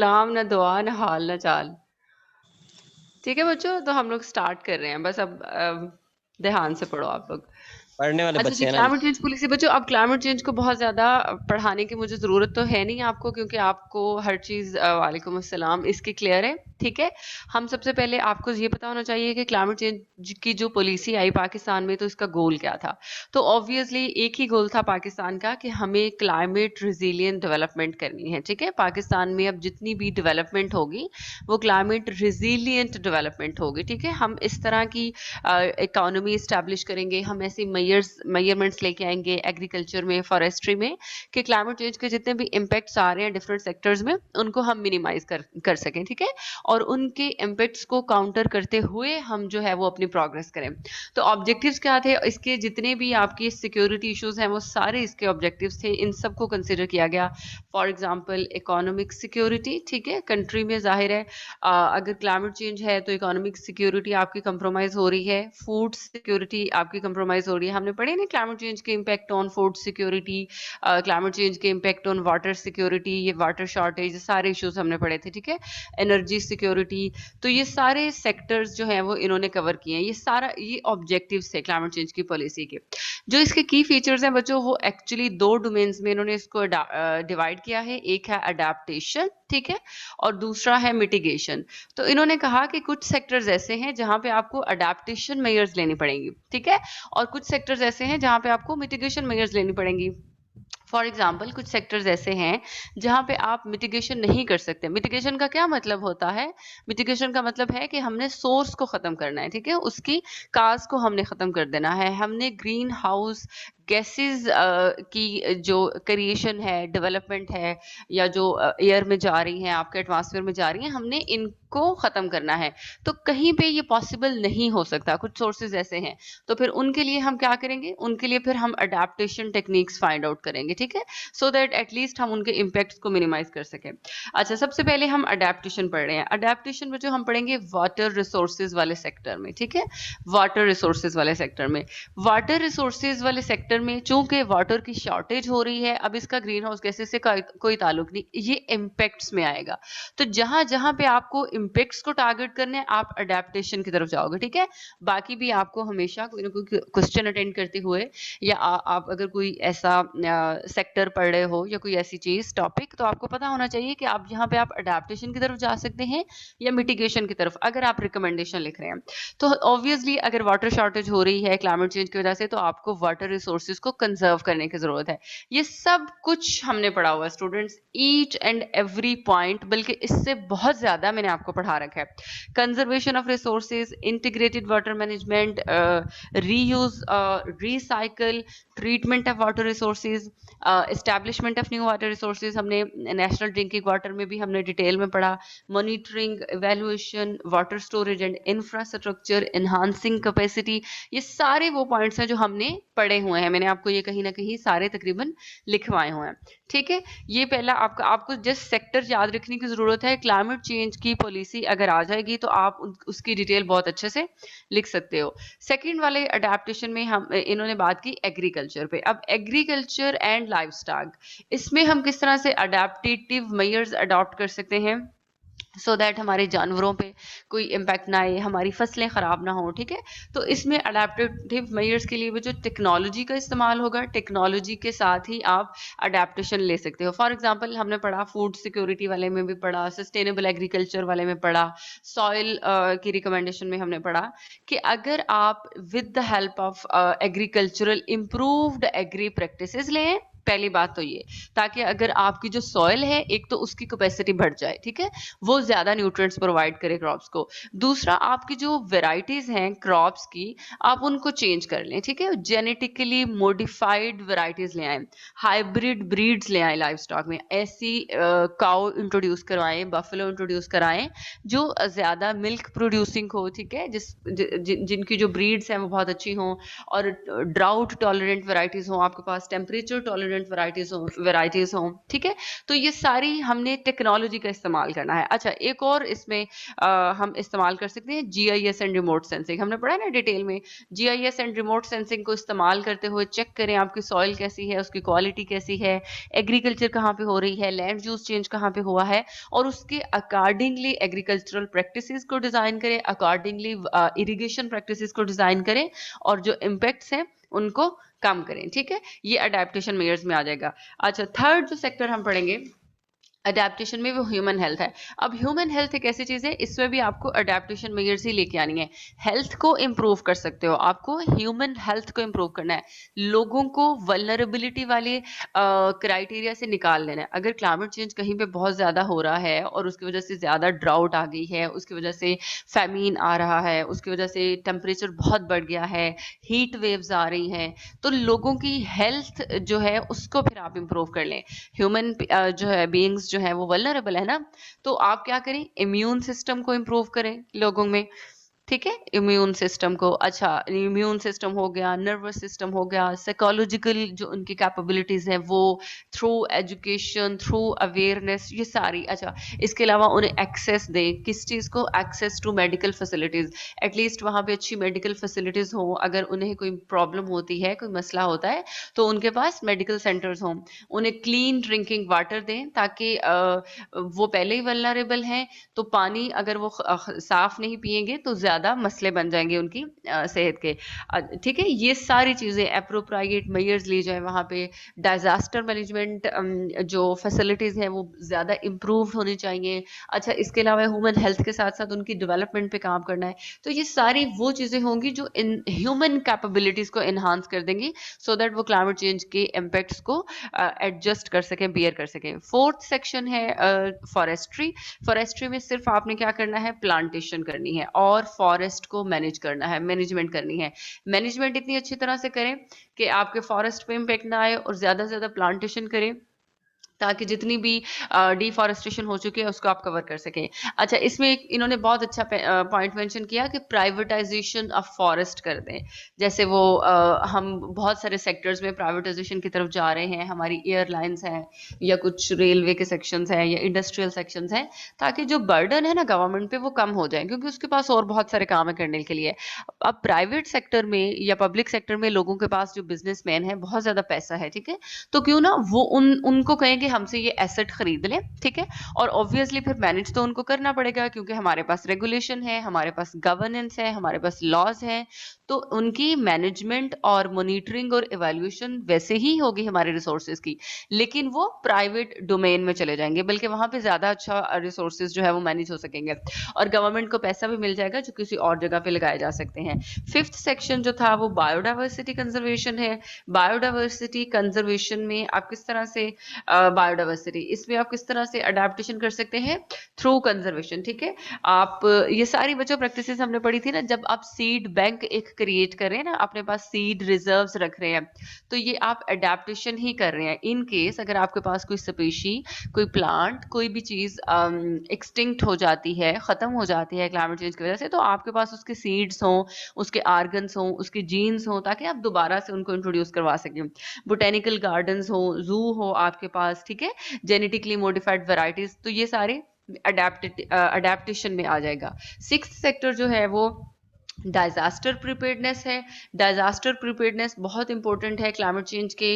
सलाम ना दुआ ना हाल ना चाल। ठीक है बच्चों, तो हम लोग स्टार्ट कर रहे हैं। बस अब ध्यान से पढ़ो आप लोग। पढ़ने वाले अच्छा जी, बच्चे हैं ना हम। क्लाइमेट चेंज पॉलिसी बच्चों, अब क्लाइमेट चेंज को बहुत ज्यादा पढ़ाने की मुझे जरूरत तो है नहीं आपको, क्योंकि आपको हर चीज वालेकुम अस्सलाम इसकी क्लियर है। ठीक है, हम सबसे पहले आपको ये पता होना चाहिए कि क्लाइमेट चेंज की जो पॉलिसी आई पाकिस्तान में, तो इसका गोल क्या था। तो ऑब्वियसली एक ही गोल था पाकिस्तान का कि हमें क्लाइमेट रिजिलियंट डेवलपमेंट करनी है। ठीक है, पाकिस्तान में अब जितनी भी डेवलपमेंट होगी वो क्लाइमेट रिजिलियंट डेवलपमेंट होगी। ठीक है, हम इस तरह की इकोनॉमी इस्टेब्लिश करेंगे, हम ऐसी मेजरमेंट्स लेके आएंगे एग्रीकल्चर में, फॉरेस्ट्री में, कि क्लाइमेट चेंज के जितने भी इम्पैक्ट्स आ रहे हैं डिफरेंट सेक्टर्स में उनको हम मिनिमाइज कर सकें। ठीक है, और उनके इम्पैक्ट्स को काउंटर करते हुए हम जो है वो अपनी प्रोग्रेस करें। तो ऑब्जेक्टिव्स क्या थे इसके, जितने भी आपकी सिक्योरिटी इश्यूज हैं वो सारे इसके ऑब्जेक्टिव्स थे, इन सबको कंसिडर किया गया। For example economic security. ठीक है, कंट्री में जाहिर है अगर क्लाइमेट चेंज है तो इकोनॉमिक सिक्योरिटी आपकी कंप्रोमाइज हो रही है, फूड सिक्योरिटी आपकी कंप्रोमाइज हो रही है। हमने पढ़े ना क्लाइमेट चेंज के impact on food security, climate change के इम्पैक्ट ऑन वाटर सिक्योरिटी, ये वाटर शॉर्टेज, सारे इश्यूज हमने पढ़े थे। ठीक है, एनर्जी सिक्योरिटी, तो ये सारे सेक्टर्स जो हैं वो इन्होंने कवर किए हैं। ये सारा ये ऑब्जेक्टिव्स थे क्लाइमेट चेंज की पॉलिसी के। जो इसके की फीचर्स हैं बच्चों, वो एक्चुअली दो डोमेन्स में इन्होंने इसको डिवाइड किया है। एक है अडेप्टेशन, ठीक है, और दूसरा है मिटिगेशन। तो इन्होंने कहा कि कुछ सेक्टर्स ऐसे हैं जहां पे आपको अडेप्टेशन मेजर्स लेनी पड़ेंगी, ठीक है, और कुछ सेक्टर्स ऐसे हैं जहां पे आपको मिटिगेशन मेजर्स लेनी पड़ेंगी। फॉर एग्जाम्पल कुछ सेक्टर्स ऐसे हैं जहां पे आप मिटिगेशन नहीं कर सकते। मिटिगेशन का क्या मतलब होता है? मिटिगेशन का मतलब है कि हमने सोर्स को खत्म करना है। ठीक है, उसकी काज को हमने खत्म कर देना है। हमने ग्रीन हाउस गैसेस की जो क्रिएशन है, डेवलपमेंट है, या जो एयर में जा रही हैं, आपके एटमॉस्फेयर में जा रही हैं, हमने इनको खत्म करना है। तो कहीं पे ये पॉसिबल नहीं हो सकता, कुछ सोर्सेज ऐसे हैं। तो फिर उनके लिए हम क्या करेंगे? उनके लिए फिर हम अडेप्टेशन टेक्निक्स फाइंड आउट करेंगे। ठीक है, सो दैट एटलीस्ट हम उनके इम्पैक्ट्स को मिनिमाइज कर सकें। अच्छा, सबसे पहले हम अडेप्टेशन पढ़ रहे हैं। अडेप्टेशन में जो हम पढ़ेंगे वाटर रिसोर्सेज वाले सेक्टर में। ठीक है, वाटर रिसोर्सेज वाले सेक्टर में, वाटर रिसोर्सेज वाले सेक्टर में चूंकि वाटर की शॉर्टेज हो रही है, अब इसका ग्रीन हाउस गैसेस से कोई ताल्लुक नहीं, ये इम्पैक्ट्स में आएगा। तो जहां जहां पे आपको इम्पैक्ट्स को टारगेट करने हैं, आप अडेप्टेशन की तरफ जाओगे। ठीक है, बाकी भी आपको हमेशा कोई ना कोई क्वेश्चन अटेंड करते हुए, या आप अगर कोई ऐसा सेक्टर पढ़ रहे हो या कोई ऐसी चीज टॉपिक, तो आपको पता होना चाहिए कि आप यहाँ पे आप अडेप्टेशन की तरफ जा सकते हैं या मिटिगेशन की तरफ, अगर आप रिकमेंडेशन लिख रहे हैं। तो ऑब्वियसली अगर वाटर शॉर्टेज हो रही है क्लाइमेट चेंज की वजह से, तो आपको वाटर रिसोर्सेज को कंजर्व करने की जरूरत है। ये सब कुछ हमने पढ़ा हुआ है students, each and every point, बल्कि इससे बहुत ज्यादा मैंने आपको पढ़ा रखा है। Conservation of resources, integrated water management, reuse, recycle, treatment of water resources, establishment of new water resources, हमने नेशनल ड्रिंकिंग वाटर में भी हमने डिटेल में पढ़ा। Monitoring, evaluation, water storage and infrastructure, enhancing capacity, ये सारे वो पॉइंट्स हैं जो हमने पढ़े हुए हैं। मैंने आपको ये कहीं ना कहीं सारे तकरीबन लिखवाए हुए हैं। ठीक है, ये पहला आपको जस्ट सेक्टर याद रखने की जरूरत है। क्लाइमेट चेंज की पॉलिसी अगर आ जाएगी तो आप उसकी डिटेल बहुत अच्छे से लिख सकते हो। सेकंड वाले अडेप्टेशन में हम इन्होंने बात की एग्रीकल्चर पे। अब एग्रीकल्चर एंड लाइवस्टॉक, इसमें हम किस तरह से अडेप्टेटिव मेजर्स अडॉप्ट कर सकते हैं सो दैट हमारे जानवरों पे कोई इम्पैक्ट ना आए, हमारी फसलें खराब ना हो। ठीक है, तो इसमें अडेप्टेटिव मेजर्स के लिए भी जो टेक्नोलॉजी का इस्तेमाल होगा, टेक्नोलॉजी के साथ ही आप अडेप्टेशन ले सकते हो। फॉर एग्जांपल हमने पढ़ा फूड सिक्योरिटी वाले में भी पढ़ा, सस्टेनेबल एग्रीकल्चर वाले में पढ़ा, सॉइल की रिकमेंडेशन में हमने पढ़ा कि अगर आप with the help of agricultural improved agri practices लें, पहली बात तो ये, ताकि अगर आपकी जो सॉइल है, एक तो उसकी कैपेसिटी बढ़ जाए, ठीक है, वो ज्यादा न्यूट्रिएंट्स प्रोवाइड करे क्रॉप्स को। दूसरा, आपकी जो वेराइटीज हैं क्रॉप्स की, आप उनको चेंज कर लें। ठीक है, जेनेटिकली मॉडिफाइड वेराइटीज ले आए, हाइब्रिड ब्रीड्स ले आए लाइव स्टॉक में, ऐसी काउ इंट्रोड्यूस करवाएं, बफेलो इंट्रोड्यूस कराएं जो ज्यादा मिल्क प्रोड्यूसिंग हो। ठीक है, जिनकी जो ब्रीड्स हैं वो बहुत अच्छी हों, और ड्राउट टॉलरेंट वेराइटीज हों, आपके पास टेम्परेचर टॉलरेंट रिकम्बिनेंट वैरायटीज हों, ठीक है। तो ये सारी हमने टेक्नोलॉजी का इस्तेमाल करना है। अच्छा, एक और इसमें हम इस्तेमाल कर सकते हैं जीआईएस एंड रिमोट सेंसिंग। हमने पढ़ा है ना डिटेल में, जीआईएस एंड रिमोट सेंसिंग को इस्तेमाल करते हुए चेक करें आपकी सॉइल कैसी है, उसकी क्वालिटी कैसी है, एग्रीकल्चर कहाँ पे हो रही है, लैंड यूज चेंज कहाँ पे हुआ है, और उसके अकॉर्डिंगली एग्रीकल्चरल प्रैक्टिसेस को डिजाइन करें, अकॉर्डिंगली इरिगेशन प्रैक्टिसेस को डिजाइन करें, और जो इम्पैक्ट्स हैं उनको कम करें, ठीक है। ये अडेप्टेशन मेयर्स में आ जाएगा। अच्छा, थर्ड जो सेक्टर हम पढ़ेंगे अडेप्टेशन में, वो ह्यूमन हेल्थ है। अब ह्यूमन हेल्थ एक ऐसी चीज है, इसमें भी आपको अडेप्टेशन मेजर्स ही लेके आनी है। हेल्थ को इम्प्रूव कर सकते हो, आपको ह्यूमन हेल्थ को इम्प्रूव करना है, लोगों को वल्नरेबिलिटी वाले क्राइटेरिया से निकाल लेना है। अगर क्लाइमेट चेंज कहीं पे बहुत ज्यादा हो रहा है और उसकी वजह से ज्यादा ड्राउट आ गई है, उसकी वजह से फैमीन आ रहा है, उसकी वजह से टेम्परेचर बहुत बढ़ गया है, हीट वेव्स आ रही हैं, तो लोगों की हेल्थ जो है उसको फिर आप इम्प्रूव कर लें। ह्यूमन जो है बीइंग्स जो है वो वल्नरेबल है ना, तो आप क्या करें, इम्यून सिस्टम को इम्प्रूव करें लोगों में, ठीक है, इम्यून सिस्टम को। अच्छा, इम्यून सिस्टम हो गया, नर्वस सिस्टम हो गया, साइकोलॉजिकल जो उनकी कैपेबिलिटीज हैं वो, थ्रू एजुकेशन, थ्रू अवेयरनेस, ये सारी। अच्छा, इसके अलावा उन्हें एक्सेस दें, किस चीज़ को, access to medical facilities, at least वहाँ पे अच्छी मेडिकल फैसिलिटीज हो, अगर उन्हें कोई प्रॉब्लम होती है, कोई मसला होता है, तो उनके पास मेडिकल सेंटर्स हों। उन्हें क्लीन ड्रिंकिंग वाटर दें, ताकि वो पहले ही वल्नरेबल हैं, तो पानी अगर वो साफ नहीं पिएंगे तो ज्यादा मसले बन जाएंगे उनकी सेहत के, ठीक है। ये सारी चीजें एप्रोप्रिएट मेजर्स ली जाए वहाँ पे। डिजास्टर मैनेजमेंट जो फैसिलिटीज हैं वो ज्यादा इम्प्रूव होनी चाहिए। अच्छा, इसके अलावा ह्यूमन हेल्थ के साथ साथ उनकी डेवलपमेंट पे काम करना है। तो ये सारी वो चीजें होंगी जो इन ह्यूमन कैपेबिलिटीज को एनहांस कर देंगी, सो दैट वो क्लाइमेट चेंज के इम्पैक्ट्स को एडजस्ट कर सकें, बियर कर सकें। फोर्थ सेक्शन है फॉरेस्ट्री। फॉरेस्ट्री में सिर्फ आपने क्या करना है, प्लांटेशन करनी है और फॉरेस्ट को मैनेज करना है, मैनेजमेंट करनी है। मैनेजमेंट इतनी अच्छी तरह से करें कि आपके फॉरेस्ट पे इम्पैक्ट ना आए, और ज्यादा से ज्यादा प्लांटेशन करें, ताकि जितनी भी डिफॉरेस्टेशन हो चुकी है उसको आप कवर कर सकें। अच्छा, इसमें इन्होंने बहुत अच्छा पॉइंट मेंशन किया कि प्राइवेटाइजेशन ऑफ फॉरेस्ट कर दें। जैसे वो हम बहुत सारे सेक्टर्स में प्राइवेटाइजेशन की तरफ जा रहे हैं, हमारी एयरलाइंस हैं, या कुछ रेलवे के सेक्शंस हैं, या इंडस्ट्रियल सेक्शंस हैं, ताकि जो बर्डन है ना गवर्नमेंट पे वो कम हो जाए, क्योंकि उसके पास और बहुत सारे काम है करने के लिए। अब प्राइवेट सेक्टर में या पब्लिक सेक्टर में लोगों के पास, जो बिजनेसमैन है, बहुत ज्यादा पैसा है, ठीक है, तो क्यों ना वो उनको कहें कि हमसे ये एसेट खरीद लें, ठीक है। और ऑब्वियसली फिर मैनेज तो उनको करना पड़ेगा, क्योंकि हमारे पास रेगुलेशन है, हमारे पास गवर्नेंस है, हमारे पास लॉज हैं, तो उनकी मैनेजमेंट और मॉनिटरिंग और इवैल्यूएशन वैसे ही होगी हमारे रिसोर्सेज की, लेकिन वो प्राइवेट डोमेन में चले जाएंगे, बल्कि वहां पे ज्यादा अच्छा रिसोर्सेज जो है वो मैनेज हो सकेंगे, और गवर्नमेंट को पैसा भी मिल जाएगा जो किसी और जगह पे लगाए जा सकते हैं। फिफ्थ सेक्शन जो था वो बायोडाइवर्सिटी कंजर्वेशन है। बायोडाइवर्सिटी कंजर्वेशन में आप किस तरह से बायोडाइवर्सिटी, इसमें आप किस तरह से अडेप्टेशन कर सकते हैं, थ्रू कंजर्वेशन, ठीक है। आप ये सारी बच्चों प्रैक्टिसेस हमने पढ़ी थी ना, जब आप सीड बैंक एक क्रिएट कर रहे हैं ना, अपने पास सीड रिजर्व्स रख रहे हैं, तो ये आप अडेप्टेशन ही कर रहे हैं। इन केस अगर आपके पास कोई स्पीशी, कोई प्लांट, कोई भी चीज एक्सटिंक्ट हो जाती है, खत्म हो जाती है क्लाइमेट चेंज की वजह से, तो आपके पास उसके सीड्स हों, उसके आर्गन्स हों, उसके जीन्स हों, ताकि आप दोबारा से उनको इंट्रोड्यूस करवा सकें। बोटेनिकल गार्डन्स हो, जू हो आपके पास, ठीक है, जेनेटिकली मॉडिफाइड वेराइटीज, तो ये सारे अडेप्टेशन में आ जाएगा। सिक्स्थ सेक्टर जो है वो डिजास्टर प्रिपेयर्डनेस है। डिजास्टर प्रिपेयर्डनेस बहुत इंपॉर्टेंट है क्लाइमेट चेंज के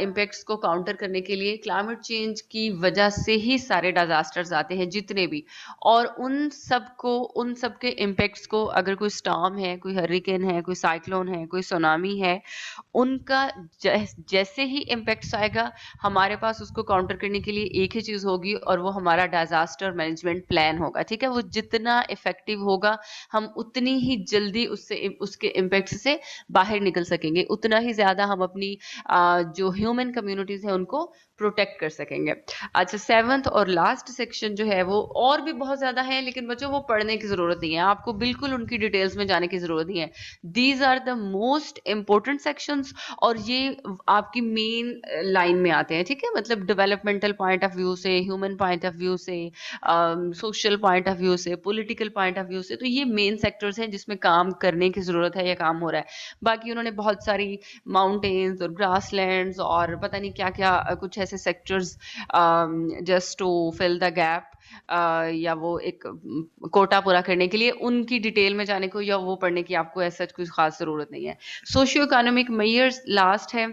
इम्पैक्ट्स को काउंटर करने के लिए। क्लाइमेट चेंज की वजह से ही सारे डिजास्टर्स आते हैं जितने भी, और उन सब के इम्पैक्ट्स को, अगर कोई स्टॉर्म है, कोई हरिकेन है, कोई साइक्लोन है, कोई सुनामी है, उनका जैसे ही इम्पैक्ट्स आएगा, हमारे पास उसको काउंटर करने के लिए एक ही चीज होगी, और वो हमारा डिजास्टर मैनेजमेंट प्लान होगा, ठीक है। वो जितना इफेक्टिव होगा, हम उतनी ही जल्दी उसके इम्पैक्ट से बाहर निकल सकेंगे, उतना ही ज्यादा हम अपनी जो ह्यूमन कम्युनिटीज है उनको प्रोटेक्ट कर सकेंगे। अच्छा, सेवंथ और लास्ट सेक्शन जो है वो और भी बहुत ज्यादा है, लेकिन बच्चों वो पढ़ने की जरूरत नहीं है, आपको बिल्कुल उनकी डिटेल्स में जाने की जरूरत नहीं है। These are the most important sections, और ये आपकी मेन लाइन में आते हैं, ठीक है, मतलब डेवलपमेंटल पॉइंट ऑफ व्यू से, ह्यूमन पॉइंट ऑफ व्यू से, सोशल पॉइंट ऑफ व्यू से, पॉलिटिकल पॉइंट ऑफ व्यू से, तो ये मेन सेक्टर्स हैं जिसमें काम करने की ज़रूरत है या काम हो रहा है। बाकी उन्होंने बहुत सारी माउंटेन्स और ग्रासलैंड्स और पता नहीं क्या-क्या कुछ ऐसे sectors just to fill the gap या वो एक कोटा पूरा करने के लिए उनकी डिटेल में जाने को या वो पढ़ने की आपको ऐसा कुछ खास ज़रूरत नहीं है। सोशियो इकोनॉमिक मेजर्स लास्ट है।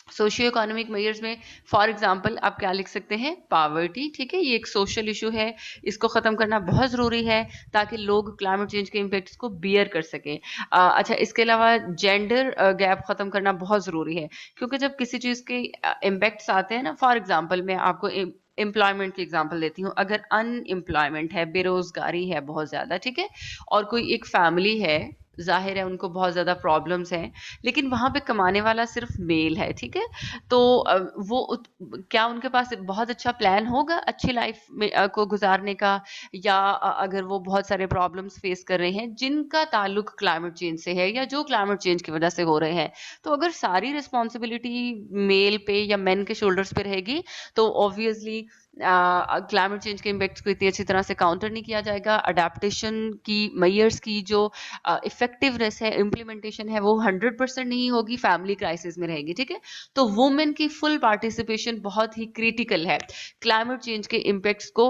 सोशियो इकोनॉमिक मेजर्स में फॉर एग्जांपल आप क्या लिख सकते हैं, पावर्टी, ठीक है, ये एक सोशल इशू है, इसको ख़त्म करना बहुत ज़रूरी है ताकि लोग क्लाइमेट चेंज के इम्पैक्ट्स को बियर कर सकें। अच्छा, इसके अलावा जेंडर गैप ख़त्म करना बहुत ज़रूरी है, क्योंकि जब किसी चीज़ के इम्पैक्ट्स आते हैं ना, फॉर एग्जांपल मैं आपको एम्प्लॉयमेंट की एग्जांपल देती हूँ। अगर अनएम्प्लॉयमेंट है, बेरोजगारी है बहुत ज़्यादा, ठीक है, और कोई एक फैमिली है, जाहिर है उनको बहुत ज़्यादा प्रॉब्लम्स हैं, लेकिन वहाँ पे कमाने वाला सिर्फ मेल है, ठीक है, तो क्या उनके पास बहुत अच्छा प्लान होगा अच्छी लाइफ में को गुजारने का, या अगर वो बहुत सारे प्रॉब्लम्स फेस कर रहे हैं जिनका ताल्लुक क्लाइमेट चेंज से है या जो क्लाइमेट चेंज की वजह से हो रहे हैं, तो अगर सारी रिस्पॉन्सिबिलिटी मेल पे या मेन के शोल्डर्स पे रहेगी तो ऑब्वियसली क्लाइमेट चेंज के इम्पैक्ट्स को इतनी अच्छी तरह से काउंटर नहीं किया जाएगा। अडेप्टेशन की मेयर्स की जो इफेक्टिवनेस है, इम्प्लीमेंटेशन है, वो 100% नहीं होगी, फैमिली क्राइसिस में रहेगी, ठीक है। तो वुमेन की फुल पार्टिसिपेशन बहुत ही क्रिटिकल है क्लाइमेट चेंज के इम्पैक्ट्स को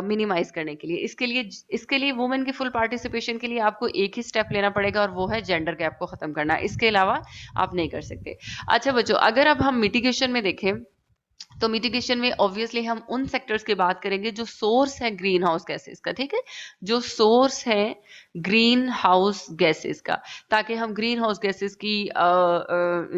मिनिमाइज करने के लिए। इसके लिए वुमेन की फुल पार्टिसिपेशन के लिए आपको एक ही स्टेप लेना पड़ेगा और वो है जेंडर गैप को खत्म करना। इसके अलावा आप नहीं कर सकते। अच्छा बच्चों, अगर अब हम मिटिगेशन में देखें तो मिटिगेशन में ऑब्वियसली हम उन सेक्टर्स की बात करेंगे जो सोर्स है ग्रीन हाउस गैसेस का, ठीक है, जो सोर्स है ग्रीन हाउस गैसेस का, ताकि हम ग्रीन हाउस गैसेस की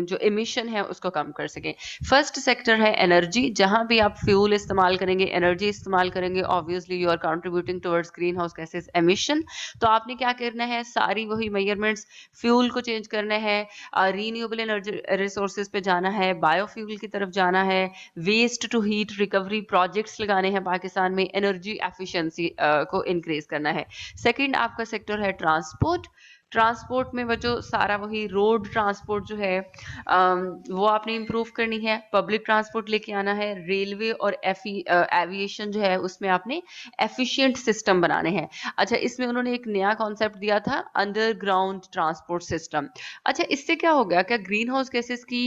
जो एमिशन है उसको कम कर सकें। फर्स्ट सेक्टर है एनर्जी, जहां भी आप फ्यूल इस्तेमाल करेंगे, एनर्जी इस्तेमाल करेंगे, obviously you are contributing towards greenhouse gases emission. तो आपने क्या करना है, सारी वही मेजरमेंट्स, फ्यूल को चेंज करना है, रीन्यूएबल एनर्जी रिसोर्सेज पे जाना है, बायोफ्यूल की तरफ जाना है, waste to heat recovery projects लगाने हैं पाकिस्तान में, एनर्जी एफिशिएंसी को इंक्रीज करना है। सेकंड आपका सेक्टर है ट्रांसपोर्ट। ट्रांसपोर्ट में बच्चों सारा वही रोड ट्रांसपोर्ट जो है वो आपने इम्प्रूव करनी है, पब्लिक ट्रांसपोर्ट लेके आना है, रेलवे और एविएशन जो है उसमें आपने एफिशिएंट सिस्टम बनाने हैं। अच्छा, इसमें उन्होंने एक नया कॉन्सेप्ट दिया था, अंडरग्राउंड ट्रांसपोर्ट सिस्टम। अच्छा, इससे क्या हो गया, क्या ग्रीन हाउस गैसेस की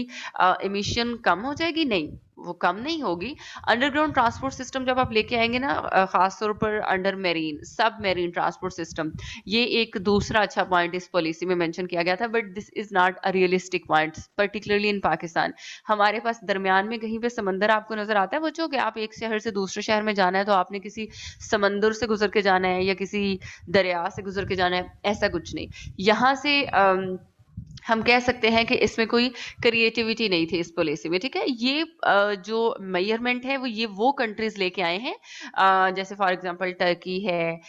एमिशन कम हो जाएगी? नहीं, वो कम नहीं होगी। अंडरग्राउंड ट्रांसपोर्ट सिस्टम जब आप लेके आएंगे ना, खासतौर पर अंडर मेरीन, सब मेरीन ट्रांसपोर्ट सिस्टम, ये एक दूसरा अच्छा पॉइंट इस पॉलिसी में मेंशन किया गया था, but this is not a realistic point, particularly in Pakistan. हमारे पास दरमियान में कहीं पे समंदर आपको नजर आता है बच्चों, कि आप एक शहर से दूसरे शहर में जाना है तो आपने किसी समंदर से गुजर के जाना है या किसी दरिया से गुजर के जाना है, ऐसा कुछ नहीं। यहाँ से हम कह सकते हैं कि इसमें कोई क्रिएटिविटी नहीं थी इस पॉलिसी में, ठीक है। ये जो मेजरमेंट है वो कंट्रीज लेके आए हैं, जैसे फॉर एग्जांपल टर्की है,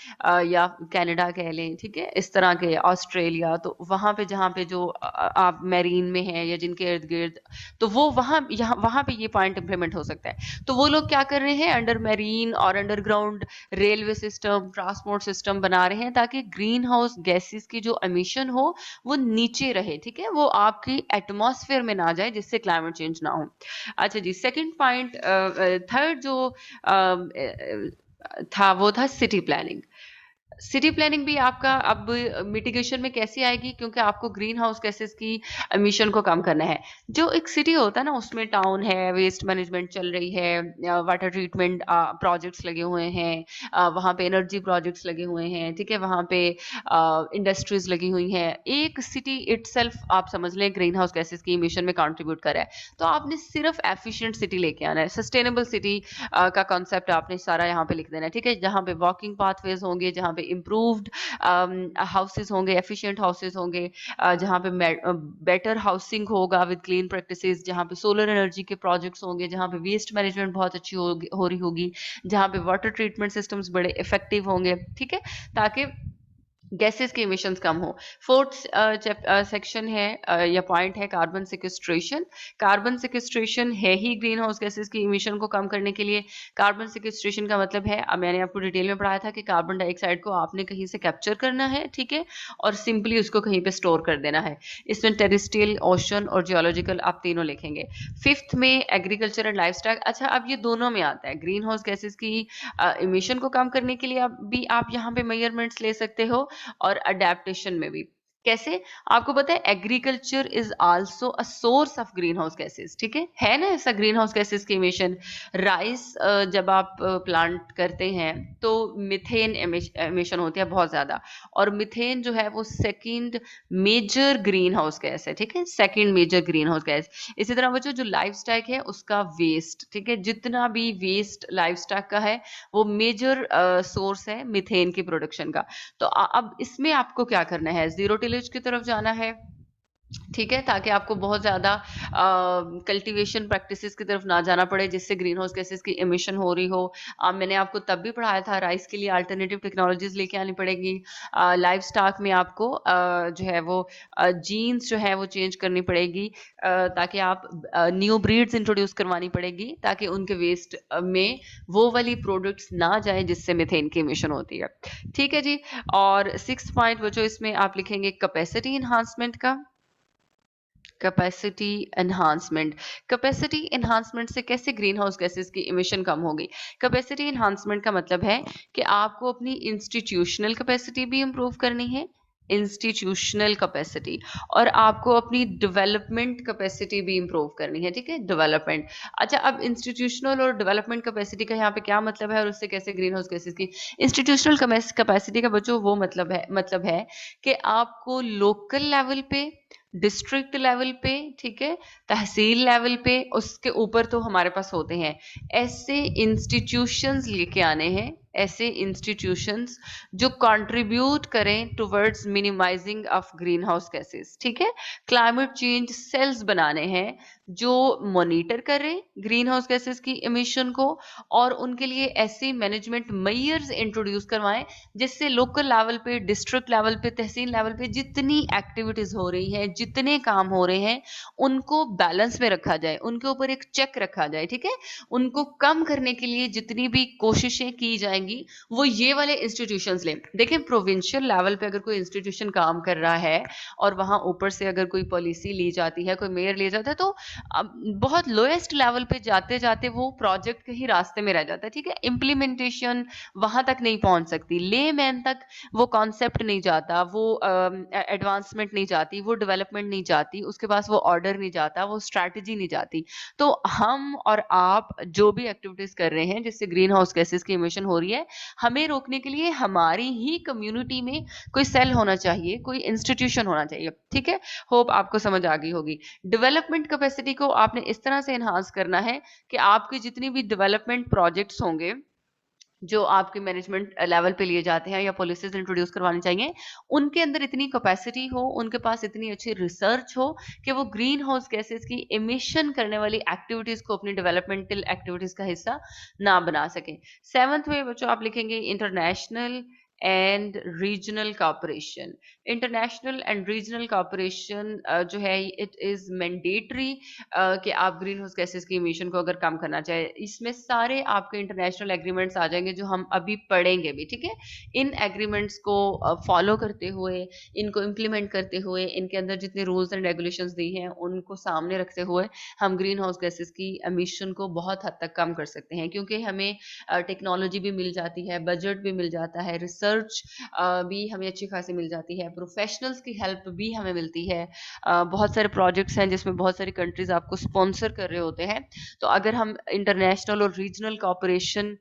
या कनाडा कह लें, ठीक है, इस तरह के, ऑस्ट्रेलिया, तो वहाँ पे जहाँ पे जो आप मैरीन में हैं या जिनके इर्द गिर्द, तो वो वहाँ पे ये पॉइंट इंप्लीमेंट हो सकता है। तो वो लोग क्या कर रहे हैं, अंडर मैरीन और underground railway system, transport system बना रहे हैं ताकि ग्रीन हाउस गैसेस की जो एमिशन हो वो नीचे रहे, ठीक है, वो आपकी एटमॉस्फेयर में ना जाए, जिससे क्लाइमेट चेंज ना हो। अच्छा जी, सेकंड पॉइंट, थर्ड जो था वो था सिटी प्लानिंग। सिटी प्लानिंग भी आपका अब मिटिगेशन में कैसे आएगी, क्योंकि आपको ग्रीन हाउस गैसेस की एमिशन को कम करना है। जो एक सिटी होता है ना, उसमें टाउन है, वेस्ट मैनेजमेंट चल रही है, वाटर ट्रीटमेंट प्रोजेक्ट्स लगे हुए हैं, वहाँ पे एनर्जी प्रोजेक्ट्स लगे हुए हैं, ठीक है, वहाँ पे इंडस्ट्रीज लगी हुई हैं, एक सिटी इटसेल्फ आप समझ लें ग्रीन हाउस गैसेस की एमिशन में कंट्रीब्यूट कर रहा है। तो आपने सिर्फ एफिशिएंट सिटी लेके आना है, सस्टेनेबल सिटी का कॉन्सेप्ट आपने सारा यहाँ पे लिख देना है, ठीक है, जहाँ पे वॉकिंग पाथवेज होंगे, जहाँ पे इम्प्रूव्ड हाउसेस होंगे, एफिशिएंट हाउसेस होंगे, जहाँ पे बेटर हाउसिंग होगा विद क्लीन प्रैक्टिसेस, जहाँ पे सोलर एनर्जी के प्रोजेक्ट्स होंगे, जहाँ पे वेस्ट मैनेजमेंट बहुत अच्छी हो रही होगी, जहाँ पे वाटर ट्रीटमेंट सिस्टम्स बड़े इफेक्टिव होंगे, ठीक है, ताकि गैसेस के इमिशंस कम हो। फोर्थ सेक्शन है या पॉइंट है कार्बन सिक्वेस्ट्रेशन। कार्बन सिक्वेस्ट्रेशन है ही ग्रीन हाउस गैसेस की इमिशन को कम करने के लिए। कार्बन सिक्वेस्ट्रेशन का मतलब है, मैंने आपको डिटेल में पढ़ाया था कि कार्बन डाइऑक्साइड को आपने कहीं से कैप्चर करना है, ठीक है, और सिंपली उसको कहीं पे स्टोर कर देना है। इसमें टेरेस्ट्रियल, ओशन और जियोलॉजिकल आप तीनों लिखेंगे। फिफ्थ में एग्रीकल्चर एंड लाइफस्टाइल। अच्छा, अब ये दोनों में आता है, ग्रीन हाउस गैसेस की इमिशन को कम करने के लिए आप यहाँ पे मेजरमेंट्स ले सकते हो, और अडेप्टेशन में भी। कैसे? आपको पता है agriculture is also a source of greenhouse gases, ठीक है ना ऐसा ग्रीन हाउस गैसेस की इमिशन। राइस जब आप प्लांट करते हैं तो मिथेन एमिशन होती है बहुत ज्यादा, और मिथेन जो है वो second major greenhouse gas है, ठीक है, second major greenhouse gas. इसी तरह बच्चों जो लाइफ स्टॉक है उसका वेस्ट, ठीक है, जितना भी वेस्ट लाइफ स्टॉक का है वो मेजर सोर्स है मिथेन की प्रोडक्शन का। तो अब इसमें आपको क्या करना है, जीरो टिलेज की तरफ जाना है, ठीक है, ताकि आपको बहुत ज्यादा कल्टीवेशन प्रैक्टिसेस की तरफ ना जाना पड़े जिससे ग्रीन हाउस गैसेस की एमिशन हो रही हो। मैंने आपको तब भी पढ़ाया था राइस के लिए अल्टरनेटिव टेक्नोलॉजीज लेके आनी पड़ेगी। लाइफ स्टॉक में आपको जो है वो जीन्स जो है वो चेंज करनी पड़ेगी, ताकि आप न्यू ब्रीड्स इंट्रोड्यूस करवानी पड़ेगी ताकि उनके वेस्ट में वो वाली प्रोडक्ट्स ना जाए जिससे मिथेन की एमिशन होती है, ठीक है जी। और 6 पॉइंट बच्चों इसमें आप लिखेंगे कैपेसिटी इन्हांसमेंट का। कैपेसिटी एनहांसमेंट, कैपेसिटी एनहांसमेंट से कैसे ग्रीन हाउस गैसेस की इमिशन कम होगी। कैपेसिटी एनहांसमेंट का मतलब है कि आपको अपनी इंस्टीट्यूशनल कैपेसिटी भी इंप्रूव करनी है, इंस्टीट्यूशनल कैपेसिटी, और आपको अपनी डेवलपमेंट कैपेसिटी भी इंप्रूव करनी है, ठीक है, डेवलपमेंट। अच्छा, अब इंस्टीट्यूशनल और डेवलपमेंट कैपेसिटी का यहाँ पे क्या मतलब है और उससे कैसे ग्रीन हाउस गैसेस की। इंस्टीट्यूशनल कैपेसिटी का बच्चों वो मतलब है कि आपको लोकल लेवल पे, डिस्ट्रिक्ट लेवल पे, ठीक है, तहसील लेवल पे, उसके ऊपर तो हमारे पास होते हैं, ऐसे इंस्टीट्यूशंस लेके आने हैं, ऐसे इंस्टीट्यूशंस जो कंट्रीब्यूट करें towards minimising of greenhouse gases, ठीक है। क्लाइमेट चेंज सेल्स बनाने हैं जो मॉनिटर करें ग्रीन हाउस गैसेस की एमिशन को, और उनके लिए ऐसे मैनेजमेंट मेयर्स इंट्रोड्यूस करवाएं जिससे लोकल लेवल पे, डिस्ट्रिक्ट लेवल पे, तहसील लेवल पे जितनी एक्टिविटीज हो रही हैं, जितने काम हो रहे हैं, उनको बैलेंस में रखा जाए, उनके ऊपर एक चेक रखा जाए, ठीक है। उनको कम करने के लिए जितनी भी कोशिशें की जाएंगी वो ये वाले इंस्टीट्यूशंस लें। देखें, प्रोविंशियल लेवल पे अगर कोई इंस्टीट्यूशन काम कर रहा है और वहां ऊपर से अगर कोई पॉलिसी ली जाती है, कोई मेयर ले जाता है, तो बहुत लोएस्ट लेवल पे जाते जाते वो प्रोजेक्ट के ही रास्ते में रह जाता है, ठीक है। इम्प्लीमेंटेशन वहां तक नहीं पहुंच सकती, ले मैन तक वो कॉन्सेप्ट नहीं जाता, वो एडवांसमेंट नहीं जाती, वो डेवलपमेंट नहीं जाती, उसके पास वो ऑर्डर नहीं जाता, वो स्ट्रैटेजी नहीं जाती। तो हम और आप जो भी एक्टिविटीज कर रहे हैं जिससे ग्रीन हाउस गैसेस की इमिशन हो रही है, हमें रोकने के लिए हमारी ही कम्युनिटी में कोई सेल होना चाहिए, कोई इंस्टीट्यूशन होना चाहिए, ठीक है। होप आपको समझ आ गई होगी। डेवलपमेंट कैपेसिटी को आपने इस तरह से एनहांस करना है कि आपकी जितनी भी डेवलपमेंट प्रोजेक्ट्स होंगे जो आपके मैनेजमेंट लेवल पे लिए जाते हैं या पॉलिसीज इंट्रोड्यूस करवानी चाहिए, उनके अंदर इतनी कैपेसिटी हो, उनके पास इतनी अच्छी रिसर्च हो कि वो ग्रीन हाउस गैसेस की एमिशन करने वाली एक्टिविटीज को अपनी डेवलपमेंटल एक्टिविटीज का हिस्सा ना बना सकें। 7th में बच्चों आप लिखेंगे international and regional cooperation. International and regional cooperation जो है इट इज मैंडेटरी कि आप ग्रीन हाउस गैसेस की इमिशन को अगर कम करना चाहे, इसमें सारे आपके इंटरनेशनल एग्रीमेंट्स आ जाएंगे जो हम अभी पढ़ेंगे भी, ठीक है। इन एग्रीमेंट्स को फॉलो करते हुए, इनको इम्प्लीमेंट करते हुए, इनके अंदर जितने रूल्स एंड रेगुलेशंस दी हैं उनको सामने रखते हुए हम ग्रीन हाउस गैसेस की एमिशन को बहुत हद तक कम कर सकते हैं, क्योंकि हमें टेक्नोलॉजी भी मिल जाती है, बजट भी मिल जाता है, रिसर्च भी हमें अच्छी खासी मिल जाती है, प्रोफेशनल्स की हेल्प भी हमें मिलती है। बहुत सारे प्रोजेक्ट्स हैं जिसमें बहुत सारी कंट्रीज आपको स्पॉन्सर कर रहे होते हैं। तो अगर हम इंटरनेशनल और रीजनल कॉपरेशन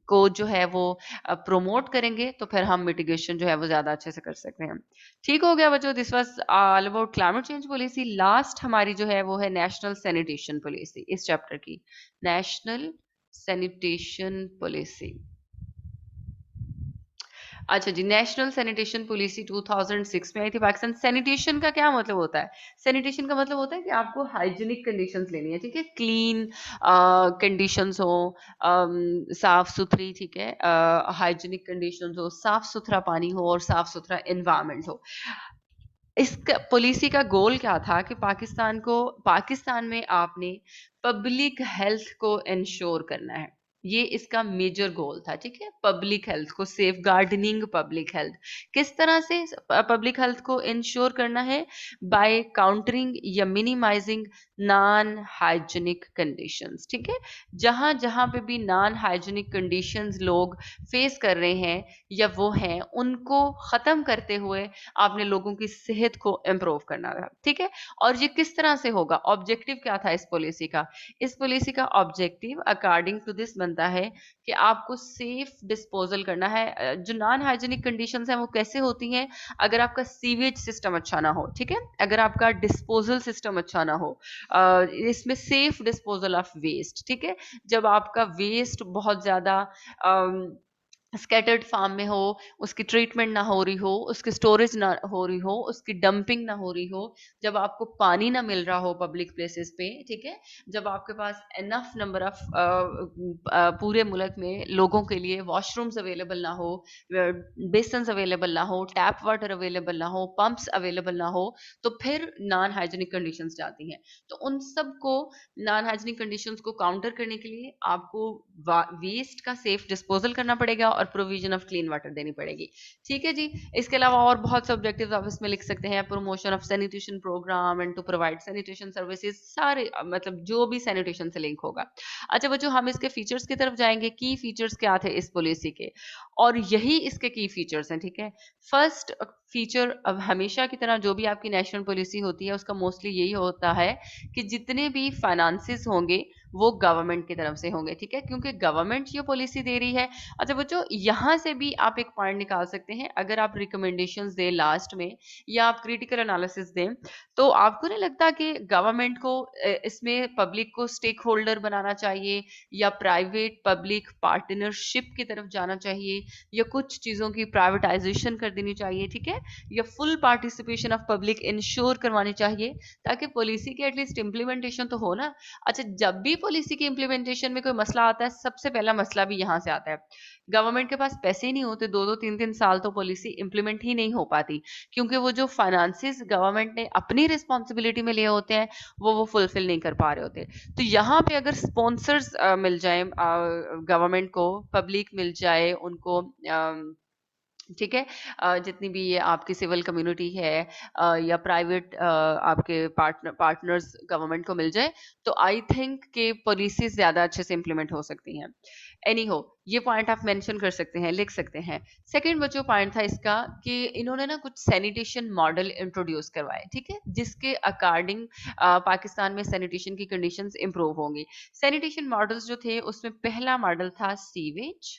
को जो है वो प्रमोट करेंगे तो फिर हम मिटिगेशन जो है वो ज्यादा अच्छे से कर सकते हैं। ठीक हो गया बच्चों, this was all about climate change policy. Last हमारी जो है वो है नेशनल सैनिटेशन पॉलिसी इस चैप्टर की, नेशनल सैनिटेशन पॉलिसी। अच्छा जी, नेशनल सैनिटेशन पॉलिसी 2006 में आई थी पाकिस्तान। सैनिटेशन का क्या मतलब होता है? सैनिटेशन का मतलब होता है कि आपको हाइजीनिक कंडीशंस लेनी है, ठीक है, क्लीन कंडीशंस हो, साफ सुथरी, ठीक है, हाइजीनिक कंडीशंस हो, साफ सुथरा पानी हो और साफ सुथरा एनवायरनमेंट हो। इस पॉलिसी का गोल क्या था कि पाकिस्तान में आपने पब्लिक हेल्थ को इंश्योर करना है, ये इसका मेजर गोल था, ठीक है। पब्लिक हेल्थ को सेफ गार्डनिंग, पब्लिक हेल्थ किस तरह से पब्लिक हेल्थ को इंश्योर करना है? बाय काउंटरिंग या मिनिमाइजिंग नॉन हाइजीनिक कंडीशंस, ठीक है। जहां जहां पे भी नॉन हाइजीनिक कंडीशंस लोग फेस कर रहे हैं या वो हैं, उनको खत्म करते हुए आपने लोगों की सेहत को इम्प्रूव करना है, ठीक है। और ये किस तरह से होगा, ऑब्जेक्टिव क्या था इस पॉलिसी का? इस पॉलिसी का ऑब्जेक्टिव अकॉर्डिंग टू दिस बनता है कि आपको सेफ डिस्पोजल करना है। जो नॉन हाइजीनिक कंडीशंस हैं वो कैसे होती हैं? अगर आपका सीवेज सिस्टम अच्छा ना हो, ठीक है, अगर आपका डिस्पोजल सिस्टम अच्छा ना हो, इसमें सेफ डिस्पोजल ऑफ वेस्ट, ठीक है। जब आपका वेस्ट बहुत ज्यादा स्कैटर्ड फार्म में हो, उसकी ट्रीटमेंट ना हो रही हो, उसकी स्टोरेज ना हो रही हो, उसकी डंपिंग ना हो रही हो, जब आपको पानी ना मिल रहा हो पब्लिक प्लेसेस पे, ठीक है, जब आपके पास एनफ नंबर ऑफ पूरे मुल्क में लोगों के लिए वॉशरूम्स अवेलेबल ना हो, बेसन्स अवेलेबल ना हो, टैप वाटर अवेलेबल ना हो, पंप्स अवेलेबल ना हो, तो फिर नॉन हाइजीनिक कंडीशंस जाती हैं। तो उन सबको, नॉन हाइजीनिक कंडीशंस को काउंटर करने के लिए आपको वेस्ट का सेफ डिस्पोजल करना पड़ेगा और प्रोविजन ऑफ क्लीन वाटर देनी पड़ेगी, ठीक है जी। इसके अलावा और बहुत से ऑब्जेक्टिव्स आप इसमें लिख सकते हैं, promotion of sanitation programme and to provide sanitation services, सारे मतलब जो भी सैनिटेशन से लिंक होगा। अच्छा बच्चों, हम इसके फीचर्स की तरफ जाएंगे। की फीचर्स क्या थे इस पॉलिसी के, और यही इसके की फीचर्स हैं, ठीक है। फर्स्ट फीचर, अब हमेशा की तरह जो भी आपकी नेशनल पॉलिसी होती है उसका मोस्टली यही होता है कि जितने भी फाइनेंसेस होंगे वो गवर्नमेंट की तरफ से होंगे, ठीक है, क्योंकि गवर्नमेंट ये पॉलिसी दे रही है। अच्छा बच्चों, यहाँ से भी आप एक पॉइंट निकाल सकते हैं, अगर आप रिकमेंडेशंस दें लास्ट में या आप क्रिटिकल एनालिसिस दें, तो आपको नहीं लगता कि गवर्नमेंट को इसमें पब्लिक को स्टेक होल्डर बनाना चाहिए, या प्राइवेट पब्लिक पार्टनरशिप की तरफ जाना चाहिए, या कुछ चीज़ों की प्राइवेटाइजेशन कर देनी चाहिए, ठीक है, या full participation of public ensure करवानी चाहिए, ताकि पॉलिसी की एटलीस्ट इम्प्लीमेंटेशन तो हो ना। अच्छा, जब भी पॉलिसी की इम्प्लीमेंटेशन में कोई मसला आता है, सबसे पहला मसला भी यहाँ से आता है। गवर्नमेंट के पास पैसे ही नहीं होते, 2-2 3-3 साल तो पॉलिसी इम्प्लीमेंट ही नहीं हो पाती, क्योंकि वो जो फाइनेंसेस गवर्नमेंट ने अपनी रिस्पॉन्सिबिलिटी में लिए होते हैं वो फुलफिल नहीं कर पा रहे होते। तो यहाँ पे अगर स्पॉन्सर्स मिल जाए गवर्नमेंट को, पब्लिक मिल जाए उनको, ठीक है, जितनी भी ये आपकी सिविल कम्युनिटी है, या प्राइवेट आपके पार्टनर्स गवर्नमेंट को मिल जाए, तो आई थिंक कि पॉलिसीज ज्यादा अच्छे से इम्प्लीमेंट हो सकती हैं। एनी हो, ये पॉइंट आप मेंशन कर सकते हैं, लिख सकते हैं। सेकंड बच्चों पॉइंट था इसका कि इन्होंने ना कुछ सैनिटेशन मॉडल इंट्रोड्यूस करवाए, ठीक है, जिसके अकॉर्डिंग पाकिस्तान में सैनिटेशन की कंडीशंस इंप्रूव होंगी। सैनिटेशन मॉडल्स जो थे उसमें पहला मॉडल था sewage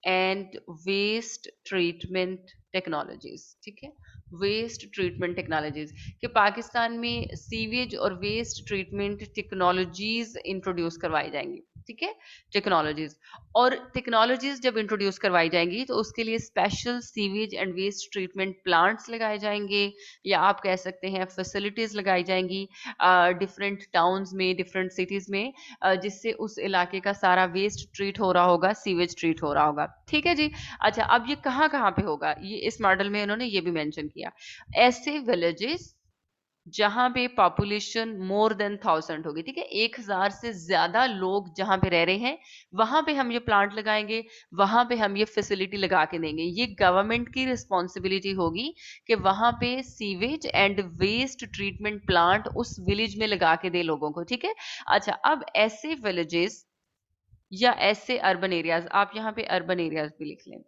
and waste treatment technologies, ठीक है, वेस्ट ट्रीटमेंट टेक्नोलॉजीज, कि पाकिस्तान में सीवेज और वेस्ट ट्रीटमेंट टेक्नोलॉजीज इंट्रोड्यूस करवाई जाएंगी, ठीक है, टेक्नोलॉजीज। और टेक्नोलॉजीज जब इंट्रोड्यूस करवाई जाएंगी तो उसके लिए special sewage and waste treatment plants लगाए जाएंगे, या आप कह सकते हैं फैसिलिटीज लगाई जाएंगी डिफरेंट टाउन्स में, डिफरेंट सिटीज में, जिससे उस इलाके का सारा वेस्ट ट्रीट हो रहा होगा, सीवेज ट्रीट हो रहा होगा, ठीक है जी। अच्छा, अब ये कहाँ कहाँ पे होगा, ये इस मॉडल में उन्होंने ये भी मेंशन किया, ऐसे विलेजेस जहां पे पॉपुलेशन मोर देन 1000 होगी, ठीक है, 1000 से ज्यादा लोग जहां पे रह रहे हैं, वहां पे हम ये प्लांट लगाएंगे, वहां पे हम ये फैसिलिटी लगा के देंगे। ये गवर्नमेंट की रिस्पॉन्सिबिलिटी होगी कि वहां पे sewage and waste treatment plant उस विलेज में लगा के दे लोगों को, ठीक है। अच्छा, अब ऐसे विलेजेस या ऐसे अर्बन एरियाज, आप यहाँ पे अर्बन एरियाज भी लिख लें,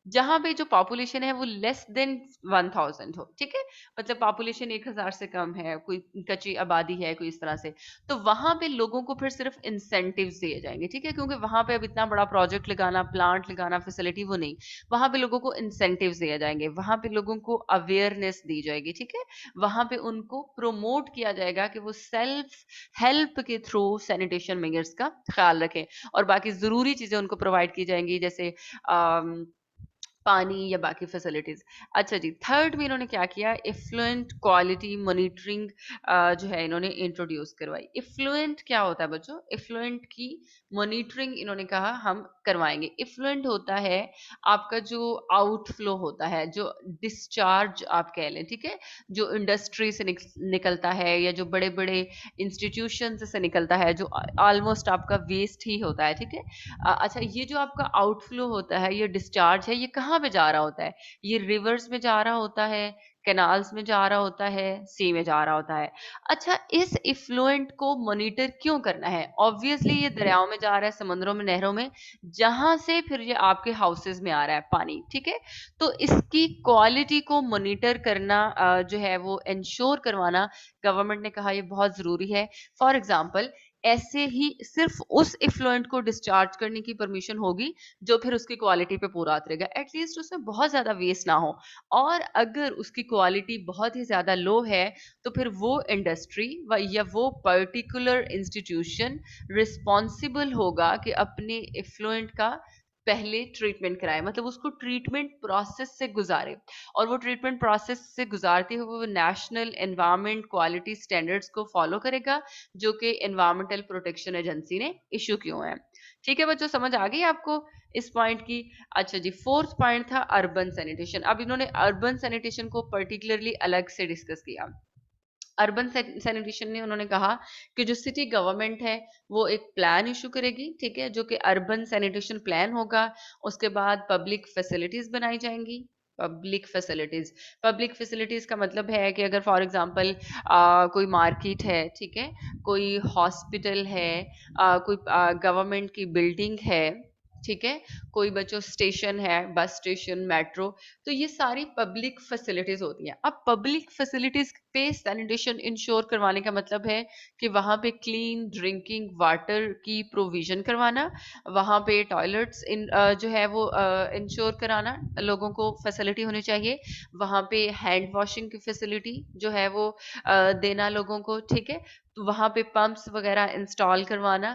जहां पे जो पॉपुलेशन है वो लेस देन 1000 हो, ठीक है, मतलब पॉपुलेशन 1000 से कम है, कोई कच्ची आबादी है कोई इस तरह से, तो वहां पे लोगों को फिर सिर्फ इंसेंटिव्स दिए जाएंगे, ठीक है, क्योंकि वहां पे अब इतना बड़ा प्रोजेक्ट लगाना, प्लांट लगाना, फैसिलिटी वो नहीं, वहां पे लोगों को इंसेंटिव्स दिए जाएंगे, वहां पे लोगों को अवेयरनेस दी जाएगी, ठीक है, वहां पे उनको प्रोमोट किया जाएगा कि वो सेल्फ हेल्प के थ्रू सैनिटेशन मेजर्स का ख्याल रखें, और बाकी जरूरी चीजें उनको प्रोवाइड की जाएंगी, जैसे पानी या बाकी फैसिलिटीज। अच्छा जी, थर्ड में इन्होंने क्या किया, इफ्लुएंट क्वालिटी मॉनिटरिंग जो है इन्होंने इंट्रोड्यूस करवाई। इफ्लुएंट क्या होता है बच्चों, इफ्लुएंट की मॉनिटरिंग इन्होंने कहा हम करवाएंगे। इफ्लुएंट होता है आपका जो आउटफ्लो होता है, जो डिस्चार्ज आप कह लें, ठीक है, जो इंडस्ट्री से निकलता है या जो बड़े बड़े इंस्टीट्यूशन से निकलता है, जो ऑलमोस्ट आपका वेस्ट ही होता है, ठीक है। अच्छा, ये जो आपका आउटफ्लो होता है, ये डिस्चार्ज है, ये कहाँ कहाँ पे जा रहा होता है? ये रिवर्स में जा रहा होता है, कैनाल्स में जा रहा होता है, सी में जा रहा होता है। अच्छा, इस इफ्लुएंट को मॉनिटर क्यों करना है? ऑब्वियसली ये दरियाओं में जा रहा है, समुद्रों में, नहरों में, जहां से फिर ये आपके हाउसेज में आ रहा है पानी, ठीक है? तो इसकी क्वालिटी को मॉनिटर करना जो है वो इंश्योर करवाना, गवर्नमेंट ने कहा ये बहुत जरूरी है। फॉर एग्जाम्पल, ऐसे ही सिर्फ उस इफ्लुएंट को डिस्चार्ज करने की परमिशन होगी जो फिर उसकी क्वालिटी पे पूरा उतरेगा, एटलीस्ट उसमें बहुत ज्यादा वेस्ट ना हो। और अगर उसकी क्वालिटी बहुत ही ज्यादा लो है तो फिर वो इंडस्ट्री या वो पर्टिकुलर इंस्टीट्यूशन रिस्पॉन्सिबल होगा कि अपने इफ्लुएंट का पहले ट्रीटमेंट कराए, मतलब उसको ट्रीटमेंट प्रोसेस से गुजारे। और वो ट्रीटमेंट प्रोसेस से गुजारते हुए वो नेशनल एनवायरमेंट क्वालिटी स्टैंडर्ड्स को फॉलो करेगा जो कि एनवायरमेंटल प्रोटेक्शन एजेंसी ने इशू किए हैं। ठीक है बच्चों, समझ आ गई आपको इस पॉइंट की? अच्छा जी, फोर्थ पॉइंट था अर्बन सैनिटेशन। अब इन्होंने अर्बन सैनिटेशन को पर्टिकुलरली अलग से डिस्कस किया। अर्बन सैनिटेशन ने उन्होंने कहा कि जो सिटी गवर्नमेंट है वो एक प्लान इशू करेगी, ठीक है, जो कि अर्बन सैनिटेशन प्लान होगा। उसके बाद पब्लिक फैसिलिटीज बनाई जाएंगी। पब्लिक फैसिलिटीज का मतलब है कि अगर फॉर एग्जांपल कोई मार्केट है, ठीक है, कोई हॉस्पिटल है, कोई गवर्नमेंट की बिल्डिंग है, ठीक है, कोई बच्चों स्टेशन है, बस स्टेशन, मेट्रो, तो ये सारी पब्लिक फैसिलिटीज होती हैं। अब पब्लिक फैसिलिटीज पे सैनिटेशन इंश्योर करवाने का मतलब है कि वहां पे क्लीन ड्रिंकिंग वाटर की प्रोविजन करवाना, वहां पे टॉयलेट्स जो है वो इंश्योर कराना, लोगों को फैसिलिटी होनी चाहिए। वहां पे हैंड वॉशिंग की फैसिलिटी जो है वो देना लोगों को, ठीक है। तो वहां पे पंप्स वगैरह इंस्टॉल करवाना,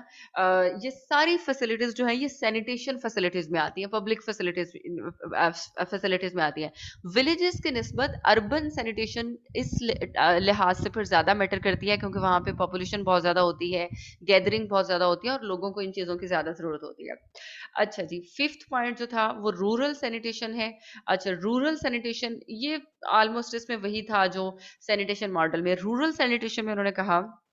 ये सारी फैसिलिटीज जो है ये सैनिटेशन फैसिलिटीज में आती हैं, पब्लिक फैसिलिटीज में आती हैं। विलेजेस के निस्बत अर्बन सैनिटेशन इस लिहाज से फिर ज्यादा मैटर करती है क्योंकि वहां पे पॉपुलेशन बहुत ज्यादा होती है, गैदरिंग बहुत ज्यादा होती है और लोगों को इन चीजों की ज्यादा जरूरत होती है। अच्छा जी, फिफ्थ पॉइंट जो था वो रूरल सैनिटेशन है। अच्छा, रूरल सैनिटेशन ये ऑलमोस्ट इसमें वही था जो सैनिटेशन मॉडल में। रूरल सैनिटेशन में उन्होंने कहा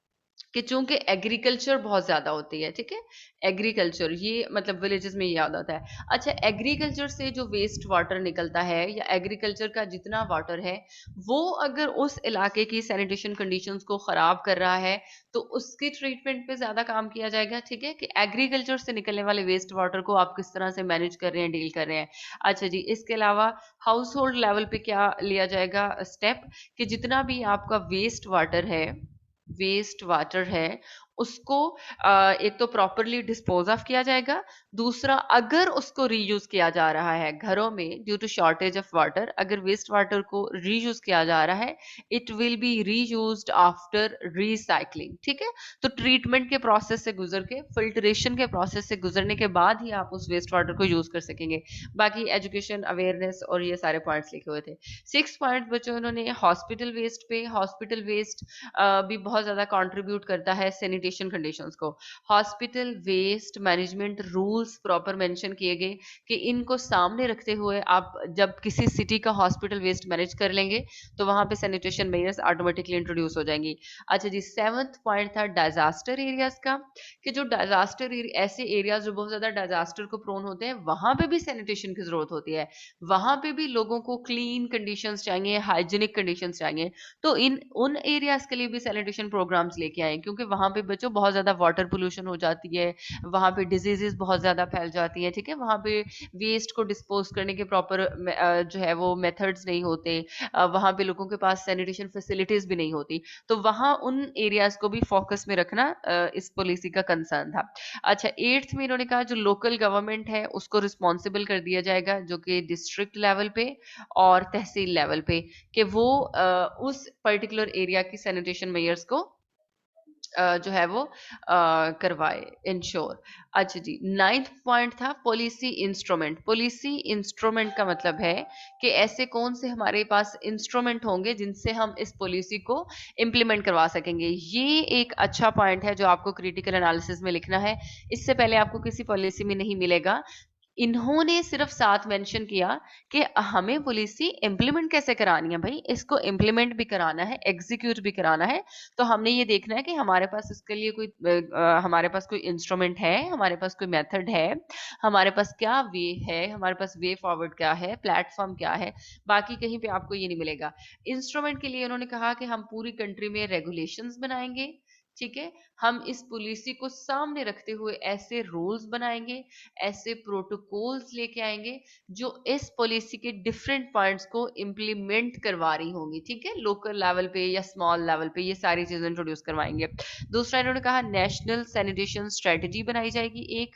कि चूंकि एग्रीकल्चर बहुत ज्यादा होती है, ठीक है, एग्रीकल्चर ये मतलब विलेजेस में ये याद आता है। अच्छा, एग्रीकल्चर से जो वेस्ट वाटर निकलता है या एग्रीकल्चर का जितना वाटर है वो अगर उस इलाके की सैनिटेशन कंडीशंस को खराब कर रहा है तो उसकी ट्रीटमेंट पे ज्यादा काम किया जाएगा, ठीक है, कि एग्रीकल्चर से निकलने वाले वेस्ट वाटर को आप किस तरह से मैनेज कर रहे हैं, डील कर रहे हैं। अच्छा जी, इसके अलावा हाउस होल्ड लेवल पे क्या लिया जाएगा स्टेप, कि जितना भी आपका वेस्ट वाटर है उसको एक तो प्रॉपरली डिस्पोज ऑफ किया जाएगा। दूसरा, अगर उसको रीयूज किया जा रहा है घरों में due to shortage of water, अगर वेस्ट वाटर को रीयूज किया जा रहा है, it will be reused after recycling, ठीक है। तो ट्रीटमेंट के प्रोसेस से गुजर के, फिल्ट्रेशन के प्रोसेस से गुजरने के बाद ही आप उस वेस्ट वाटर को यूज कर सकेंगे। बाकी एजुकेशन, अवेयरनेस और ये सारे पॉइंट्स लिखे हुए थे। 6 पॉइंट बच्चों उन्होंने हॉस्पिटल वेस्ट पे, हॉस्पिटल वेस्ट भी बहुत ज्यादा कंट्रीब्यूट करता है सैनिटेशन कंडीशंस को। Hospital waste management rules proper mention किए गए कि इनको सामने रखते हुए आप जब किसी सिटी का हॉस्पिटल वेस्ट मैनेज कर लेंगे तो वहां पे सैनिटेशन मेजर्स ऑटोमेटिकली इंट्रोड्यूस हो जाएंगी। अच्छा जी, 7th पॉइंट था डिजास्टर एरियाज का, कि जो डिजास्टर ऐसे एरियाज जो बहुत ज्यादा डिजास्टर को प्रोन होते हैं वहां पे भी सैनिटेशन की जरूरत होती है। वहां पे भी लोगों को क्लीन कंडीशंस चाहिए, हाइजीनिक कंडीशंस चाहिए। तो इन उन एरियाज के लिए भी सैनिटेशन प्रोग्राम्स लेके आए क्योंकि वहां पे बच्चों बहुत ज्यादा वाटर पोल्यूशन हो जाती है, वहां पे डिजीजेस बहुत ज्यादा फैल जाती हैं, ठीक है, वहां पे वेस्ट को डिस्पोज करने के प्रॉपर जो है वो मेथड्स नहीं होते, वहां पे लोगों के पास सैनिटेशन फैसिलिटीज भी नहीं होती। तो वहां उन एरियाज को भी फोकस में रखना इस पॉलिसी का कंसर्न था। अच्छा, 8th में इन्होंने कहा जो लोकल गवर्नमेंट है उसको रिस्पॉन्सिबल कर दिया जाएगा, जो कि डिस्ट्रिक्ट लेवल पे और तहसील लेवल पे, कि वो उस पर्टिकुलर एरिया की सैनिटेशन मेजर्स को जो है वो करवाए, इंश्योर। अच्छा जी, 9th पॉइंट था पॉलिसी इंस्ट्रूमेंट। पॉलिसी इंस्ट्रूमेंट का मतलब है कि ऐसे कौन से हमारे पास इंस्ट्रूमेंट होंगे जिनसे हम इस पॉलिसी को इम्प्लीमेंट करवा सकेंगे। ये एक अच्छा पॉइंट है जो आपको क्रिटिकल एनालिसिस में लिखना है, इससे पहले आपको किसी पॉलिसी में नहीं मिलेगा। इन्होंने सिर्फ साथ मेंशन किया कि हमें पॉलिसी इम्प्लीमेंट कैसे करानी है भाई, इसको इम्प्लीमेंट भी कराना है, एग्जीक्यूट भी कराना है। तो हमने ये देखना है कि हमारे पास इसके लिए कोई हमारे पास कोई इंस्ट्रूमेंट है, हमारे पास कोई मेथड है, हमारे पास क्या वे है, हमारे पास वे फॉरवर्ड क्या है, प्लेटफॉर्म क्या है। बाकी कहीं पे आपको ये नहीं मिलेगा। इंस्ट्रूमेंट के लिए उन्होंने कहा कि हम पूरी कंट्री में रेगुलेशंस बनाएंगे, ठीक है। हम इस पॉलिसी को सामने रखते हुए ऐसे रूल्स बनाएंगे, ऐसे प्रोटोकॉल्स लेके आएंगे जो इस पॉलिसी के डिफरेंट पॉइंट्स को इम्प्लीमेंट करवा रही होंगी, ठीक है, लोकल लेवल पे या स्मॉल लेवल पे ये सारी चीजें इंट्रोड्यूस करवाएंगे। दूसरा इन्होंने कहा नेशनल सैनिटेशन स्ट्रेटजी बनाई जाएगी एक,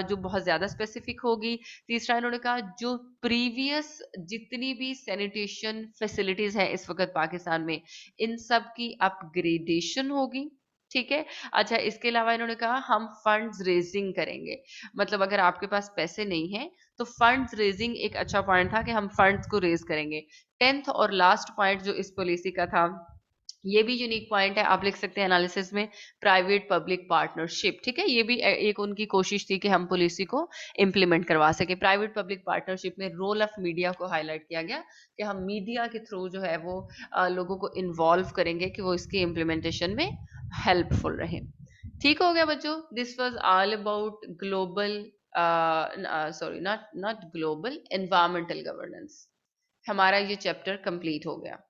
जो बहुत ज्यादा स्पेसिफिक होगी। तीसरा इन्होंने कहा जो प्रीवियस जितनी भी सैनिटेशन फैसिलिटीज है इस वक्त पाकिस्तान में, इन सब की अपग्रेडेशन होगी, ठीक है। अच्छा, इसके अलावा इन्होंने कहा हम फंड्स रेजिंग करेंगे, मतलब अगर आपके पास पैसे नहीं है तो फंड्स रेजिंग एक अच्छा पॉइंट था कि हम फंड्स को रेज करेंगे। 10th और लास्ट पॉइंट जो इस पॉलिसी का था, ये भी यूनिक पॉइंट है, आप लिख सकते हैं एनालिसिस में, प्राइवेट पब्लिक पार्टनरशिप, ठीक है। ये भी एक उनकी कोशिश थी कि हम पॉलिसी को इम्प्लीमेंट करवा सके। प्राइवेट पब्लिक पार्टनरशिप में रोल ऑफ मीडिया को हाईलाइट किया गया कि हम मीडिया के थ्रू जो है वो लोगों को इन्वॉल्व करेंगे कि वो इसकी इम्प्लीमेंटेशन में हेल्पफुल रहे। ठीक हो गया बच्चों, this was all about global, sorry not not global, environmental governance. हमारा ये चैप्टर कंप्लीट हो गया।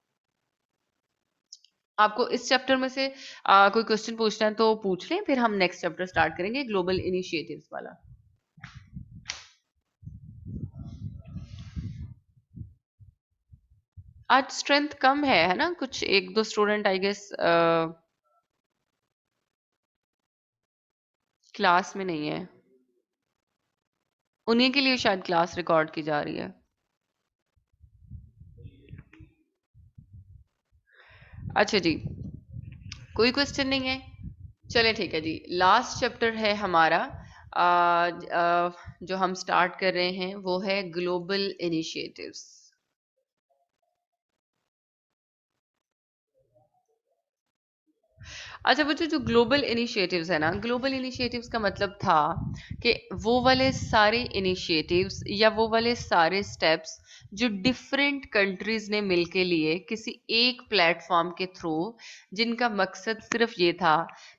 आपको इस चैप्टर में से कोई क्वेश्चन पूछना है तो पूछ लें, फिर हम नेक्स्ट चैप्टर स्टार्ट करेंगे ग्लोबल इनिशिएटिव्स वाला। आज स्ट्रेंथ कम है ना, कुछ एक दो स्टूडेंट आई गेस क्लास में नहीं है, उन्हीं के लिए शायद क्लास रिकॉर्ड की जा रही है। अच्छा जी, कोई क्वेश्चन नहीं है, चले ठीक है जी। लास्ट चैप्टर है हमारा, जो हम स्टार्ट कर रहे हैं वो है ग्लोबल इनिशिएटिव्स। अच्छा बच्चों, जो ग्लोबल इनिशिएटिव्स है ना, ग्लोबल इनिशिएटिव्स का मतलब था कि वो वाले सारे इनिशिएटिव्स या वो वाले सारे स्टेप्स जो डिफरेंट कंट्रीज ने मिलके लिए किसी एक प्लेटफॉर्म के थ्रू, जिनका मकसद सिर्फ ये था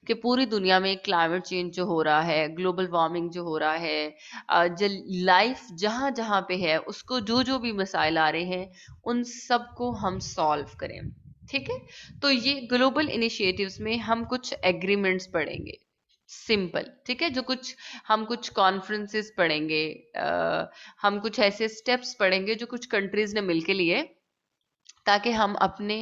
कि पूरी दुनिया में क्लाइमेट चेंज जो हो रहा है, ग्लोबल वार्मिंग जो हो रहा है, जो लाइफ जहाँ जहाँ पे है उसको जो जो भी मसाइल आ रहे हैं उन सबको हम सॉल्व करें, ठीक है। तो ये ग्लोबल इनिशिएटिव्स में हम कुछ एग्रीमेंट्स पढ़ेंगे, सिंपल, ठीक है। जो कुछ हम कुछ कॉन्फ्रेंसेस पढ़ेंगे, हम कुछ ऐसे स्टेप्स पढ़ेंगे जो कुछ कंट्रीज ने मिलके लिए, ताकि हम अपने,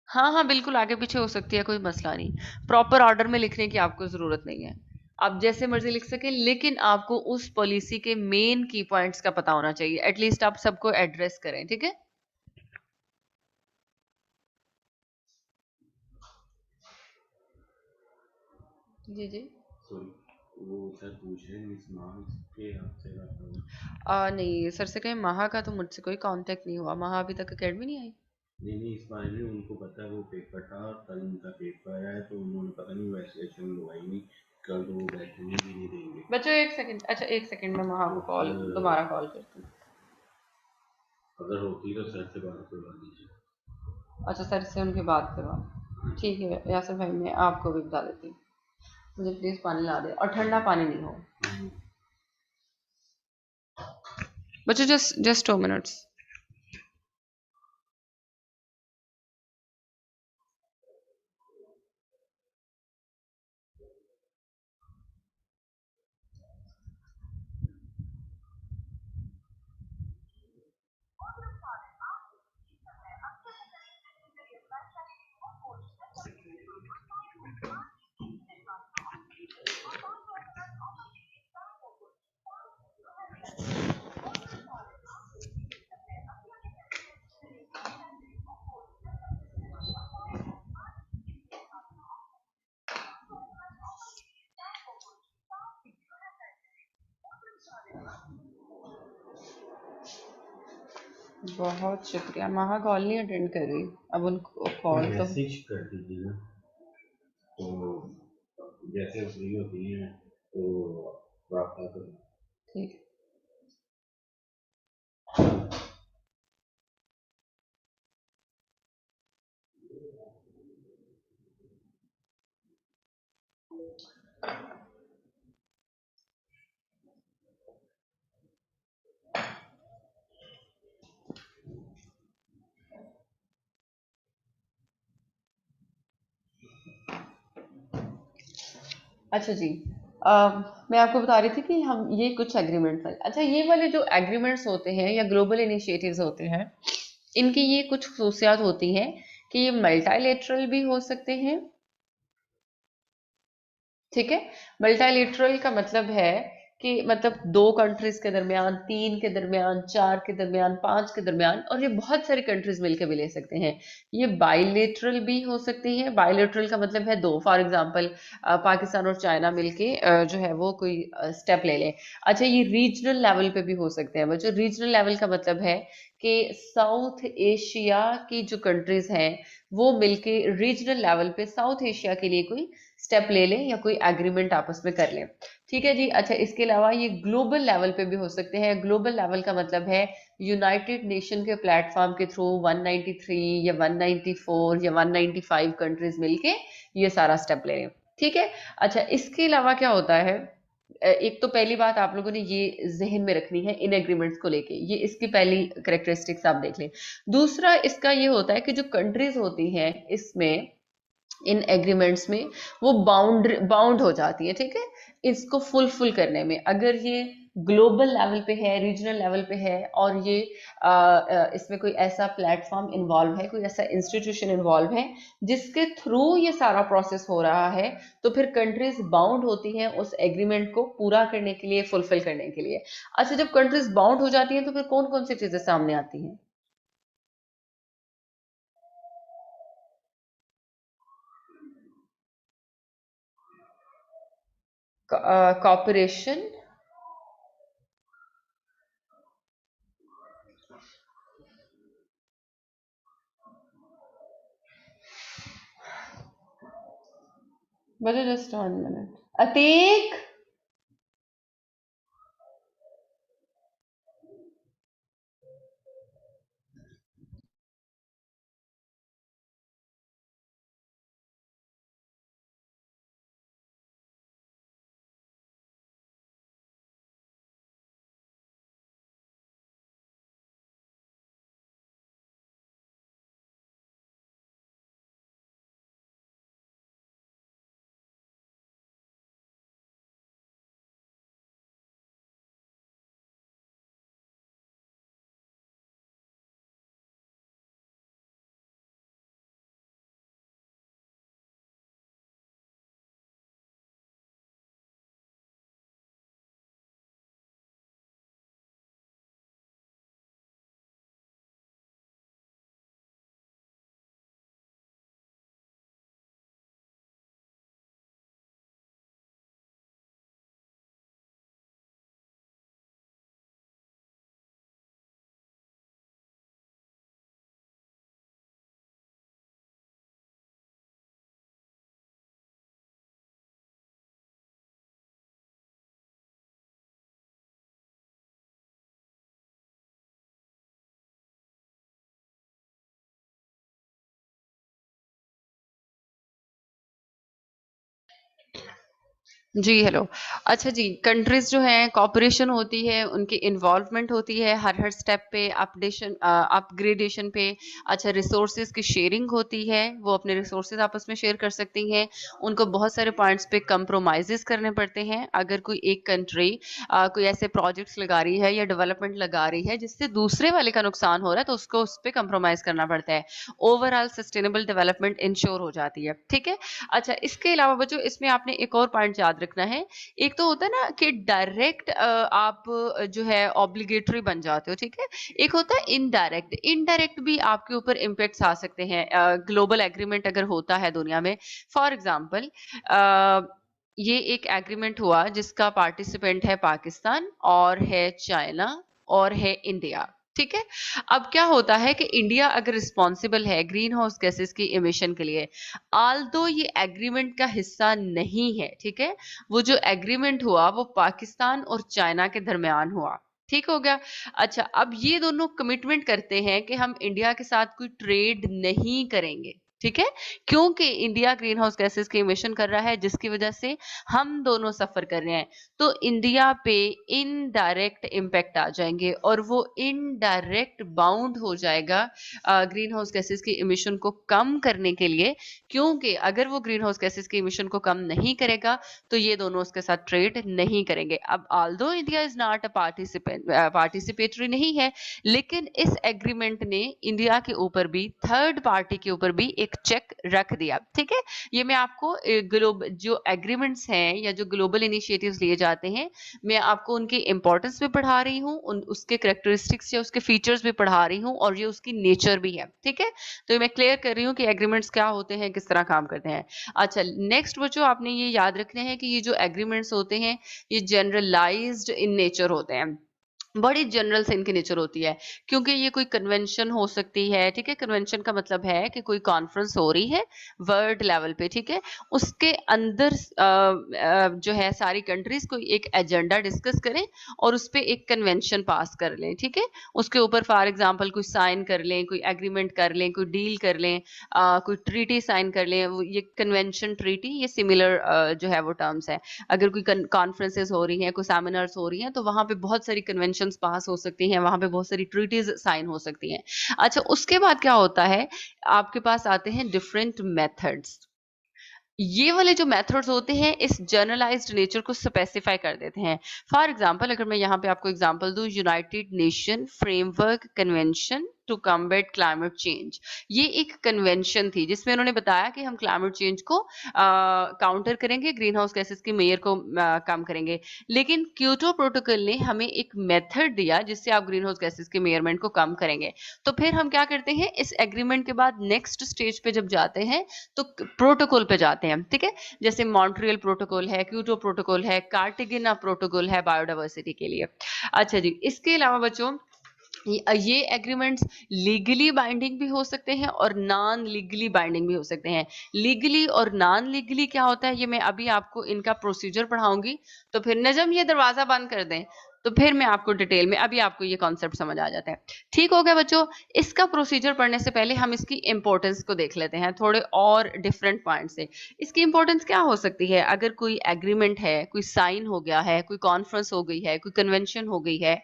हाँ हाँ बिल्कुल आगे पीछे हो सकती है, कोई मसला नहीं। प्रॉपर ऑर्डर में लिखने की आपको जरूरत नहीं है, आप जैसे मर्जी लिख सके, लेकिन आपको उस पॉलिसी के मेन की पॉइंट्स का पता होना चाहिए, एटलीस्ट आप सबको एड्रेस करें, ठीक है। जी जी। वो सर पूछ रहे हैं मिस माह के आपसे बात होगी। नहीं सर से कहें, महा का तो मुझसे कोई कांटेक्ट नहीं हुआ, महा अभी तक अकेडमी नहीं आई। नहीं इस बारे में उनको पता है, वो पेपर था और कल उनका पेपर है तो उन्होंने पता नहीं वैक्सीनेशन लगवाई नहीं, कल तो वो बैठने भी नहीं देंगे। बच्चों एक सेकंड, अच्छा एक सेकंड, मैं महा को कॉल दोबारा कॉल करती हूँ। अगर होती तो सर से बात करवा दीजिए। अच्छा सर से उनकी बात करवा, ठीक है यासर भाई, मैं आपको भी बता देती हूँ। मुझे प्लीज पानी ला दे, और ठंडा पानी नहीं हो। बच्चों जस्ट 2 मिनट्स। बहुत शुक्रिया, महा कॉल नहीं अटेंड कर रही, अब उनको कॉल तो मैसेज कर दीजिए ना, तो जैसे फ्री होती हैं तो रब्ता करें। ठीक। अच्छा जी। मैं आपको बता रही थी कि हम ये कुछ एग्रीमेंट्स हैं। अच्छा, ये वाले जो एग्रीमेंट्स होते हैं या ग्लोबल इनिशिएटिव्स होते हैं, इनकी ये कुछ खसूसियात होती हैं कि ये मल्टीलेटरल भी हो सकते हैं। ठीक है। मल्टीलेटरल का मतलब है कि मतलब दो कंट्रीज के दरमियान, तीन के दरमियान, चार के दरमियान, पांच के दरमियान, और ये बहुत सारी कंट्रीज मिलकर भी ले सकते हैं। ये बाइलेटरल भी हो सकती है। बाइलेटरल का मतलब है दो, फॉर एग्जांपल पाकिस्तान और चाइना मिलके जो है वो कोई स्टेप ले लें। अच्छा, ये रीजनल लेवल पे भी हो सकते हैं बच्चों। रीजनल लेवल का मतलब है कि साउथ एशिया की जो कंट्रीज हैं वो मिलके रीजनल लेवल पे साउथ एशिया के लिए कोई स्टेप ले लें या कोई एग्रीमेंट आपस में कर लें। ठीक है जी। अच्छा, इसके अलावा ये ग्लोबल लेवल पे भी हो सकते हैं। ग्लोबल लेवल का मतलब है यूनाइटेड नेशन के प्लेटफॉर्म के थ्रू 193 या 194 या 195 कंट्रीज मिलके ये सारा स्टेप ले लें। ठीक है। अच्छा, इसके अलावा क्या होता है, एक तो पहली बात आप लोगों ने ये जहन में रखनी है इन एग्रीमेंट्स को लेके, ये इसकी पहली करेक्टरिस्टिक्स आप देख लें। दूसरा इसका ये होता है कि जो कंट्रीज होती हैं इसमें, इन एग्रीमेंट्स में, वो बाउंड हो जाती है। ठीक है। इसको फुलफिल करने में, अगर ये ग्लोबल लेवल पे है, रीजनल लेवल पे है, और ये इसमें कोई ऐसा प्लेटफॉर्म इन्वॉल्व है, कोई ऐसा इंस्टीट्यूशन इन्वॉल्व है जिसके थ्रू ये सारा प्रोसेस हो रहा है, तो फिर कंट्रीज बाउंड होती हैं उस एग्रीमेंट को पूरा करने के लिए, फुलफिल करने के लिए। अच्छा, जब कंट्रीज बाउंड हो जाती हैं तो फिर कौन कौन सी चीजें सामने आती हैं? कॉपरेशन। बचे जस्ट 1 मिनट। अतीक। जी, हेलो। अच्छा जी, कंट्रीज़ जो हैं कोऑपरेशन होती है, उनकी इन्वॉल्वमेंट होती है हर हर स्टेप पे, अपग्रेडेशन पे। अच्छा, रिसोर्सेज़ की शेयरिंग होती है, वो अपने रिसोर्सेज़ आपस में शेयर कर सकती हैं। उनको बहुत सारे पॉइंट्स पे कंप्रोमाइज़ेज़ करने पड़ते हैं। अगर कोई एक कंट्री कोई ऐसे प्रोजेक्ट्स लगा रही है या डेवलपमेंट लगा रही है जिससे दूसरे वाले का नुकसान हो रहा है, तो उसको उस पे कंप्रोमाइज़ करना पड़ता है। ओवरऑल सस्टेनेबल डेवलपमेंट इंश्योर हो जाती है। ठीक है? अच्छा, इसके अलावा बच्चों इसमें आपने एक और पॉइंट याद रखना है। एक तो होता है ना कि डायरेक्ट आप जो है ऑब्लिगेटरी बन जाते हो। ठीक है। एक होता है इनडायरेक्ट। इनडायरेक्ट भी आपके ऊपर इम्पैक्ट्स आ सकते हैं ग्लोबल एग्रीमेंट अगर होता है दुनिया में। फॉर एग्जाम्पल, ये एक एग्रीमेंट हुआ जिसका पार्टिसिपेंट है पाकिस्तान और है चाइना और है इंडिया। ठीक है। अब क्या होता है कि इंडिया अगर रिस्पॉन्सिबल है ग्रीन हाउस गैसेस की इमिशन के लिए, आल्दो ये एग्रीमेंट का हिस्सा नहीं है, ठीक है, वो जो एग्रीमेंट हुआ वो पाकिस्तान और चाइना के दरमियान हुआ, ठीक हो गया। अच्छा, अब ये दोनों कमिटमेंट करते हैं कि हम इंडिया के साथ कोई ट्रेड नहीं करेंगे, ठीक है, क्योंकि इंडिया ग्रीन हाउस गैसेस की इमिशन कर रहा है जिसकी वजह से हम दोनों सफर कर रहे हैं। तो इंडिया पे इनडायरेक्ट इम्पैक्ट आ जाएंगे और वो इनडायरेक्ट बाउंड हो जाएगा ग्रीन हाउस गैसेस की इमिशन को कम करने के लिए, क्योंकि अगर वो ग्रीन हाउस गैसेस की इमिशन को कम नहीं करेगा तो ये दोनों उसके साथ ट्रेड नहीं करेंगे। अब Aldous India is not a participatory नहीं है, लेकिन इस एग्रीमेंट ने इंडिया के ऊपर भी, थर्ड पार्टी के ऊपर भी एक चेक रख दिया, ठीक है। ये मैं आपको ग्लोबल जो एग्रीमेंट्स हैं या जो ग्लोबल इनिशिएटिव्स लिए जाते हैं, मैं आपको उनकी इंपॉर्टेंस भी पढ़ा रही हूँ, उसके करेक्टरिस्टिक्स या उसके फीचर्स भी पढ़ा रही हूँ, और ये उसकी नेचर भी है, ठीक है। तो ये मैं क्लियर कर रही हूँ कि एग्रीमेंट्स क्या होते हैं, किस तरह काम करते हैं। अच्छा, नेक्स्ट बच्चों आपने ये याद रखना है कि ये जो एग्रीमेंट्स होते हैं ये जनरलाइज्ड इन नेचर होते हैं, बड़ी जनरल से इनकी नेचर होती है, क्योंकि ये कोई कन्वेंशन हो सकती है, ठीक है। कन्वेंशन का मतलब है कि कोई कॉन्फ्रेंस हो रही है वर्ल्ड लेवल पे, ठीक है, उसके अंदर जो है सारी कंट्रीज कोई एक एजेंडा डिस्कस करें और उस पे एक कन्वेंशन पास कर लें, ठीक है। उसके ऊपर फॉर एग्जांपल कोई साइन कर लें, कोई एग्रीमेंट कर लें, कोई डील कर लें, कोई ट्रीटी साइन कर लें, ये कन्वेंशन, ट्रीटी, ये सिमिलर जो है वो टर्म्स है। अगर कोई कॉन्फ्रेंसेस हो रही हैं, कोई सेमिनार्स हो रही हैं, तो वहां पे बहुत सारी कन्वेंशंस पास हो सकती हैं, वहां पे बहुत सारी ट्रीटीज साइन हो सकती हैं। अच्छा, उसके बाद क्या होता है, आपके पास आते हैं डिफरेंट मेथड्स। ये वाले जो मेथड्स होते हैं इस जर्नलाइज्ड नेचर को स्पेसिफाई कर देते हैं। फॉर एग्जांपल अगर मैं यहाँ पे आपको एग्जांपल दूं, United Nation framework convention to combat climate change, ये एक कन्वेंशन थी जिसमें उन्होंने बताया कि हम क्लाइमेट चेंज को काउंटर करेंगे, ग्रीन हाउस गैसेस की मेयर को कम करेंगे। लेकिन क्योटो प्रोटोकॉल ने हमें एक मेथड दिया जिससे आप ग्रीन हाउस गैसेस के मेयरमेंट को कम करेंगे। तो फिर हम क्या करते हैं, इस एग्रीमेंट के बाद नेक्स्ट स्टेज पे जब जाते हैं तो प्रोटोकॉल पे जाते हैं, ठीक है। जैसे मॉन्ट्रियल प्रोटोकॉल है, क्योटो प्रोटोकॉल है, कार्टेगिना प्रोटोकॉल है बायोडाइवर्सिटी के लिए। अच्छा जी, इसके अलावा बच्चों ये एग्रीमेंट्स लीगली बाइंडिंग भी हो सकते हैं और नॉन लीगली बाइंडिंग भी हो सकते हैं। लीगली और नॉन लीगली क्या होता है, ये मैं अभी आपको इनका प्रोसीजर पढ़ाऊंगी। तो फिर नजम ये दरवाजा बंद कर दें, तो फिर मैं आपको डिटेल में, अभी आपको ये कॉन्सेप्ट समझ आ जाता है। ठीक हो गया बच्चों। इसका प्रोसीजर पढ़ने से पहले हम इसकी इंपॉर्टेंस को देख लेते हैं थोड़े और डिफरेंट पॉइंट से। इसकी इंपॉर्टेंस क्या हो सकती है, अगर कोई एग्रीमेंट है, कोई साइन हो गया है, कोई कॉन्फ्रेंस हो गई है, कोई कन्वेंशन हो गई है,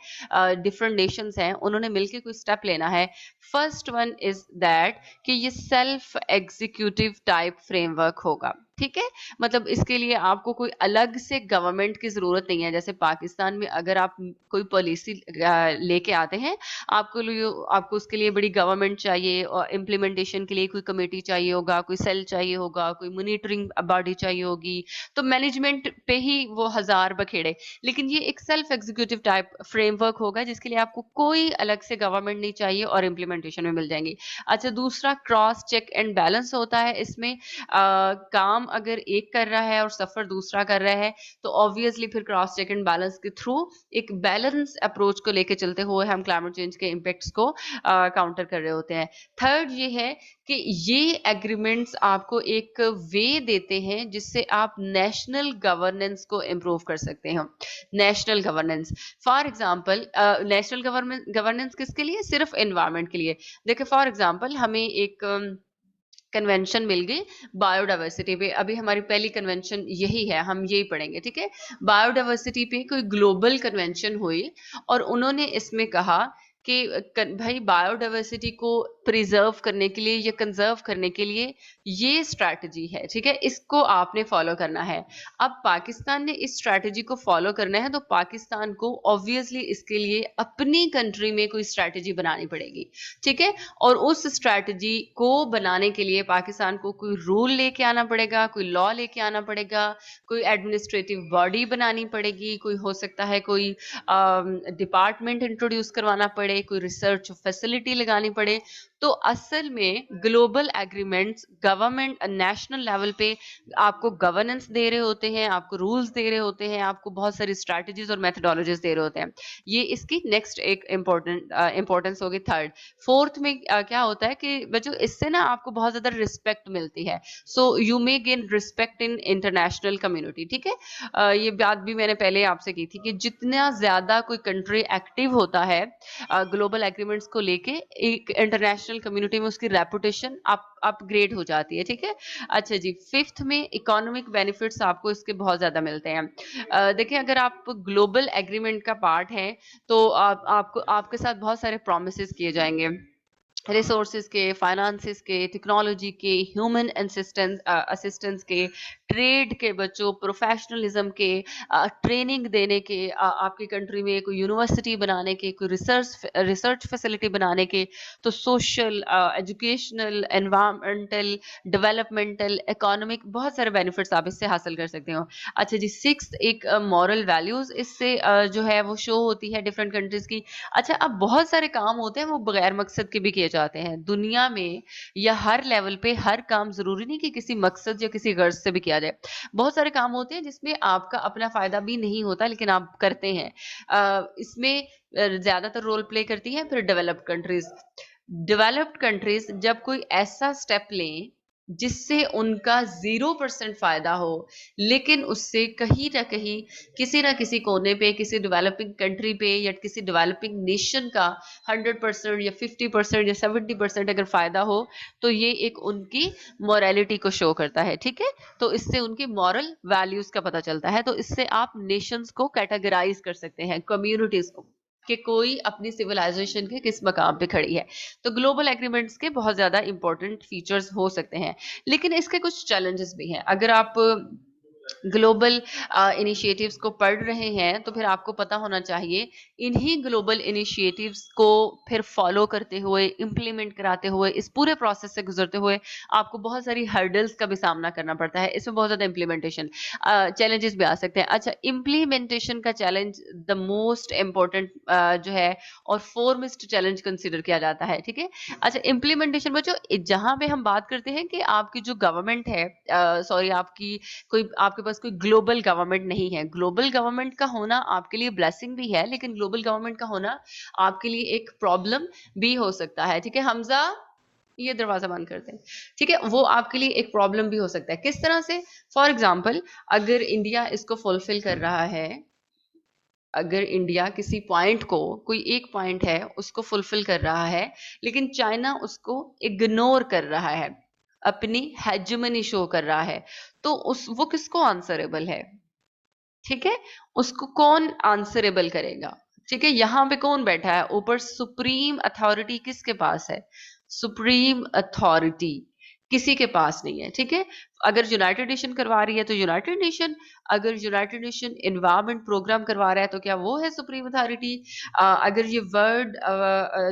डिफरेंट नेशंस हैं, उन्होंने मिलकर कोई स्टेप लेना है। फर्स्ट वन इज दैट कि ये सेल्फ एग्जीक्यूटिव टाइप फ्रेमवर्क होगा, ठीक है। मतलब इसके लिए आपको कोई अलग से गवर्नमेंट की जरूरत नहीं है। जैसे पाकिस्तान में अगर आप कोई पॉलिसी लेके आते हैं, आपको उसके लिए बड़ी गवर्नमेंट चाहिए और इम्प्लीमेंटेशन के लिए कोई कमेटी चाहिए होगा, कोई सेल चाहिए होगा, कोई मॉनिटरिंग बॉडी चाहिए होगी, तो मैनेजमेंट पे ही वो हजार बखेड़े। लेकिन ये एक सेल्फ एग्जीक्यूटिव टाइप फ्रेमवर्क होगा जिसके लिए आपको कोई अलग से गवर्नमेंट नहीं चाहिए और इम्प्लीमेंटेशन में मिल जाएंगी। अच्छा, दूसरा क्रॉस चेक एंड बैलेंस होता है इसमें। काम अगर एक कर रहा है और सफर दूसरा कर रहा है तो ऑब्वियसली फिर क्रॉस चेक एंड बैलेंस के थ्रू एक बैलेंस अप्रोच को लेके चलते हुए हम क्लाइमेट चेंज के इम्पैक्ट्स को काउंटर कर रहे होते हैं। थर्ड ये है कि ये एग्रीमेंट्स आपको एक वे देते हैं जिससे आप नेशनल गवर्नेंस को इम्प्रूव कर सकते हैं। National governance, for example national governance किसके लिए, सिर्फ एनवायरनमेंट के लिए। देखिए फॉर एग्जांपल हमें एक कन्वेंशन मिल गई बायोडाइवर्सिटी पे, अभी हमारी पहली कन्वेंशन यही है, हम यही पढ़ेंगे, ठीक है। बायोडाइवर्सिटी पे कोई ग्लोबल कन्वेंशन हुई और उन्होंने इसमें कहा कि भाई बायोडाइवर्सिटी को प्रिजर्व करने के लिए या कंजर्व करने के लिए ये स्ट्रैटेजी है, ठीक है, इसको आपने फॉलो करना है। अब पाकिस्तान ने इस स्ट्रैटेजी को फॉलो करना है तो पाकिस्तान को ऑब्वियसली इसके लिए अपनी कंट्री में कोई स्ट्रैटेजी बनानी पड़ेगी, ठीक है। और उस स्ट्रैटेजी को बनाने के लिए पाकिस्तान को कोई रूल लेके आना पड़ेगा, कोई लॉ लेके आना पड़ेगा, कोई एडमिनिस्ट्रेटिव बॉडी बनानी पड़ेगी, कोई हो सकता है कोई डिपार्टमेंट इंट्रोड्यूस करवाना पड़े, कोई रिसर्च फैसिलिटी लगानी पड़े। तो असल में global agreements government national level पे आपको गवर्नेंस दे रहे होते हैं, आपको रूल्स दे रहे होते हैं, आपको बहुत सारी स्ट्रैटेजीज और मेथडोलॉजीज दे रहे होते हैं। ये इसकी नेक्स्ट एक इम्पोर्टेंस होगी थर्ड। फोर्थ में क्या होता है कि बच्चों इससे ना आपको बहुत ज्यादा रिस्पेक्ट मिलती है। So you may gain respect in international community. ठीक है, ये बात भी मैंने पहले आपसे की थी कि जितना ज्यादा कोई कंट्री एक्टिव होता है ग्लोबल एग्रीमेंट्स को लेके, एक इंटरनेशनल कम्युनिटी में उसकी रेपुटेशन अपग्रेड हो जाती है। ठीक है, अच्छा जी, फिफ्थ में इकोनॉमिक बेनिफिट्स आपको इसके बहुत ज्यादा मिलते हैं। देखिए, अगर आप ग्लोबल एग्रीमेंट का पार्ट हैं तो आपको आपके साथ बहुत सारे प्रोमिस किए जाएंगे, रिसोर्सेज के, फाइनेंसिस के, टेक्नोलॉजी के, ह्यूमन असिस्टेंस के, ट्रेड के, बच्चों प्रोफेशनलिज्म के, ट्रेनिंग देने के, आपकी कंट्री में कोई यूनिवर्सिटी बनाने के, कोई रिसर्च फैसिलिटी बनाने के, तो social, educational, environmental, developmental, economic, बहुत सारे बेनिफिट्स आप इससे हासिल कर सकते हो। अच्छा जी, सिक्स्थ एक मॉरल वैल्यूज इससे जो है वो शो होती है डिफरेंट कंट्रीज की। अच्छा, अब बहुत सारे काम होते हैं वो बगैर मकसद के भी किए जाते हैं दुनिया में, या हर लेवल पे हर काम जरूरी नहीं कि किसी मकसद या किसी गर्ज से भी किया जाए। बहुत सारे काम होते हैं जिसमें आपका अपना फायदा भी नहीं होता लेकिन आप करते हैं। इसमें ज्यादातर रोल प्ले करती है फिर डेवलप्ड कंट्रीज। डेवलप्ड कंट्रीज जब कोई ऐसा स्टेप लें जिससे उनका 0% फायदा हो, लेकिन उससे कहीं ना कहीं किसी ना किसी कोने पे, किसी डेवलपिंग कंट्री पे या किसी डेवलपिंग नेशन का 100% या 50% या 70% अगर फायदा हो, तो ये एक उनकी मॉरलिटी को शो करता है। ठीक है, तो इससे उनकी मॉरल वैल्यूज का पता चलता है। तो इससे आप नेशंस को कैटेगराइज कर सकते हैं, कम्युनिटीज को, कि कोई अपनी सिविलाइजेशन के किस मकाम पे खड़ी है। तो ग्लोबल एग्रीमेंट्स के बहुत ज्यादा इंपॉर्टेंट फीचर्स हो सकते हैं, लेकिन इसके कुछ चैलेंजेस भी हैं। अगर आप ग्लोबल इनिशिएटिव्स को पढ़ रहे हैं तो फिर आपको पता होना चाहिए इन्हीं ग्लोबल इनिशिएटिव्स को फिर फॉलो करते हुए, इम्प्लीमेंट कराते हुए, इस पूरे प्रोसेस से गुजरते हुए आपको बहुत सारी हर्डल्स का भी सामना करना पड़ता है। इसमें बहुत ज्यादा इम्प्लीमेंटेशन चैलेंजेस भी आ सकते हैं। अच्छा, इम्प्लीमेंटेशन का चैलेंज द मोस्ट इम्पोर्टेंट जो है और फोरमोस्ट चैलेंज कंसिडर किया जाता है। ठीक है, अच्छा, इम्प्लीमेंटेशन बच्चों जहां पे हम बात करते हैं कि आपकी जो गवर्नमेंट है, सॉरी, आपके पास कोई ग्लोबल गवर्नमेंट नहीं है। ग्लोबल गवर्नमेंट का होना आपके लिए ब्लेसिंग भी है, लेकिन ग्लोबल गवर्नमेंट का होना आपके लिए एक प्रॉब्लम भी हो सकता है। ठीक है हमजा, ये दरवाजा बंद करते हैं। ठीक है, वो आपके लिए एक प्रॉब्लम भी हो सकता है। किस तरह से? फॉर एग्जाम्पल, अगर इंडिया इसको फुलफिल कर रहा है, अगर इंडिया किसी पॉइंट को, कोई एक पॉइंट है उसको फुलफिल कर रहा है, लेकिन चाइना उसको इग्नोर कर रहा है, अपनी हेजेमनी शो कर रहा है, तो वो किसको आंसरेबल है? ठीक है, उसको कौन आंसरेबल करेगा? ठीक है, यहाँ पे कौन बैठा है ऊपर? सुप्रीम अथॉरिटी किसके पास है? सुप्रीम अथॉरिटी किसी के पास नहीं है। ठीक है, अगर यूनाइटेड नेशन करवा रही है तो यूनाइटेड नेशन, अगर यूनाइटेड नेशन एनवायरमेंट प्रोग्राम करवा रहा है तो क्या वो है सुप्रीम अथॉरिटी? अगर ये वर्ल्ड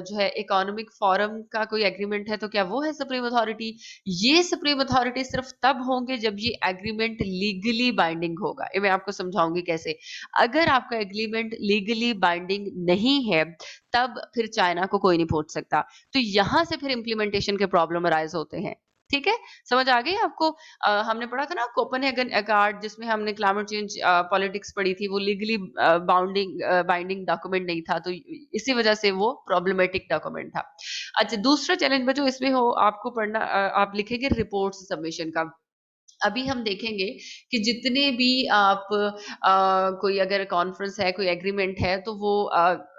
जो है इकोनॉमिक फोरम का कोई एग्रीमेंट है तो क्या वो है सुप्रीम अथॉरिटी? ये सुप्रीम अथॉरिटी सिर्फ तब होंगे जब ये एग्रीमेंट लीगली बाइंडिंग होगा। ये मैं आपको समझाऊंगी कैसे। अगर आपका एग्रीमेंट लीगली बाइंडिंग नहीं है तब फिर चाइना को कोई नहीं पूछ सकता। तो यहां से फिर इम्प्लीमेंटेशन के प्रॉब्लम अराइज होते हैं। ठीक है, समझ आ गई आपको? हमने पढ़ा था ना कोपेनहेगन अकॉर्ड, जिसमें हमने क्लाइमेट चेंज पॉलिटिक्स पढ़ी थी, वो लीगली बाइंडिंग डॉक्यूमेंट नहीं था, तो इसी वजह से वो प्रॉब्लमेटिक डॉक्यूमेंट था। अच्छा, दूसरा चैलेंज बच्चों इसमें हो आपको पढ़ना, आप लिखेंगे रिपोर्ट सबमिशन का। अभी हम देखेंगे कि जितने भी आप कोई अगर कॉन्फ्रेंस है, कोई एग्रीमेंट है, तो वो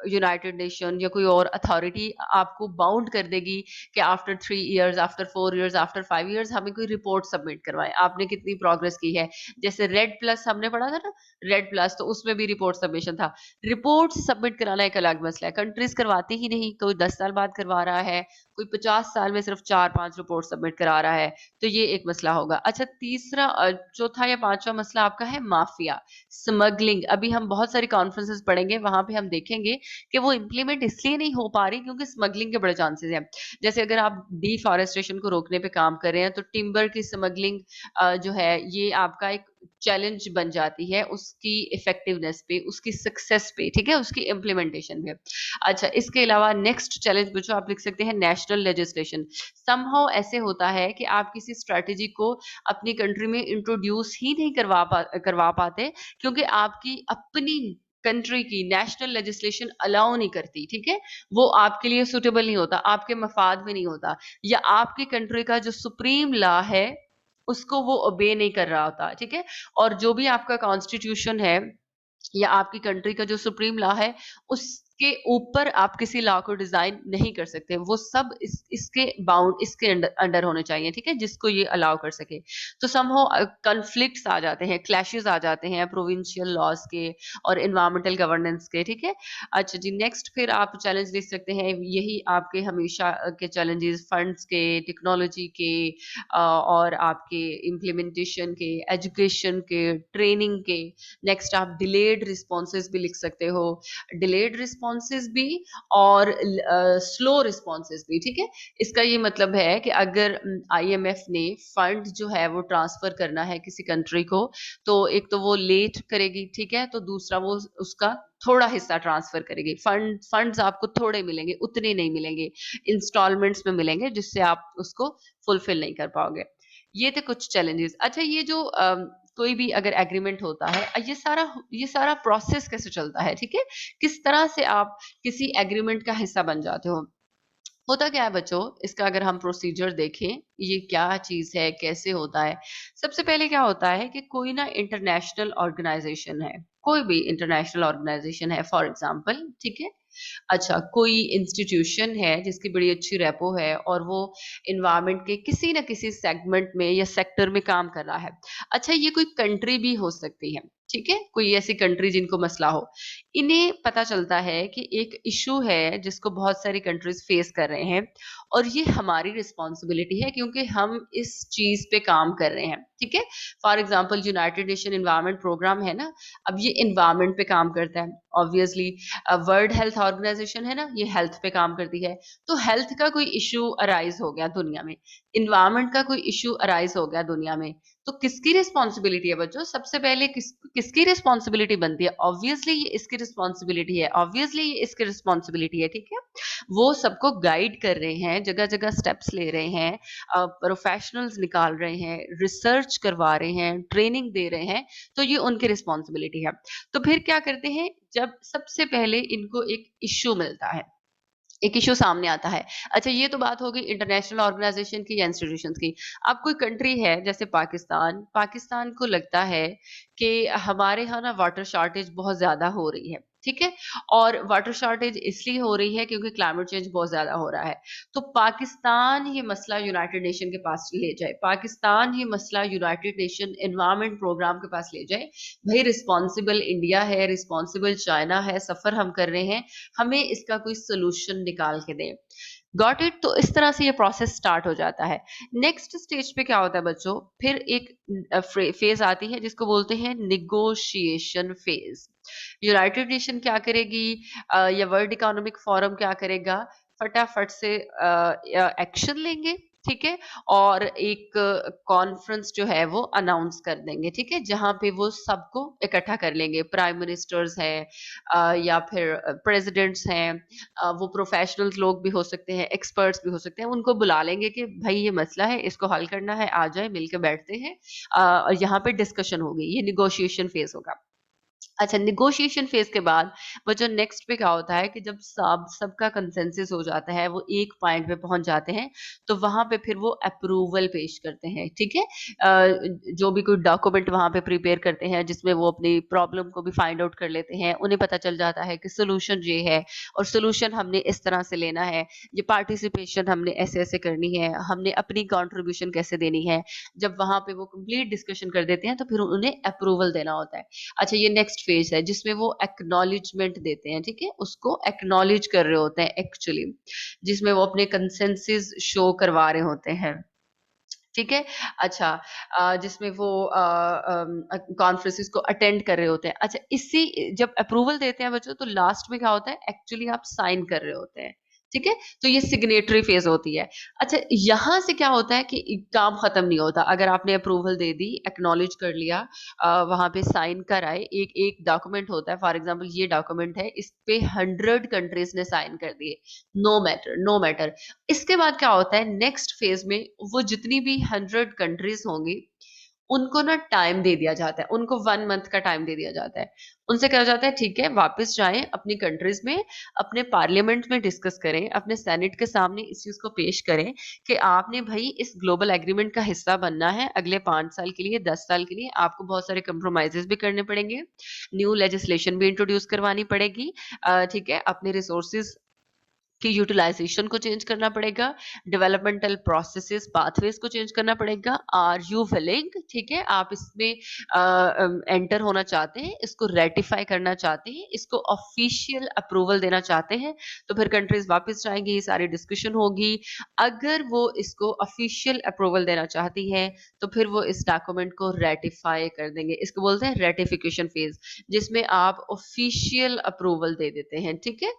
यूनाइटेड नेशन या कोई और अथॉरिटी आपको बाउंड कर देगी कि after 3 years, after 4 years, after 5 years हमें कोई रिपोर्ट सबमिट करवाएं, आपने कितनी प्रोग्रेस की है। जैसे रेड प्लस हमने पढ़ा था ना, रेड प्लस, तो उसमें भी रिपोर्ट सबमिशन था। रिपोर्ट सबमिट कराना एक अलग मसला है, कंट्रीज करवाती ही नहीं, कोई 10 साल बाद करवा रहा है, कोई 50 साल में सिर्फ 4-5 रिपोर्ट सबमिट करा रहा है, तो ये एक मसला होगा। अच्छा, तीसरा, चौथा या पांचवा मसला आपका है माफिया, स्मगलिंग। अभी हम बहुत सारी कॉन्फ्रेंसेस पढ़ेंगे, वहां पे हम देखेंगे कि वो इम्प्लीमेंट इसलिए नहीं हो पा रही क्योंकि स्मगलिंग के बड़े चांसेस हैं। जैसे अगर आप डिफॉरेस्टेशन को रोकने पे काम कर रहे हैं तो टिम्बर की स्मगलिंग जो है, ये आपका एक चैलेंज बन जाती है उसकी इफेक्टिवनेस पे, उसकी सक्सेस पे, ठीक है, उसकी इम्प्लीमेंटेशन पे। अच्छा, इसके अलावा नेक्स्ट चैलेंज जो आप लिख सकते हैं, नेशनल लेजिस्लेशन। समहाउ ऐसे होता है कि आप किसी स्ट्रेटेजी को अपनी कंट्री में इंट्रोड्यूस ही नहीं करवा पाते, क्योंकि आपकी अपनी कंट्री की नेशनल लेजिस्लेशन अलाउ नहीं करती, ठीक है, वो आपके लिए सुटेबल नहीं होता, आपके मफाद में नहीं होता, या आपकी कंट्री का जो सुप्रीम लॉ है उसको वो ओबे नहीं कर रहा होता, ठीक है। और जो भी आपका कॉन्स्टिट्यूशन है या आपकी कंट्री का जो सुप्रीम लॉ है, उसके ऊपर आप किसी लॉ को डिजाइन नहीं कर सकते, वो सब इसके बाउंड, इसके अंडर होने चाहिए, ठीक है, जिसको ये अलाउ कर सके। तो समहाउ कॉन्फ्लिक्ट्स आ जाते हैं, क्लैशेस आ जाते हैं प्रोविंशियल लॉज के और इन्वायरमेंटल गवर्नेंस के, ठीक है। अच्छा जी, नेक्स्ट फिर आप चैलेंज देख सकते हैं, यही आपके हमेशा के चैलेंजेस, फंड्स के, टेक्नोलॉजी के, और आपके इम्प्लीमेंटेशन के, एजुकेशन के, ट्रेनिंग के। नेक्स्ट आप डिलेड रिस्पॉन्सेज भी लिख सकते हो, डिलेड रिस्पॉन्सेज भी और स्लो रिस्पॉन्सेज भी, ठीक है। इसका ये मतलब है कि अगर आईएमएफ ने फंड जो है वो ट्रांसफर करना है किसी कंट्री को, तो एक तो वो लेट करेगी, ठीक है, तो दूसरा वो उसका थोड़ा हिस्सा ट्रांसफर करेगी। फंड्स आपको थोड़े मिलेंगे, उतने नहीं मिलेंगे, इंस्टॉलमेंट्स में मिलेंगे, जिससे आप उसको फुलफिल नहीं कर पाओगे। ये थे कुछ चैलेंजेस। अच्छा, ये जो कोई भी अगर एग्रीमेंट होता है, ये सारा प्रोसेस कैसे चलता है, ठीक है, किस तरह से आप किसी एग्रीमेंट का हिस्सा बन जाते हो। होता क्या है बच्चों, इसका अगर हम प्रोसीजर देखें, ये क्या चीज है, कैसे होता है। सबसे पहले क्या होता है कि कोई ना इंटरनेशनल ऑर्गेनाइजेशन है, कोई भी इंटरनेशनल ऑर्गेनाइजेशन है, फॉर एग्जांपल, ठीक है। अच्छा, कोई इंस्टीट्यूशन है जिसकी बड़ी अच्छी रेपो है और वो इन्वायरमेंट के किसी न किसी सेगमेंट में या सेक्टर में काम कर रहा है। अच्छा, ये कोई कंट्री भी हो सकती है, ठीक है, कोई ऐसी कंट्री जिनको मसला हो। इन्हें पता चलता है कि एक इशू है जिसको बहुत सारी कंट्रीज फेस कर रहे हैं, और ये हमारी रिस्पॉन्सिबिलिटी है क्योंकि हम इस चीज पे काम कर रहे हैं, ठीक है। For example, United Nation environment programme है ना, अब ये इन्वायरमेंट पे काम करता है ऑब्वियसली। वर्ल्ड हेल्थ ऑर्गेनाइजेशन है ना, ये हेल्थ पे काम करती है। तो हेल्थ का कोई इशू अराइज हो गया दुनिया में, इन्वायरमेंट का कोई इशू अराइज हो गया दुनिया में, तो किसकी रिस्पॉन्सिबिलिटी है बच्चों, सबसे पहले किसकी रिस्पॉन्सिबिलिटी बनती है, ऑब्वियसली ये इसकी रिस्पॉन्सिबिलिटी है, ऑब्वियसली ये इसकी रिस्पॉन्सिबिलिटी है, ठीक है। वो सबको गाइड कर रहे हैं, जगह जगह स्टेप्स ले रहे हैं, प्रोफेशनल्स निकाल रहे हैं, रिसर्च करवा रहे हैं, ट्रेनिंग दे रहे हैं, तो ये उनकी रिस्पॉन्सिबिलिटी है। तो फिर क्या करते हैं, जब सबसे पहले इनको एक इश्यू मिलता है, एक इश्यू सामने आता है। अच्छा, ये तो बात हो गई इंटरनेशनल ऑर्गेनाइजेशन की या इंस्टीट्यूशंस की। अब कोई कंट्री है जैसे पाकिस्तान, पाकिस्तान को लगता है कि हमारे यहाँ ना वाटर शॉर्टेज बहुत ज्यादा हो रही है, ठीक है, और वाटर शॉर्टेज इसलिए हो रही है क्योंकि क्लाइमेट चेंज बहुत ज्यादा हो रहा है। तो पाकिस्तान ये मसला यूनाइटेड नेशन के पास ले जाए, पाकिस्तान ये मसला यूनाइटेड नेशन एनवायरमेंट प्रोग्राम के पास ले जाए, भाई रिस्पॉन्सिबल इंडिया है, रिस्पॉन्सिबल चाइना है, सफर हम कर रहे हैं, हमें इसका कोई सोल्यूशन निकाल के दें। Got it. तो इस तरह से ये प्रोसेस स्टार्ट हो जाता है। नेक्स्ट स्टेज पे क्या होता है बच्चों, फिर एक फेज आती है जिसको बोलते हैं निगोशिएशन फेज। यूनाइटेड नेशन क्या करेगी, या वर्ल्ड इकोनॉमिक फोरम क्या करेगा, फटाफट से एक्शन लेंगे, ठीक है, और एक कॉन्फ्रेंस जो है वो अनाउंस कर देंगे, ठीक है, जहां पे वो सबको इकट्ठा कर लेंगे, प्राइम मिनिस्टर्स हैं, या फिर प्रेसिडेंट्स हैं, वो प्रोफेशनल्स लोग भी हो सकते हैं, एक्सपर्ट्स भी हो सकते हैं, उनको बुला लेंगे कि भाई ये मसला है, इसको हल करना है, आ जाए, मिलके बैठते हैं, और यहाँ पे डिस्कशन होगी, ये निगोशिएशन फेज होगा। अच्छा, निगोशिएशन फेज के बाद वो जो नेक्स्ट पे क्या होता है कि जब सबका कंसेंसस हो जाता है, वो एक पॉइंट पे पहुंच जाते हैं, तो वहां पे फिर वो अप्रूवल पेश करते हैं, ठीक है। जो भी कोई डॉक्यूमेंट वहां पे प्रिपेयर करते हैं जिसमें वो अपनी प्रॉब्लम को भी फाइंड आउट कर लेते हैं, उन्हें पता चल जाता है कि सोल्यूशन ये है और सोल्यूशन हमने इस तरह से लेना है, ये पार्टिसिपेशन हमने ऐसे ऐसे करनी है, हमने अपनी कॉन्ट्रीब्यूशन कैसे देनी है। जब वहां पे वो कंप्लीट डिस्कशन कर देते हैं तो फिर उन्हें अप्रूवल देना होता है। अच्छा, ये नेक्स्ट फेज है जिसमें वो एक्नॉलेजमेंट देते हैं, ठीक है, उसको एक्नॉलेज कर रहे होते हैं एक्चुअली, जिसमें वो अपने कंसेंसस शो करवा रहे होते हैं, ठीक है। अच्छा, जिसमें वो कॉन्फ्रेंसेस को अटेंड कर रहे होते हैं। अच्छा, इसी जब अप्रूवल देते हैं बच्चों, तो लास्ट में क्या होता है, एक्चुअली आप साइन कर रहे होते हैं, ठीक है, तो ये सिग्नेटरी फेज होती है। अच्छा, यहाँ से क्या होता है कि काम खत्म नहीं होता। अगर आपने अप्रूवल दे दी, एक्नॉलेज कर लिया, वहां पे साइन कराए, एक एक डॉक्यूमेंट होता है, फॉर एग्जांपल ये डॉक्यूमेंट है, इस पे 100 कंट्रीज ने साइन कर दिए, नो मैटर। इसके बाद क्या होता है, नेक्स्ट फेज में वो जितनी भी 100 कंट्रीज होंगी उनको ना टाइम दे दिया जाता है, उनको 1 मंथ का टाइम दे दिया जाता है। उनसे कहा जाता है ठीक है, वापस जाएं अपनी कंट्रीज में, अपने पार्लियामेंट में डिस्कस करें, अपने सेनेट के सामने इस चीज को पेश करें कि आपने भाई इस ग्लोबल एग्रीमेंट का हिस्सा बनना है अगले 5 साल के लिए, 10 साल के लिए। आपको बहुत सारे कंप्रोमाइजेस भी करने पड़ेंगे, न्यू लेजिस्लेशन भी इंट्रोड्यूस करवानी पड़ेगी, ठीक है, अपने रिसोर्सेज कि यूटिलाइजेशन को चेंज करना पड़ेगा, डेवलपमेंटल प्रोसेसेस पाथवेज को चेंज करना पड़ेगा। आर यू विलिंग, ठीक है, आप इसमें एंटर होना चाहते हैं, इसको रेटिफाई करना चाहते हैं, इसको ऑफिशियल अप्रूवल देना चाहते हैं, तो फिर कंट्रीज वापस जाएंगी, ये सारी डिस्कशन होगी। अगर वो इसको ऑफिशियल अप्रूवल देना चाहती है तो फिर वो इस डॉक्यूमेंट को रेटिफाई कर देंगे, इसको बोलते हैं रेटिफिकेशन फेज, जिसमें आप ऑफिशियल अप्रूवल दे देते हैं। ठीक है,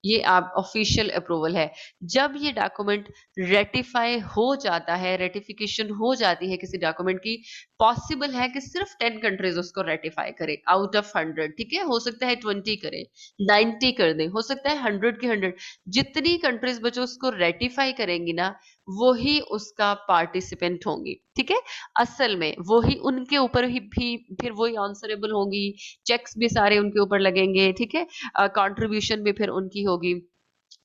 ये आप ऑफिशियल अप्रूवल है। जब ये डॉक्यूमेंट रेटिफाई हो जाता है, रेटिफिकेशन हो जाती है किसी डॉक्यूमेंट की, पॉसिबल है कि सिर्फ 10 कंट्रीज उसको रेटिफाई करे आउट ऑफ 100। ठीक है, हो सकता है 20 करे, 90 कर दे, हो सकता है 100 के 100। जितनी कंट्रीज बच्चों उसको रेटिफाई करेंगी ना, वो ही उसका पार्टिसिपेंट होंगी। ठीक है, असल में वो ही, उनके ऊपर ही भी फिर वही आंसरेबल होंगी, चेक्स भी सारे उनके ऊपर लगेंगे। ठीक है, कंट्रीब्यूशन भी फिर उनकी होगी।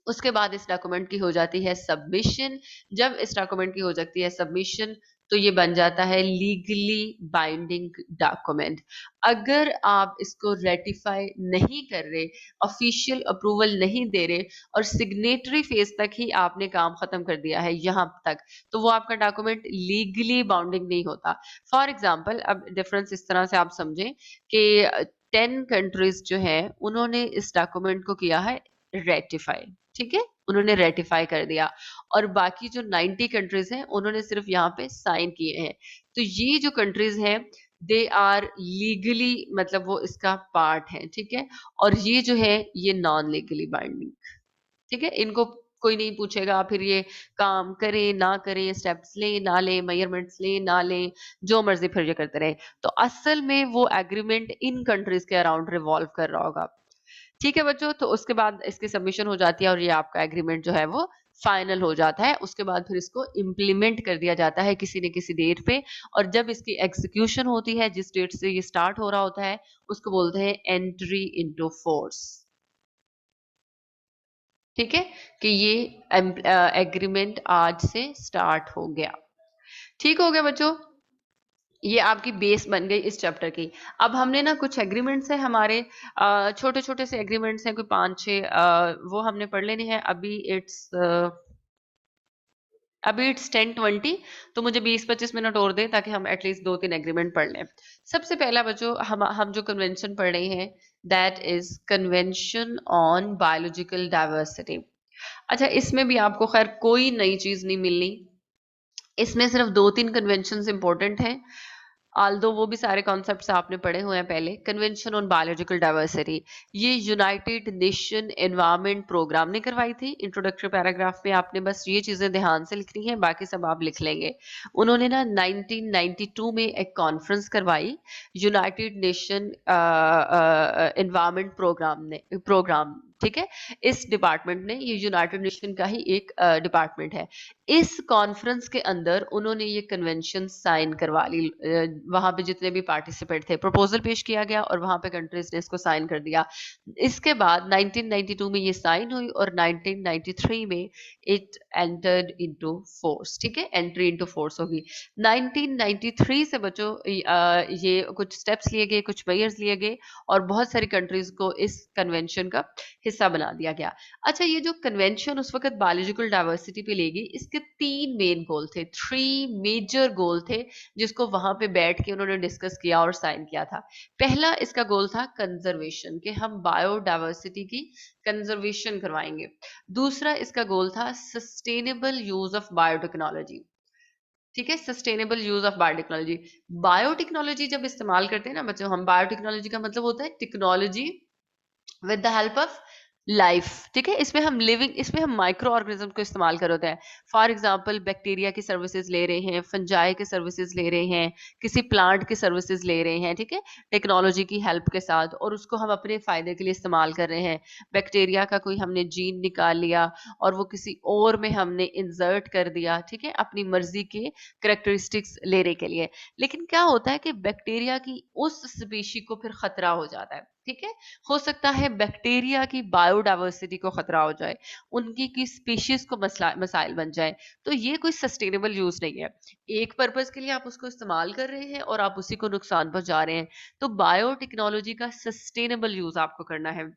उसके बाद इस डॉक्यूमेंट की हो जाती है सबमिशन। जब इस डॉक्यूमेंट की हो जाती है सबमिशन, तो ये बन जाता है लीगली बाइंडिंग डॉक्यूमेंट। अगर आप इसको रेटिफाई नहीं कर रहे, ऑफिशियल अप्रूवल नहीं दे रहे, और सिग्नेटरी फेज तक ही आपने काम खत्म कर दिया है यहाँ तक, तो वो आपका डॉक्यूमेंट लीगली बाउंडिंग नहीं होता। फॉर एग्जाम्पल, अब डिफरेंस इस तरह से आप समझें कि 10 कंट्रीज जो है उन्होंने इस डॉक्यूमेंट को किया है रेटिफाई। ठीक है, उन्होंने रेटिफाई कर दिया, और बाकी जो 90 कंट्रीज हैं उन्होंने सिर्फ यहाँ पे साइन किए हैं। तो ये जो कंट्रीज हैं, दे आर लीगली, मतलब वो इसका पार्ट है। ठीक है, और ये जो है ये नॉन लीगली बाइंडिंग। ठीक है, इनको कोई नहीं पूछेगा फिर ये काम करें ना करें, स्टेप्स लें ना लें, मेजरमेंट्स लें ना लें, जो मर्जी फिर ये करते रहे। तो असल में वो एग्रीमेंट इन कंट्रीज के अराउंड रिवॉल्व कर रहा होगा। ठीक है बच्चों, तो उसके बाद इसकी सबमिशन हो जाती है और ये आपका एग्रीमेंट जो है वो फाइनल हो जाता है। उसके बाद फिर इसको इम्प्लीमेंट कर दिया जाता है किसी न किसी डेट पे, और जब इसकी एग्जीक्यूशन होती है, जिस डेट से ये स्टार्ट हो रहा होता है, उसको बोलते हैं एंट्री इनटू फोर्स। ठीक है, कि ये एग्रीमेंट आज से स्टार्ट हो गया। ठीक हो गया बच्चों, ये आपकी बेस बन गई इस चैप्टर की। अब हमने ना कुछ एग्रीमेंट्स हैं हमारे, छोटे छोटे से एग्रीमेंट्स हैं, कोई 5-6, वो हमने पढ़ लेने हैं। अभी इट्स 10-20, तो मुझे 20-25 मिनट और दे ताकि हम एटलीस्ट 2-3 एग्रीमेंट पढ़ लें। सबसे पहला बच्चों, हम जो कन्वेंशन पढ़ रहे हैं, that is convention on biological diversity. अच्छा, इसमें भी आपको खैर कोई नई चीज नहीं मिलनी, इसमें सिर्फ 2-3 कन्वेंशन इंपॉर्टेंट हैं, आल्दो वो भी सारे कॉन्सेप्ट्स आपने पढ़े हुए हैं पहले। कन्वेंशन ऑन बायोलॉजिकल डाइवर्सिटी, ये यूनाइटेड नेशन एनवायरनमेंट प्रोग्राम ने करवाई थी। इंट्रोडक्टरी पैराग्राफ में आपने बस ये चीजें ध्यान से लिखनी है, बाकी सब आप लिख लेंगे। उन्होंने ना 1992 में एक कॉन्फ्रेंस करवाई, यूनाइटेड नेशन एनवायरनमेंट प्रोग्राम। ठीक है, इस डिपार्टमेंट ने, ये यूनाइटेड नेशन का ही एक डिपार्टमेंट है। इस कॉन्फ्रेंस के अंदर उन्होंने ये कन्वेंशन साइन करवा ली, वहां पे जितने भी पार्टिसिपेंट थे, प्रपोजल पेश किया गया और वहां पे कंट्रीज ने इसको साइन कर दिया। इसके बाद 1992 में ये साइन हुई और 1993 में इट एंटर्ड इनटू फोर्स। ठीक है, एंट्री इनटू फोर्स होगी 1993 से। बच्चों, ये कुछ स्टेप्स लिए गए, कुछ मेजर्स लिए गए, और बहुत सारी कंट्रीज को इस कन्वेंशन का हिस्सा बना दिया गया। अच्छा, ये जो कन्वेंशन उस वक्त बायोलॉजिकल डाइवर्सिटी पे लेगी, इसके 3 मेन गोल थे, 3 मेजर गोल थे, जिसको वहां पे बैठ के उन्होंने डिस्कस किया और साइन किया था। पहला इसका गोल था कंजर्वेशन, कि हम बायोडाइवर्सिटी की कंजर्वेशन करवाएंगे। दूसरा इसका गोल था सस्टेनेबल यूज ऑफ बायोटेक्नोलॉजी। ठीक है, sustainable use of biotechnology. Biotechnology जब इस्तेमाल करते हैं ना बच्चों, हम बायोटेक्नोलॉजी का मतलब होता है technology with the help of life, ठीक है। इसमें हम लिविंग, इसमें हम माइक्रो ऑर्गेनिज्म को इस्तेमाल कर होते हैं। फॉर एग्जांपल बैक्टीरिया की सर्विसेज ले रहे हैं, फंजाई के सर्विसेज ले रहे हैं, किसी प्लांट की सर्विसेज ले रहे हैं, ठीक है, टेक्नोलॉजी की हेल्प के साथ, और उसको हम अपने फायदे के लिए इस्तेमाल कर रहे हैं। बैक्टीरिया का कोई हमने जीन निकाल लिया और वो किसी और में हमने इंसर्ट कर दिया, ठीक है, अपनी मर्जी के करेक्टरिस्टिक्स लेने के लिए। लेकिन क्या होता है कि बैक्टीरिया की उस स्पीशी को फिर खतरा हो जाता है, ठीक है। हो सकता है बैक्टीरिया की बायोडाइवर्सिटी को खतरा हो जाए, उनकी की स्पीशीज को मसाइल बन जाए। तो ये कोई सस्टेनेबल यूज नहीं है। एक पर्पस के लिए आप उसको इस्तेमाल कर रहे हैं और आप उसी को नुकसान पहुंचा रहे हैं। तो बायोटेक्नोलॉजी का सस्टेनेबल यूज आपको करना है।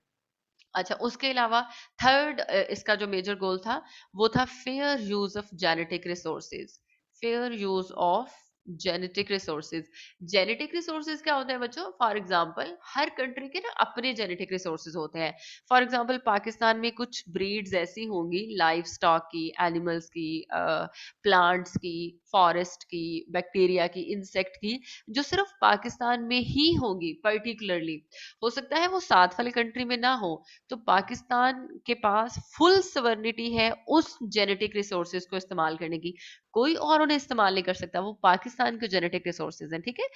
अच्छा, उसके अलावा थर्ड इसका जो मेजर गोल था वो था fair use of genetic resources. Fair use of genetic resources. Genetic resources क्या होते हैं बच्चों? फॉर एग्जांपल हर कंट्री के ना अपने जेनेटिक रिसोर्सेज होते हैं। फॉर एग्जांपल पाकिस्तान में कुछ ब्रीड्स ऐसी होंगी लाइफ स्टॉक की, एनिमल्स की, प्लांट्स की, फॉरेस्ट की, बैक्टीरिया की, इंसेक्ट की, जो सिर्फ पाकिस्तान में ही होंगी पर्टिकुलरली। हो सकता है वो साथ वाले कंट्री में ना हो। तो पाकिस्तान के पास फुल सवर्निटी है उस जेनेटिक रिसोर्सेज को इस्तेमाल करने की। कोई और उन्हें इस्तेमाल नहीं कर सकता, वो पाकिस्तान के जेनेटिक रिसोर्सेज हैं, ठीक है।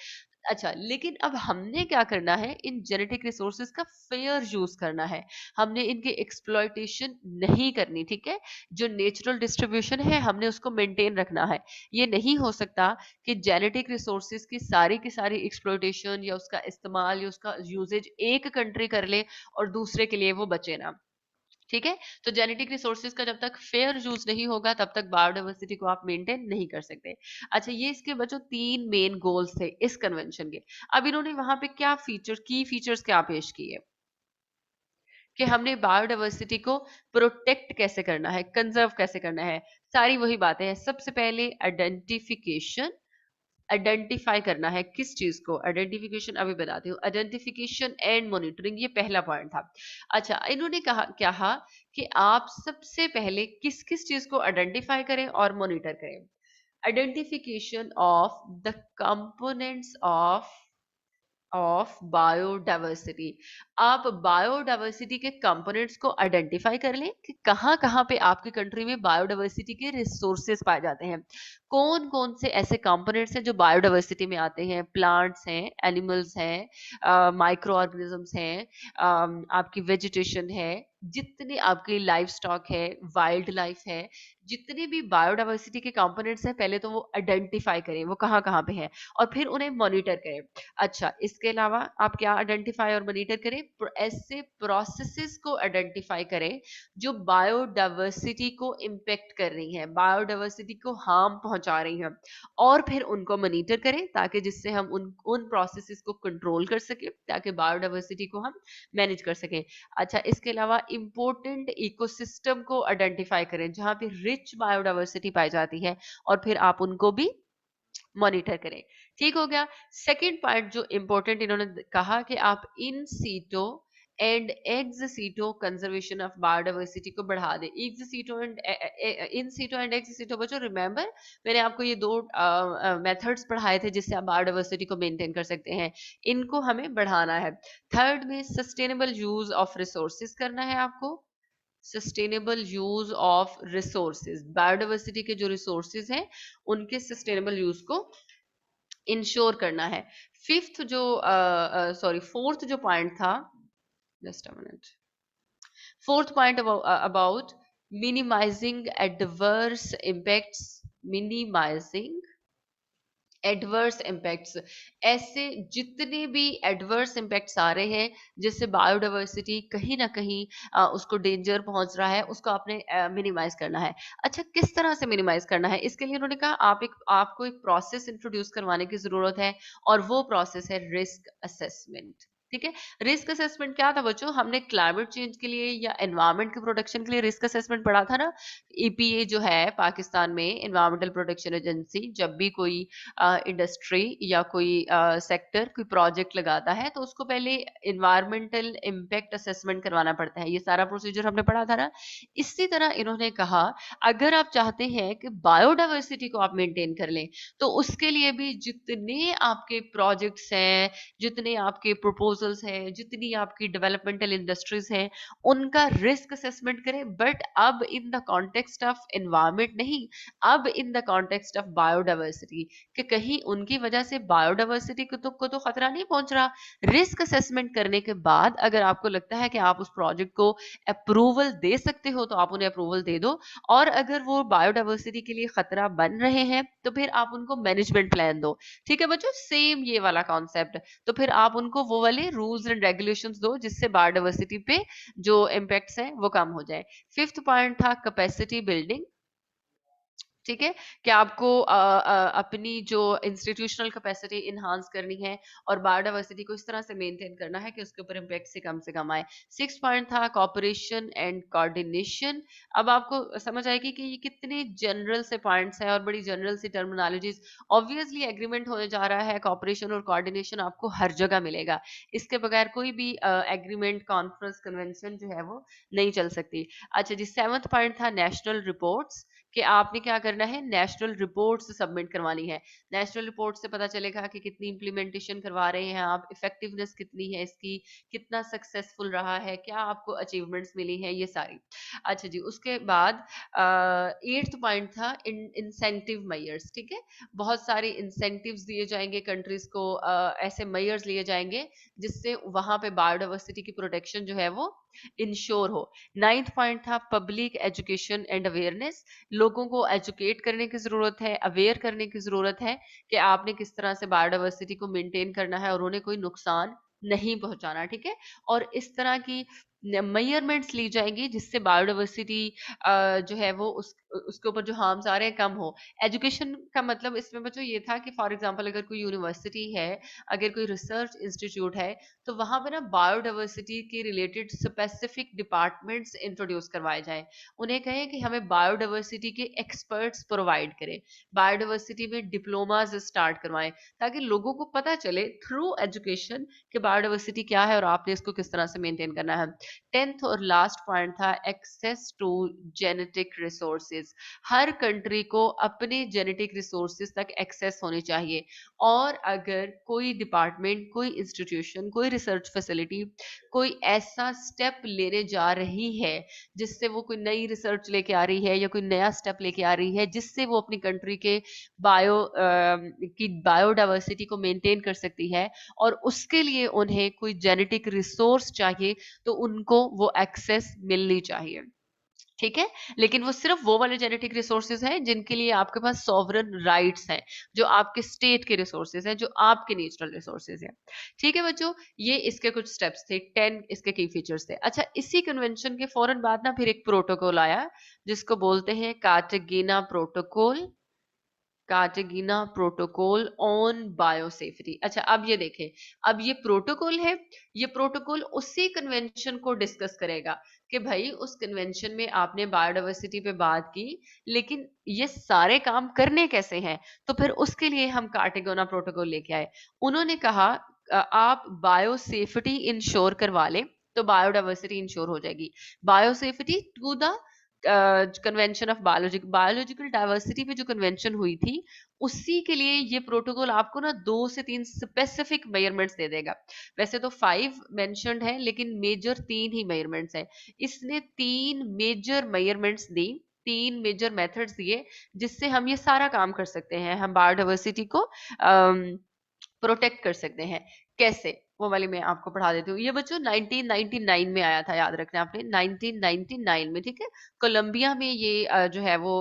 अच्छा, लेकिन अब हमने क्या करना है, इन जेनेटिक रिसोर्सेज का फेयर यूज करना है। हमने इनकी एक्सप्लॉयटेशन नहीं करनी, ठीक है। जो नेचुरल डिस्ट्रीब्यूशन है हमने उसको मेंटेन रखना है। ये नहीं हो सकता कि जेनेटिक रिसोर्सेज की सारी एक्सप्लॉयटेशन या उसका इस्तेमाल या उसका यूजेज एक कंट्री कर ले और दूसरे के लिए वो बचे ना, ठीक है। तो जेनेटिक रिसोर्सेज का जब तक फेयर यूज नहीं होगा तब तक बायोडाइवर्सिटी को आप मेंटेन नहीं कर सकते। अच्छा, ये इसके बच्चों तीन मेन गोल्स थे इस कन्वेंशन के। अब इन्होंने वहां पे क्या फीचर, की फीचर्स क्या पेश किए कि हमने बायोडाइवर्सिटी को प्रोटेक्ट कैसे करना है, कंजर्व कैसे करना है। सारी वही बातें हैं। सबसे पहले आइडेंटिफिकेशन, आइडेंटिफाई करना है किस चीज को, आइडेंटिफिकेशन अभी बताती हूँ। आइडेंटिफिकेशन एंड मॉनिटरिंग, ये पहला पॉइंट था। अच्छा, इन्होंने कहा कि आप सबसे पहले किस किस चीज को आइडेंटिफाई करें और मॉनिटर करें। Identification of the components of biodiversity. आप बायोडाइवर्सिटी के कंपोनेंट्स को आइडेंटिफाई कर लें कि कहाँ कहाँ पे आपकी कंट्री में बायोडाइवर्सिटी के रिसोर्सेज पाए जाते हैं। कौन कौन से ऐसे कंपोनेंट्स हैं जो बायोडाइवर्सिटी में आते हैं। प्लांट्स हैं, एनिमल्स हैं, माइक्रो ऑर्गेनिजम्स हैं, आपकी वेजिटेशन है, जितने आपकी लाइफ स्टॉक है, वाइल्ड लाइफ है, जितने भी बायोडाइवर्सिटी के कंपोनेंट्स हैं पहले तो वो आइडेंटिफाई करें वो कहाँ कहाँ पे है, और फिर उन्हें मॉनिटर करें। अच्छा, इसके अलावा आप क्या आइडेंटिफाई और मॉनिटर करें? ऐसे प्रोसेसेस को आइडेंटिफाई करें जो बायोडाइवर्सिटी को इम्पेक्ट कर रही हैं, बायोडाइवर्सिटी को हार्म पहुंचा रही हैं, और फिर उनको मॉनिटर करें ताकि जिससे हम उन प्रोसेसेस को कंट्रोल कर सकें, ताकि बायोडाइवर्सिटी को हम मैनेज कर सकें। अच्छा, इसके अलावा इंपॉर्टेंट इकोसिस्टम को आइडेंटिफाई करें जहां पे रिच बायोडाइवर्सिटी पाई जाती है, और फिर आप उनको भी मॉनिटर करें। ठीक हो गया। सेकंड पॉइंट जो इंपॉर्टेंट इन्होंने कहा कि आप इन सीटो एंड एक्स सीटो कंजर्वेशन ऑफ बायोडाइवर्सिटी को बढ़ा दें। एक्स सीटो एंड इन सीटो एंड एक्स सीटो, बच्चों रिमेंबर मैंने आपको ये दो मेथड्स पढ़ाए थे जिससे आप बायोडाइवर्सिटी को मेंटेन कर सकते हैं। इनको हमें बढ़ाना है। थर्ड में सस्टेनेबल यूज ऑफ रिसोर्सेज करना है आपको। Sustainable use of resources, biodiversity के जो रिसोर्सेज हैं उनके सस्टेनेबल यूज को इंश्योर करना है। फिफ्थ जो सॉरी फोर्थ जो पॉइंट था, just a minute, fourth point about minimising adverse impacts, minimising adverse impacts. ऐसे जितने भी एडवर्स इम्पैक्ट्स आ रहे हैं जिससे बायोडाइवर्सिटी कहीं ना कहीं उसको डेंजर पहुंच रहा है, उसको आपने मिनिमाइज करना है। अच्छा, किस तरह से मिनिमाइज करना है? इसके लिए उन्होंने कहा आपको एक प्रोसेस इंट्रोड्यूस करवाने की जरूरत है, और वो प्रोसेस है रिस्क असेसमेंट। ठीक है। रिस्क असेसमेंट क्या था बच्चों? हमने क्लाइमेट चेंज के लिए या एनवायरमेंट के प्रोटेक्शन के लिए रिस्क असेसमेंट पढ़ा था ना। ईपीए जो है पाकिस्तान में, एनवायरमेंटल प्रोटेक्शन एजेंसी, जब भी कोई इंडस्ट्री या कोई सेक्टर कोई प्रोजेक्ट लगाता है तो उसको पहले इन्वायरमेंटल इम्पैक्ट असेसमेंट करवाना पड़ता है। ये सारा प्रोसीजर हमने पढ़ा था ना। इसी तरह इन्होंने कहा अगर आप चाहते हैं कि बायोडाइवर्सिटी को आप मेंटेन कर लें तो उसके लिए भी जितने आपके प्रोजेक्ट्स हैं, जितने आपके प्रपोजल प्रपोजल्स हैं, जितनी आपकी डेवलपमेंटल इंडस्ट्रीज हैं, उनका रिस्क असेसमेंट करें, बट अब इन द कॉन्टेक्स्ट ऑफ एनवायरमेंट नहीं, अब इन द कॉन्टेक्स्ट ऑफ बायोडाइवर्सिटी, कि कहीं उनकी वजह से बायोडाइवर्सिटी को तो खतरा नहीं पहुंच रहा। रिस्क असेसमेंट करने के बाद अगर आपको लगता है कि आप उस प्रोजेक्ट को अप्रूवल दे सकते हो, तो आप उन्हें अप्रूवल दे दो। और अगर वो बायोडाइवर्सिटी के लिए खतरा बन रहे हैं, तो फिर आप उनको मैनेजमेंट प्लान दो। ठीक है बच्चों, सेम ये वाला कॉन्सेप्ट। तो फिर आप उनको वो वाले रूल्स एंड रेगुलेशंस दो जिससे बायोडाइवर्सिटी पे जो इम्पैक्ट्स हैं वो कम हो जाए। फिफ्थ पॉइंट था कैपेसिटी बिल्डिंग। ठीक है, कि आपको अपनी जो इंस्टीट्यूशनल कैपेसिटी इन्हांस करनी है और बायोडाइवर्सिटी को इस तरह से मेंटेन करना है कि उसके ऊपर इम्पैक्ट से कम आए। सिक्स पॉइंट था कॉपरेशन एंड कोऑर्डिनेशन। अब आपको समझ आएगी कि ये कितने जनरल से पॉइंट्स हैं और बड़ी जनरल सी टर्मिनोलॉजीज। ऑब्वियसली एग्रीमेंट होने जा रहा है, कॉपरेशन और कोऑर्डिनेशन आपको हर जगह मिलेगा, इसके बगैर कोई भी एग्रीमेंट, कॉन्फ्रेंस, कन्वेंशन जो है वो नहीं चल सकती। अच्छा जी, सेवंथ पॉइंट था नेशनल रिपोर्ट्स, कि आपने क्या करना है, नेशनल रिपोर्ट्स सबमिट करवानी है। नेशनल रिपोर्ट से पता चलेगा कि कितनी इम्प्लीमेंटेशन करवा रहे हैं आप, इफेक्टिवनेस कितनी है इसकी, कितना सक्सेसफुल रहा है, क्या आपको अचीवमेंट्स मिली हैं, ये सारी। अच्छा जी, उसके बाद एट्थ पॉइंट था इंसेंटिव मेयर्स। ठीक है, बहुत सारे इंसेंटिव्स दिए जाएंगे कंट्रीज को, ऐसे मेयर्स लिए जाएंगे जिससे वहां पे बायोडाइवर्सिटी की प्रोटेक्शन जो है वो इंश्योर हो। नाइन्थ पॉइंट था पब्लिक एजुकेशन एंड अवेयरनेस। लोगों को एजुकेट करने की जरूरत है, अवेयर करने की जरूरत है कि आपने किस तरह से बायोडाइवर्सिटी को मेंटेन करना है और उन्हें कोई नुकसान नहीं पहुंचाना। ठीक है, और इस तरह की मेजरमेंट्स ली जाएंगी जिससे बायोडाइवर्सिटी जो है वो उसके ऊपर जो हार्म्स आ रहे हैं कम हो। एजुकेशन का मतलब इसमें बच्चों ये था कि फॉर एग्जांपल अगर कोई यूनिवर्सिटी है, अगर कोई रिसर्च इंस्टीट्यूट है, तो वहां पे ना बायोडाइवर्सिटी के रिलेटेड स्पेसिफिक डिपार्टमेंट्स इंट्रोड्यूस करवाए जाएं। उन्हें कहें कि हमें बायोडाइवर्सिटी के एक्सपर्ट्स प्रोवाइड करें, बायोडाइवर्सिटी में डिप्लोमाज स्टार्ट करवाएं, ताकि लोगों को पता चले थ्रू एजुकेशन कि बायोडाइवर्सिटी क्या है और आपने इसको किस तरह से मेंटेन करना है। टेंथ और लास्ट पॉइंट था एक्सेस टू जेनेटिक रिसोर्सेज। हर कंट्री को अपने जेनेटिक रिसोर्सेज तक एक्सेस होनी चाहिए, और अगर कोई डिपार्टमेंट, कोई इंस्टीट्यूशन, कोई रिसर्च फैसिलिटी कोई ऐसा स्टेप लेने जा रही है जिससे वो कोई नई रिसर्च लेके आ रही है या कोई नया स्टेप लेके आ रही है जिससे वो अपनी कंट्री के बायोडाइवर्सिटी को मेंटेन कर सकती है, और उसके लिए उन्हें कोई जेनेटिक रिसोर्स चाहिए, तो उनको वो एक्सेस मिलनी चाहिए। ठीक है, लेकिन वो सिर्फ वो वाले जेनेटिक रिसोर्सेज हैं जिनके लिए आपके पास सॉवरन राइट्स हैं, जो आपके स्टेट के रिसोर्सेज हैं, जो आपके नेचुरल रिसोर्सेज हैं। ठीक है बच्चों, ये इसके कुछ स्टेप्स थे, 10 इसके की फीचर्स थे। अच्छा, इसी कन्वेंशन के फौरन बाद ना फिर एक प्रोटोकॉल आया जिसको बोलते हैं कार्टागेना प्रोटोकॉल, कार्टागेना प्रोटोकॉल ऑन बायोसेफ्टी। अच्छा, अब ये देखें, अब ये प्रोटोकॉल है, ये प्रोटोकॉल उसी कन्वेंशन को डिस्कस करेगा कि भाई उस कन्वेंशन में आपने बायोडाइवर्सिटी पे बात की, लेकिन ये सारे काम करने कैसे हैं, तो फिर उसके लिए हम कार्टागेना प्रोटोकॉल लेके आए। उन्होंने कहा आप बायोसेफ्टी इंश्योर करवा लें तो बायोडाइवर्सिटी इंश्योर हो जाएगी। Biosafety to the convention of biological diversity पे जो कन्वेंशन हुई थी, उसी के लिए ये प्रोटोकॉल आपको ना 2 से 3 स्पेसिफिक मेजरमेंट्स दे देगा। वैसे तो 5 मेंशन्ड है, लेकिन मेजर 3 ही मेजरमेंट्स है। इसने 3 मेजर मेजरमेंट्स दी, 3 मेजर मेथड्स दिए जिससे हम ये सारा काम कर सकते हैं, हम बायोडाइवर्सिटी को प्रोटेक्ट कर सकते हैं। कैसे, वो वाली मैं आपको पढ़ा देती हूँ। ये बच्चों 1999 में आया था, याद रखना आपने, 1999 में। ठीक है, कोलंबिया में ये जो है वो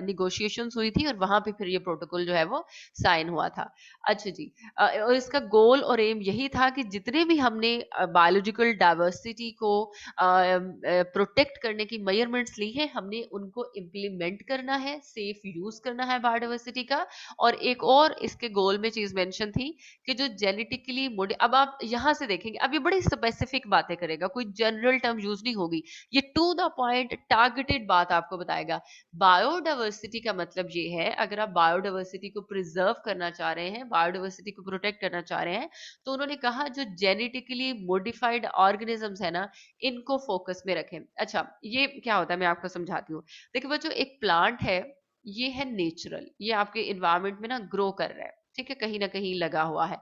निगोशिएशंस हुई थी और वहां पे फिर ये प्रोटोकॉल जो है वो साइन हुआ था। अच्छा जी, और इसका गोल और एम यही था कि जितने भी हमने बायोलॉजिकल डाइवर्सिटी को प्रोटेक्ट करने की मेजरमेंट्स ली है, हमने उनको इम्प्लीमेंट करना है, सेफ यूज करना है बायोडाइवर्सिटी का। और एक और इसके गोल में चीज मेंशन थी कि जो जेनेटिकली अब आप यहां से देखेंगे, अब ये बड़ी स्पेसिफिक बातें करेगा, कोई जनरल टर्म यूज नहीं होगी, ये टू द पॉइंट टारगेटेड बात आपको बताएगा। बायोडाइवर्सिटी का मतलब ये है, अगर आप बायोडाइवर्सिटी को प्रिजर्व करना चाह रहे हैं, बायोडाइवर्सिटी को प्रोटेक्ट करना चाह रहे हैं, तो उन्होंने कहा जो जेनेटिकली मॉडिफाइड ऑर्गेनिजम्स है ना, इनको फोकस में रखें। अच्छा, ये क्या होता है मैं आपको समझाती हूँ। देखिए बच्चों, एक प्लांट है, ये है नेचुरल, ये आपके इन्वायरमेंट में ना ग्रो कर रहा है। ठीक है, कहीं ना कहीं लगा हुआ है।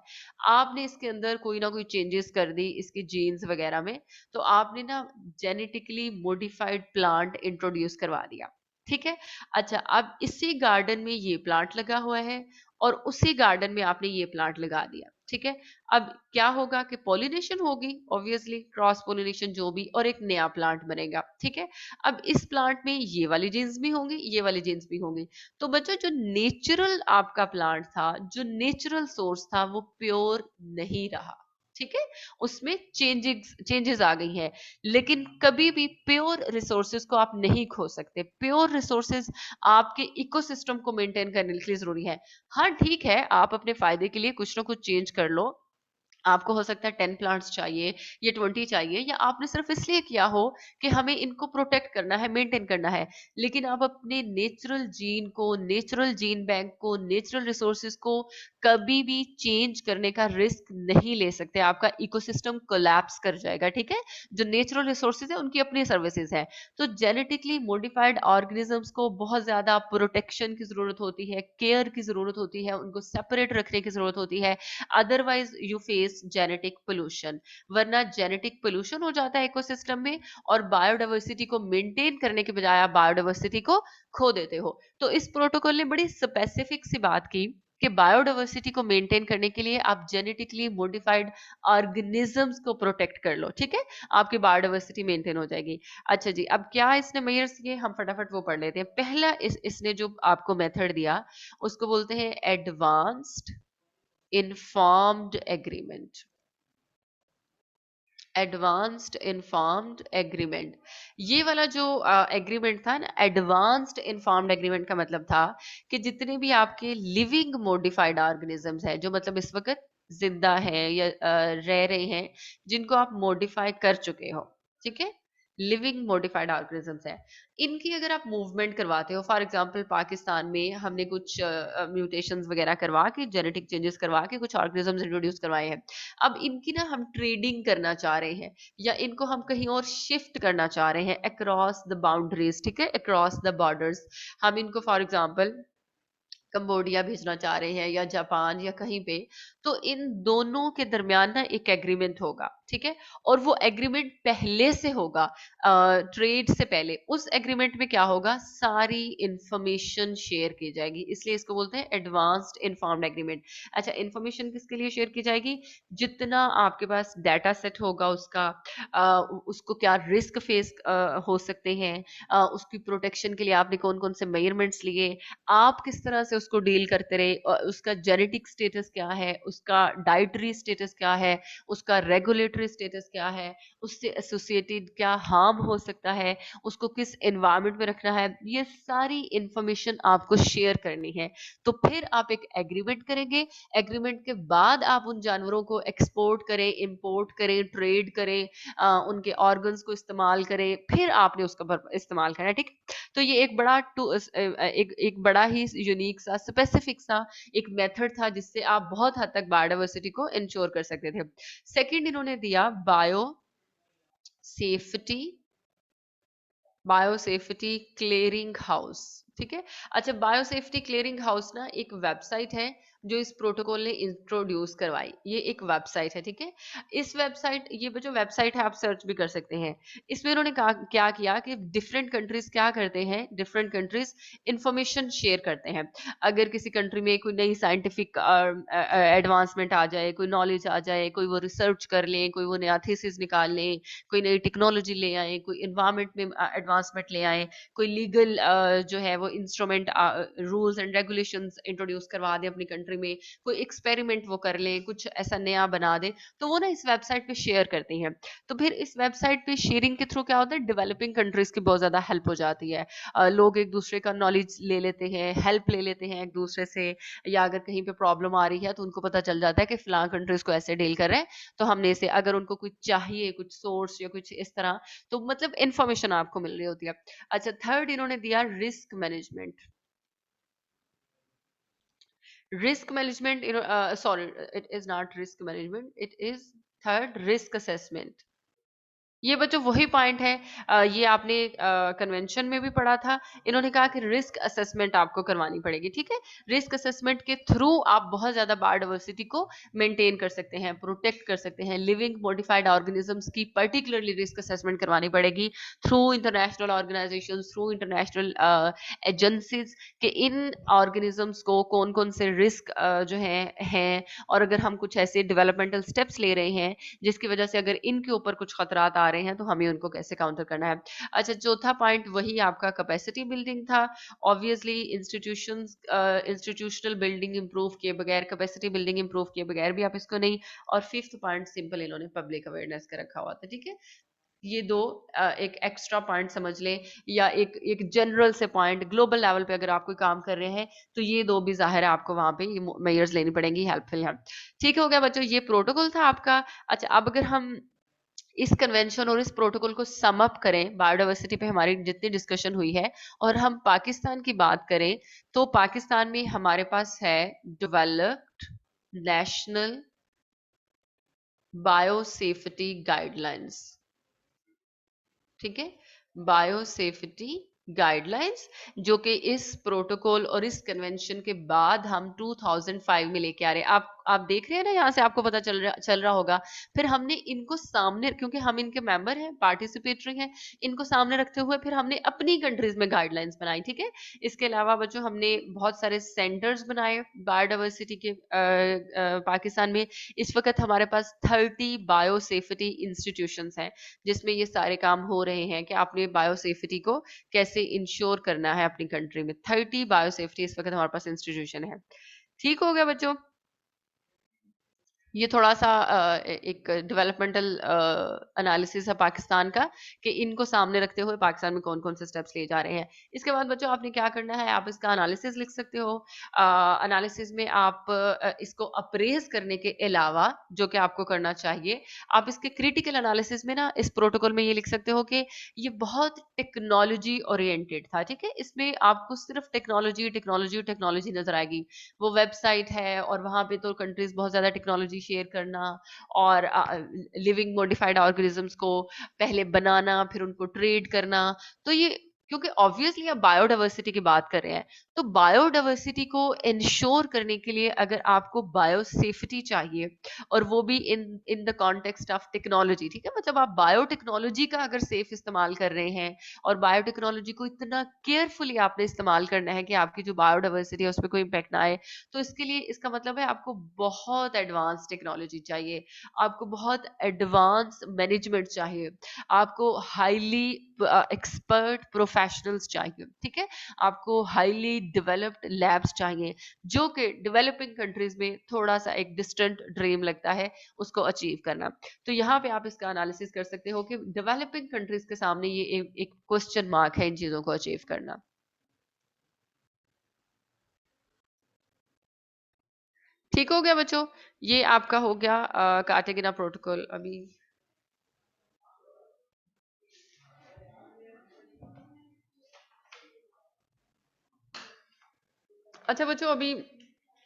आपने इसके अंदर कोई ना कोई चेंजेस कर दी इसके जीन्स वगैरह में, तो आपने ना जेनेटिकली मॉडिफाइड प्लांट इंट्रोड्यूस करवा दिया। ठीक है। अच्छा, अब इसी गार्डन में ये प्लांट लगा हुआ है और उसी गार्डन में आपने ये प्लांट लगा दिया। ठीक है। अब क्या होगा कि पॉलिनेशन होगी, ऑब्वियसली क्रॉस पॉलिनेशन जो भी, और एक नया प्लांट बनेगा। ठीक है। अब इस प्लांट में ये वाली जीन्स भी होंगी, ये वाली जीन्स भी होंगी। तो बच्चों, जो नेचुरल आपका प्लांट था, जो नेचुरल सोर्स था, वो प्योर नहीं रहा। ठीक है। उसमें चेंजेस आ गई हैं। लेकिन कभी भी प्योर रिसोर्सेज को आप नहीं खो सकते। प्योर रिसोर्सेज आपके इकोसिस्टम को मेंटेन करने के लिए जरूरी है। हाँ ठीक है, आप अपने फायदे के लिए कुछ ना कुछ चेंज कर लो। आपको हो सकता है 10 प्लांट्स चाहिए या 20 चाहिए, या आपने सिर्फ इसलिए किया हो कि हमें इनको प्रोटेक्ट करना है, मेंटेन करना है। लेकिन आप अपने नेचुरल जीन को, नेचुरल जीन बैंक को, नेचुरल रिसोर्सेज को कभी भी चेंज करने का रिस्क नहीं ले सकते। आपका इकोसिस्टम कोलैप्स कर जाएगा। ठीक है। जो नेचुरल रिसोर्सेज है उनकी अपनी सर्विसेज है। तो जेनेटिकली मॉडिफाइड ऑर्गेनिजम्स को बहुत ज्यादा प्रोटेक्शन की जरूरत होती है, केयर की जरूरत होती है, उनको सेपरेट रखने की जरूरत होती है। Otherwise you face genetic pollution. वरना जेनेटिक पोल्यूशन हो जाता है इकोसिस्टम में, और बायोडाइवर्सिटी को मेंटेन करने के बजाय आप बायोडाइवर्सिटी को खो देते हो। तो इस प्रोटोकॉल ने बड़ी स्पेसिफिक सी बात की कि बायोडाइवर्सिटी को मेंटेन करने के लिए आप जेनेटिकली मॉडिफाइड ऑर्गेनिजम्स को प्रोटेक्ट कर लो। ठीक है। आपकी बायोडाइवर्सिटी मेंटेन हो जाएगी। अच्छा जी, अब क्या इसने मेयर्स किए, हम फटाफट वो पढ़ लेते हैं। पहला इसने जो आपको मेथड दिया उसको बोलते हैं advanced informed agreement. Advanced informed agreement, ये वाला जो एग्रीमेंट था ना, एडवांस्ड इन्फॉर्म्ड एग्रीमेंट का मतलब था कि जितने भी आपके लिविंग मॉडिफाइड ऑर्गेनिजम्स हैं, जो मतलब इस वक्त जिंदा हैं या रह रहे हैं, जिनको आप मॉडिफाई कर चुके हो। ठीक है। लिविंग मॉडिफाइड ऑर्गेनिजम्स है, इनकी अगर आप मूवमेंट करवाते हो, फॉर एग्जांपल पाकिस्तान में हमने कुछ म्यूटेशंस वगैरह करवा के, जेनेटिक चेंजेस करवा के कुछ ऑर्गेनिजम्स इंट्रोड्यूस करवाए हैं। अब इनकी ना हम ट्रेडिंग करना चाह रहे हैं, या इनको हम कहीं और शिफ्ट करना चाह रहे हैं अक्रॉस द बाउंड्रीज। ठीक है, अक्रॉस द बॉर्डर्स। हम इनको फॉर एग्जांपल कंबोडिया भेजना चाह रहे हैं या जापान या कहीं पे, तो इन दोनों के दरमियान ना एक एग्रीमेंट होगा। ठीक है। और वो एग्रीमेंट पहले से होगा, ट्रेड से पहले। उस एग्रीमेंट में क्या होगा, सारी इंफॉर्मेशन शेयर की जाएगी, इसलिए इसको बोलते हैं एडवांस्ड इन्फॉर्म्ड एग्रीमेंट। अच्छा, इंफॉर्मेशन किसके लिए शेयर की जाएगी, जितना आपके पास डाटा सेट होगा उसका, उसको क्या रिस्क फेस हो सकते हैं, उसकी प्रोटेक्शन के लिए आपने कौन कौन से मेजरमेंट्स लिए, आप किस तरह से उसको डील करते रहे, उसका जेनेटिक स्टेटस क्या है, उसका डाइटरी स्टेटस क्या है, उसका रेगुलेटरी स्टेटस क्या है, उससे एसोसिएटेड क्या हार्म हो सकता है, उसको किस एनवायरनमेंट में रखना है, ये सारी इंफॉर्मेशन आपको शेयर करनी है। तो फिर आप एक एग्रीमेंट करेंगे। एग्रीमेंट के बाद आप उन जानवरों को एक्सपोर्ट करें, इंपोर्ट करें, ट्रेड करें, उनके ऑर्गन्स को इस्तेमाल करें, फिर आपने उसका इस्तेमाल करना है। ठीक। तो ये एक बड़ा एक बड़ा ही यूनिक सा, स्पेसिफिक सा एक मेथड था, जिससे आप बहुत हद तक बायोडाइवर्सिटी को इंश्योर कर सकते थे। सेकंड इन्होंने दिया bio safety, biosafety clearing house. ठीक है। अच्छा, बायोसेफ्टी क्लियरिंग हाउस ना एक वेबसाइट है जो इस प्रोटोकॉल ने इंट्रोड्यूस करवाई। ये एक वेबसाइट है। ठीक है। इस वेबसाइट, ये जो वेबसाइट है आप सर्च भी कर सकते हैं। इसमें उन्होंने कहा, क्या किया कि डिफरेंट कंट्रीज क्या करते हैं, डिफरेंट कंट्रीज इंफॉर्मेशन शेयर करते हैं। अगर किसी कंट्री में कोई नई साइंटिफिक एडवांसमेंट आ जाए, कोई नॉलेज आ जाए, कोई वो रिसर्च कर लें, कोई वो नया थीसिस निकाल लें, कोई नई टेक्नोलॉजी ले आए, कोई इन्वायरमेंट में एडवांसमेंट ले आए, कोई लीगल जो है वो instrument, rules and regulations introduce करवा दें अपनी कंट्री में, कोई एक्सपेरिमेंट वो कर लें, कुछ ऐसा नया बना दें, तो वो ना इस वेबसाइट पे शेयर करती हैं। तो फिर इस वेबसाइट पे शेयरिंग के थ्रू क्या होता है, डेवलपिंग कंट्रीज की बहुत ज्यादा हेल्प हो जाती है। लोग एक दूसरे का नॉलेज ले लेते हैं, हेल्प ले लेते हैं एक दूसरे से, या अगर कहीं पे प्रॉब्लम आ रही है तो उनको पता चल जाता है कि फलां कंट्रीज को ऐसे डील कर रहे हैं, तो हमने इसे, अगर उनको कुछ चाहिए, कुछ सोर्स या कुछ इस तरह, तो मतलब इंफॉर्मेशन आपको मिल रही होती है। अच्छा, थर्ड इन्होंने दिया risk management. Risk management, sorry, it is not risk management, it is third risk assessment. ये बच्चों वही पॉइंट है, ये आपने कन्वेंशन में भी पढ़ा था। इन्होंने कहा कि रिस्क असेसमेंट आपको करवानी पड़ेगी, ठीक है। रिस्क असेसमेंट के थ्रू आप बहुत ज्यादा बायोडाइवर्सिटी को मेंटेन कर सकते हैं, प्रोटेक्ट कर सकते हैं। लिविंग मॉडिफाइड ऑर्गेनिजम्स की पर्टिकुलरली रिस्क असेसमेंट करवानी पड़ेगी through international organisation, through international agencies के इन ऑर्गेनिजम्स को कौन कौन से रिस्क जो हैं, और अगर हम कुछ ऐसे डेवलपमेंटल स्टेप्स ले रहे हैं जिसकी वजह से अगर इनके ऊपर कुछ खतरात आ रहे हैं तो हमें उनको कैसे काउंटर करना है। अच्छा, चौथा पॉइंट वही आपका कैपेसिटी बिल्डिंग था। ऑब्वियसली इंस्टीट्यूशनल बिल्डिंग इंप्रूव किए बगैर, कैपेसिटी बिल्डिंग इंप्रूव किए बगैर भी आप इसको नहीं। और फिफ्थ पॉइंट सिंपल इन्होंने पब्लिक अवेयरनेस का रखा हुआ था, ठीक है। ये दो एक एक्स्ट्रा पॉइंट समझ लें, या एक एक जनरल से पॉइंट ग्लोबल लेवल पे अगर आप कोई काम कर रहे हैं तो ये दो भी जाहिर है आपको वहां पे ये मेजर्स लेनी पड़ेंगी, हेल्पफुल है। ठीक हो गया बच्चों, ये प्रोटोकॉल था आपका। अच्छा, अब अगर हम इस कन्वेंशन और इस प्रोटोकॉल को सम अप करें, बायोडाइवर्सिटी पे हमारी जितनी डिस्कशन हुई है, और हम पाकिस्तान की बात करें, तो पाकिस्तान में हमारे पास है डेवलप्ड नेशनल बायोसेफ्टी गाइडलाइंस, ठीक है। बायोसेफ्टी गाइडलाइंस जो कि इस प्रोटोकॉल और इस कन्वेंशन के बाद हम 2005 में लेके आ रहे हैं। आप देख रहे हैं ना, यहाँ से आपको पता चल रहा होगा। फिर हमने इनको सामने, क्योंकि हम इनके मेंबर हैं, पार्टिसिपेटरी हैं, इनको सामने रखते हुए फिर हमने अपनी कंट्रीज में गाइडलाइंस बनाई, ठीक है। इसके अलावा बच्चों हमने बहुत सारे सेंटर्स बनाए बायोडाइवर्सिटी के पाकिस्तान में। इस वक्त हमारे पास 30 बायोसेफ्टी इंस्टीट्यूशंस हैं जिसमें ये सारे काम हो रहे हैं कि आपने बायोसेफ्टी को कैसे इंश्योर करना है अपनी कंट्री में। 30 बायोसेफ्टी इस वक्त हमारे पास इंस्टीट्यूशन है। ठीक हो गया बच्चों, ये थोड़ा सा एक डेवलपमेंटल एनालिसिस है पाकिस्तान का कि इनको सामने रखते हुए पाकिस्तान में कौन कौन से स्टेप्स लिए जा रहे हैं। इसके बाद बच्चों आपने क्या करना है, आप इसका एनालिसिस लिख सकते हो। एनालिसिस में आप इसको अप्रेज करने के अलावा जो कि आपको करना चाहिए, आप इसके क्रिटिकल एनालिसिस में ना इस प्रोटोकॉल में ये लिख सकते हो कि ये बहुत टेक्नोलॉजी ओरिएंटेड था, ठीक है। इसमें आपको सिर्फ टेक्नोलॉजी टेक्नोलॉजी टेक्नोलॉजी नजर आएगी। वो वेबसाइट है और वहां पे तो कंट्रीज बहुत ज्यादा टेक्नोलॉजी शेयर करना, और लिविंग मॉडिफाइड ऑर्गेनिजम्स को पहले बनाना फिर उनको ट्रेड करना। तो ये, क्योंकि ऑब्वियसली आप बायोडाइवर्सिटी की बात कर रहे हैं, तो बायोडाइवर्सिटी को इंश्योर करने के लिए अगर आपको बायोसेफ्टी चाहिए, और वो भी in in the context of technology, ठीक है। मतलब आप बायोटेक्नोलॉजी का अगर सेफ इस्तेमाल कर रहे हैं, और बायोटेक्नोलॉजी को इतना केयरफुली आपने इस्तेमाल करना है कि आपकी जो बायोडाइवर्सिटी है उस पर कोई इम्पैक्ट ना आए, तो इसके लिए इसका मतलब है आपको बहुत एडवांस टेक्नोलॉजी चाहिए, आपको बहुत एडवांस मैनेजमेंट चाहिए, आपको हाईली एक्सपर्ट प्रोफेशनल्स चाहिए, ठीक है। आपको हाईली डेवलप्ड लैब्स चाहिए, जो कि डेवलपिंग कंट्रीज में थोड़ा सा एक डिस्टेंट ड्रीम लगता है उसको अचीव करना। तो यहाँ पे आप इसका एनालिसिस कर सकते हो कि डेवलपिंग कंट्रीज के सामने ये एक क्वेश्चन मार्क है इन चीजों को अचीव करना। ठीक हो गया बच्चों, ये आपका हो गया कार्टेगिना प्रोटोकॉल। अभी अच्छा बच्चों, अभी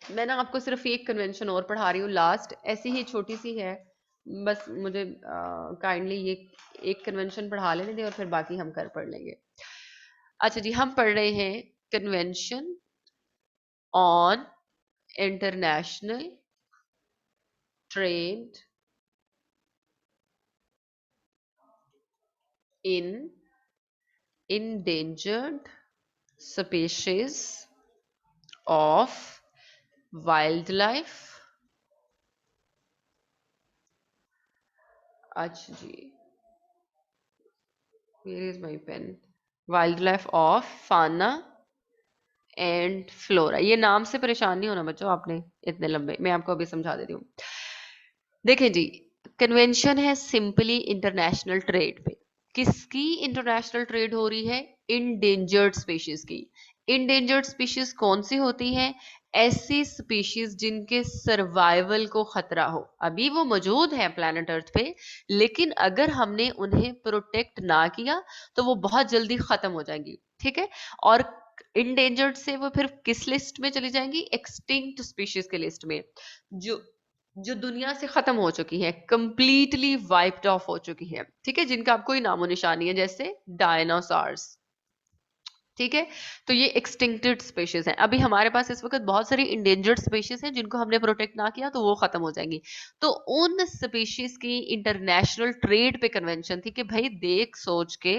मैं ना आपको सिर्फ एक कन्वेंशन और पढ़ा रही हूँ, लास्ट ऐसी ही छोटी सी है, बस मुझे काइंडली ये एक कन्वेंशन पढ़ा लेने दें और फिर बाकी हम कर पढ़ लेंगे। अच्छा जी, हम पढ़ रहे हैं convention on international trade in endangered species of wildlife। अच्छा जी, where is my pen? wildlife of fauna and flora. ये नाम से परेशान नहीं होना बच्चों आपने इतने लंबे, मैं आपको अभी समझा देती हूँ। देखें जी, कन्वेंशन है सिंपली इंटरनेशनल ट्रेड पे। किसकी इंटरनेशनल ट्रेड हो रही है? इंडेंजर्ड स्पीशीज की। इंडेंजर्ड स्पीशीज कौन सी होती हैं? ऐसी स्पीशीज जिनके सर्वाइवल को खतरा हो। अभी वो मौजूद है प्लैनेट अर्थ पे, लेकिन अगर हमने उन्हें प्रोटेक्ट ना किया तो वो बहुत जल्दी खत्म हो जाएंगी, ठीक है। और इंडेंजर्ड से वो फिर किस लिस्ट में चली जाएंगी? एक्सटिंक्ट स्पीशीज के लिस्ट में। जो जो दुनिया से खत्म हो चुकी हैं, कंप्लीटली वाइप्ड ऑफ हो चुकी हैं, ठीक है, जिनका अब कोई नामो निशानी है, जैसे डायनासॉर्स, ठीक है। तो ये एक्सटिंक्टेड स्पेशीज हैं। अभी हमारे पास इस वक्त बहुत सारी इंडेंजर्ड स्पेशीज हैं जिनको हमने प्रोटेक्ट ना किया तो वो खत्म हो जाएंगी। तो उन स्पेशीज की इंटरनेशनल ट्रेड पे कन्वेंशन थी कि भाई देख सोच के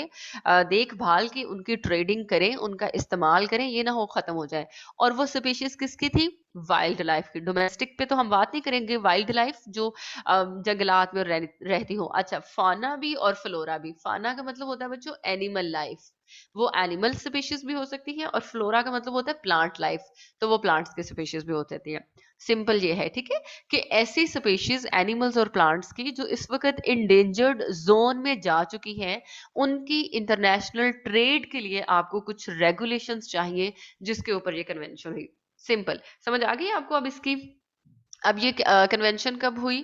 देखभाल की उनकी ट्रेडिंग करें, उनका इस्तेमाल करें, ये ना हो खत्म हो जाए। और वो स्पेशीज किसकी थी? वाइल्ड लाइफ की। डोमेस्टिक पे तो हम बात नहीं करेंगे, वाइल्ड लाइफ जो जंगलात में रहती हो। अच्छा, फाना भी और फ्लोरा भी। फाना का मतलब होता है बच्चों एनिमल लाइफ, वो एनिमल स्पीशीज भी हो सकती है, और फ्लोरा का मतलब होता है प्लांट लाइफ, तो वो प्लांट्स की स्पीशीज भी हो सकती है। सिंपल ये है, ठीक है, कि ऐसी स्पीशीज एनिमल्स और प्लांट्स की जो इस वक्त इंडेंजर्ड जोन में जा चुकी हैं, उनकी इंटरनेशनल ट्रेड के लिए आपको कुछ रेगुलेशंस चाहिए, जिसके ऊपर ये कन्वेंशन हुई। सिंपल समझ आ गई आपको अब इसकी? अब ये कन्वेंशन कब हुई?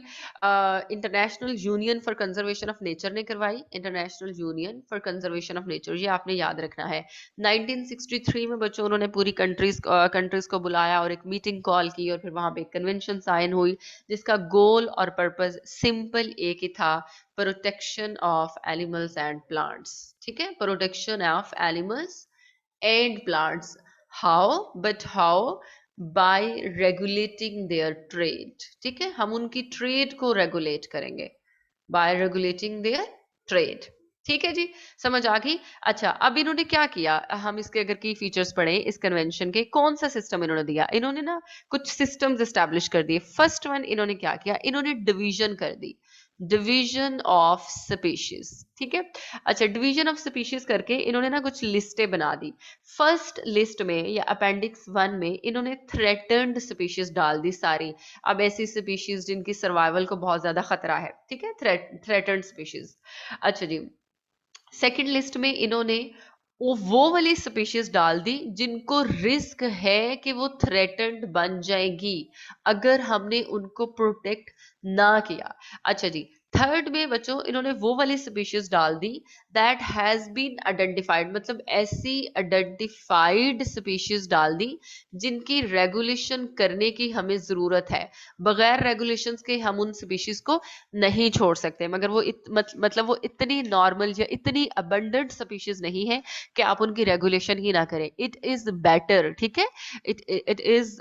International union for conservation of nature ने करवाई। International union for conservation of nature, ये आपने याद रखना है। 1963 में बच्चों उन्होंने पूरी कंट्रीज को बुलाया और एक मीटिंग कॉल की, और फिर वहां पे कन्वेंशन साइन हुई, जिसका गोल और पर्पस सिंपल एक ही था, protection of animals and plants. ठीक है, protection of animals and plants. How? But how? By regulating their trade. ठीक है, हम उनकी ट्रेड को रेगुलेट करेंगे, बाय रेगुलेटिंग देयर ट्रेड। ठीक है जी, समझ आ गई? अच्छा, अब इन्होंने क्या किया, हम इसके अगर की फीचर्स पढ़े इस कन्वेंशन के, कौन सा सिस्टम इन्होंने दिया? इन्होंने ना कुछ सिस्टम्स एस्टैब्लिश कर दिए। फर्स्ट वन इन्होंने क्या किया, इन्होंने डिवीजन कर दी, डिवीजन ऑफ स्पीशीज। ठीक है, अच्छा, डिवीजन ऑफ स्पीशीज करके इन्होंने ना कुछ लिस्टें बना दी। फर्स्ट लिस्ट में या अपेंडिक्स 1 में इन्होंने थ्रेटन्ड स्पीशीज डाल दी सारी। अब ऐसी स्पीशीज जिनकी सर्वाइवल को बहुत ज्यादा खतरा है, ठीक है, थ्रेटन्ड स्पीशीज। अच्छा जी, सेकंड लिस्ट में इन्होंने वो वाली स्पीशीज डाल दी जिनको रिस्क है कि वो थ्रेटन्ड बन जाएंगी अगर हमने उनको प्रोटेक्ट ना किया। अच्छा जी, थर्ड में बच्चों इन्होंने वो वाली स्पीशीज डाल दी दैट हैज बीन आइडेंटिफाइड, मतलब ऐसी आइडेंटिफाइड स्पीशीज डाल दी जिनकी रेगुलेशन करने की हमें जरूरत है। बगैर रेगुलेशंस के हम उन स्पीशीज को नहीं छोड़ सकते, मगर वो मतलब वो इतनी नॉर्मल या इतनी अबंडेंट स्पीशीज नहीं है कि आप उनकी रेगुलेशन ही ना करें। इट इज बेटर, ठीक है, इट इज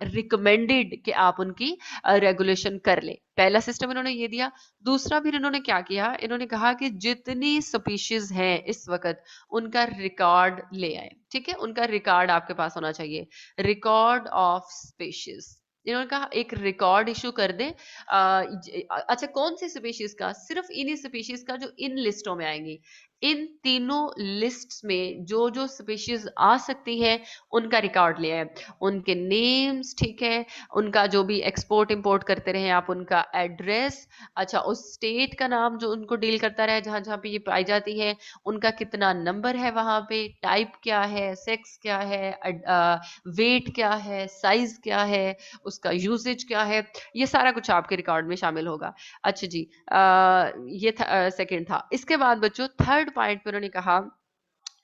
रिकमेंडेड कि आप उनकी रेगुलेशन कर ले। पहला सिस्टम इन्होंने ये दिया। दूसरा फिर इन्होंने क्या किया, इन्होंने कहा कि जितनी स्पीशीज हैं इस वक्त उनका रिकॉर्ड ले आए। ठीक है, उनका रिकॉर्ड आपके पास होना चाहिए, रिकॉर्ड ऑफ स्पीशीज। इन्होंने कहा एक रिकॉर्ड इशू कर दे। अच्छा, कौन सी स्पीशीज का? सिर्फ इन्हीं स्पीशीज का जो इन लिस्टों में आएंगी। इन तीनों लिस्ट्स में जो जो स्पीशीज आ सकती है उनका रिकॉर्ड लिया है, उनके नेम्स, ठीक है, उनका जो भी एक्सपोर्ट इंपोर्ट करते रहे आप, उनका एड्रेस, अच्छा उस स्टेट का नाम जो उनको डील करता रहे जहां जहां पे ये पाई जाती है, उनका कितना नंबर है वहां पे, टाइप क्या है, सेक्स क्या है, वेट क्या है, साइज क्या है, उसका यूसेज क्या है, ये सारा कुछ आपके रिकॉर्ड में शामिल होगा। अच्छा जी, ये सेकंड था। इसके बाद बच्चों थर्ड पॉइंट पर उन्होंने कहा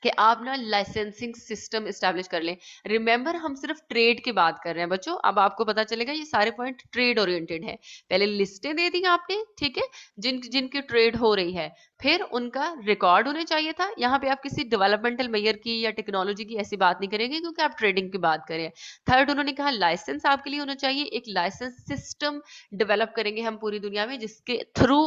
कि आप ना लाइसेंसिंग सिस्टम एस्टैब्लिश कर लें। रिमेंबर हम सिर्फ ट्रेड की बात कर रहे हैं बच्चों, अब आपको पता चलेगा ये सारे पॉइंट ट्रेड ओरिएंटेड है। पहले लिस्टें दे दी आपने, ठीक है, जिनकी ट्रेड हो रही है, फिर उनका रिकॉर्ड होने चाहिए था। यहाँ पे आप किसी डेवलपमेंटल मेजर की या टेक्नोलॉजी की ऐसी बात नहीं करेंगे क्योंकि आप ट्रेडिंग की बात करें। थर्ड उन्होंने कहा लाइसेंस आपके लिए होना चाहिए, एक लाइसेंस सिस्टम डेवलप करेंगे हम पूरी दुनिया में जिसके थ्रू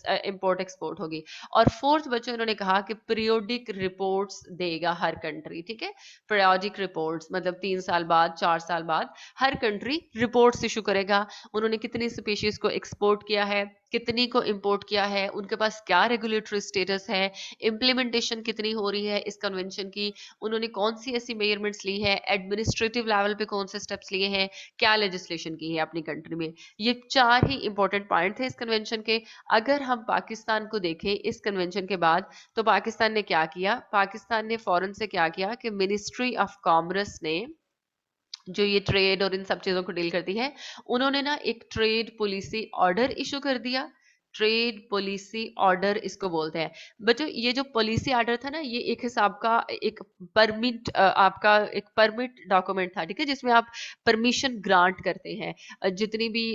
इंपोर्ट एक्सपोर्ट होगी। और फोर्थ बच्चों इन्होंने कहा कि पीरियोडिक रिपोर्ट्स देगा हर कंट्री। ठीक है, पीरियोडिक रिपोर्ट्स मतलब 3 साल बाद, 4 साल बाद हर कंट्री रिपोर्ट्स इशू करेगा, उन्होंने कितनी स्पीशीज को एक्सपोर्ट किया है, कितनी को इंपोर्ट किया है, उनके पास क्या रेगुलेटरी स्टेटस है, इम्प्लीमेंटेशन कितनी हो रही है इस कन्वेंशन की, उन्होंने कौन सी ऐसी मेजरमेंट्स ली है, एडमिनिस्ट्रेटिव लेवल पे कौन से स्टेप्स लिए हैं, क्या लेजिस्लेशन की है अपनी कंट्री में। ये 4 ही इंपॉर्टेंट पॉइंट थे इस कन्वेंशन के। अगर हम पाकिस्तान को देखें इस कन्वेंशन के बाद, तो पाकिस्तान ने क्या किया, पाकिस्तान ने फौरन से क्या किया कि मिनिस्ट्री ऑफ कॉमर्स ने जो ये ट्रेड और इन सब चीजों को डील करती है, उन्होंने ना एक ट्रेड पॉलिसी ऑर्डर इशू कर दिया। ट्रेड पॉलिसी ऑर्डर इसको बोलते हैं। बच्चों ये जो पॉलिसी ऑर्डर था ना, ये एक हिसाब का एक परमिट, आपका एक परमिट डॉक्यूमेंट था, ठीक है, जिसमें आप परमिशन ग्रांट करते हैं। जितनी भी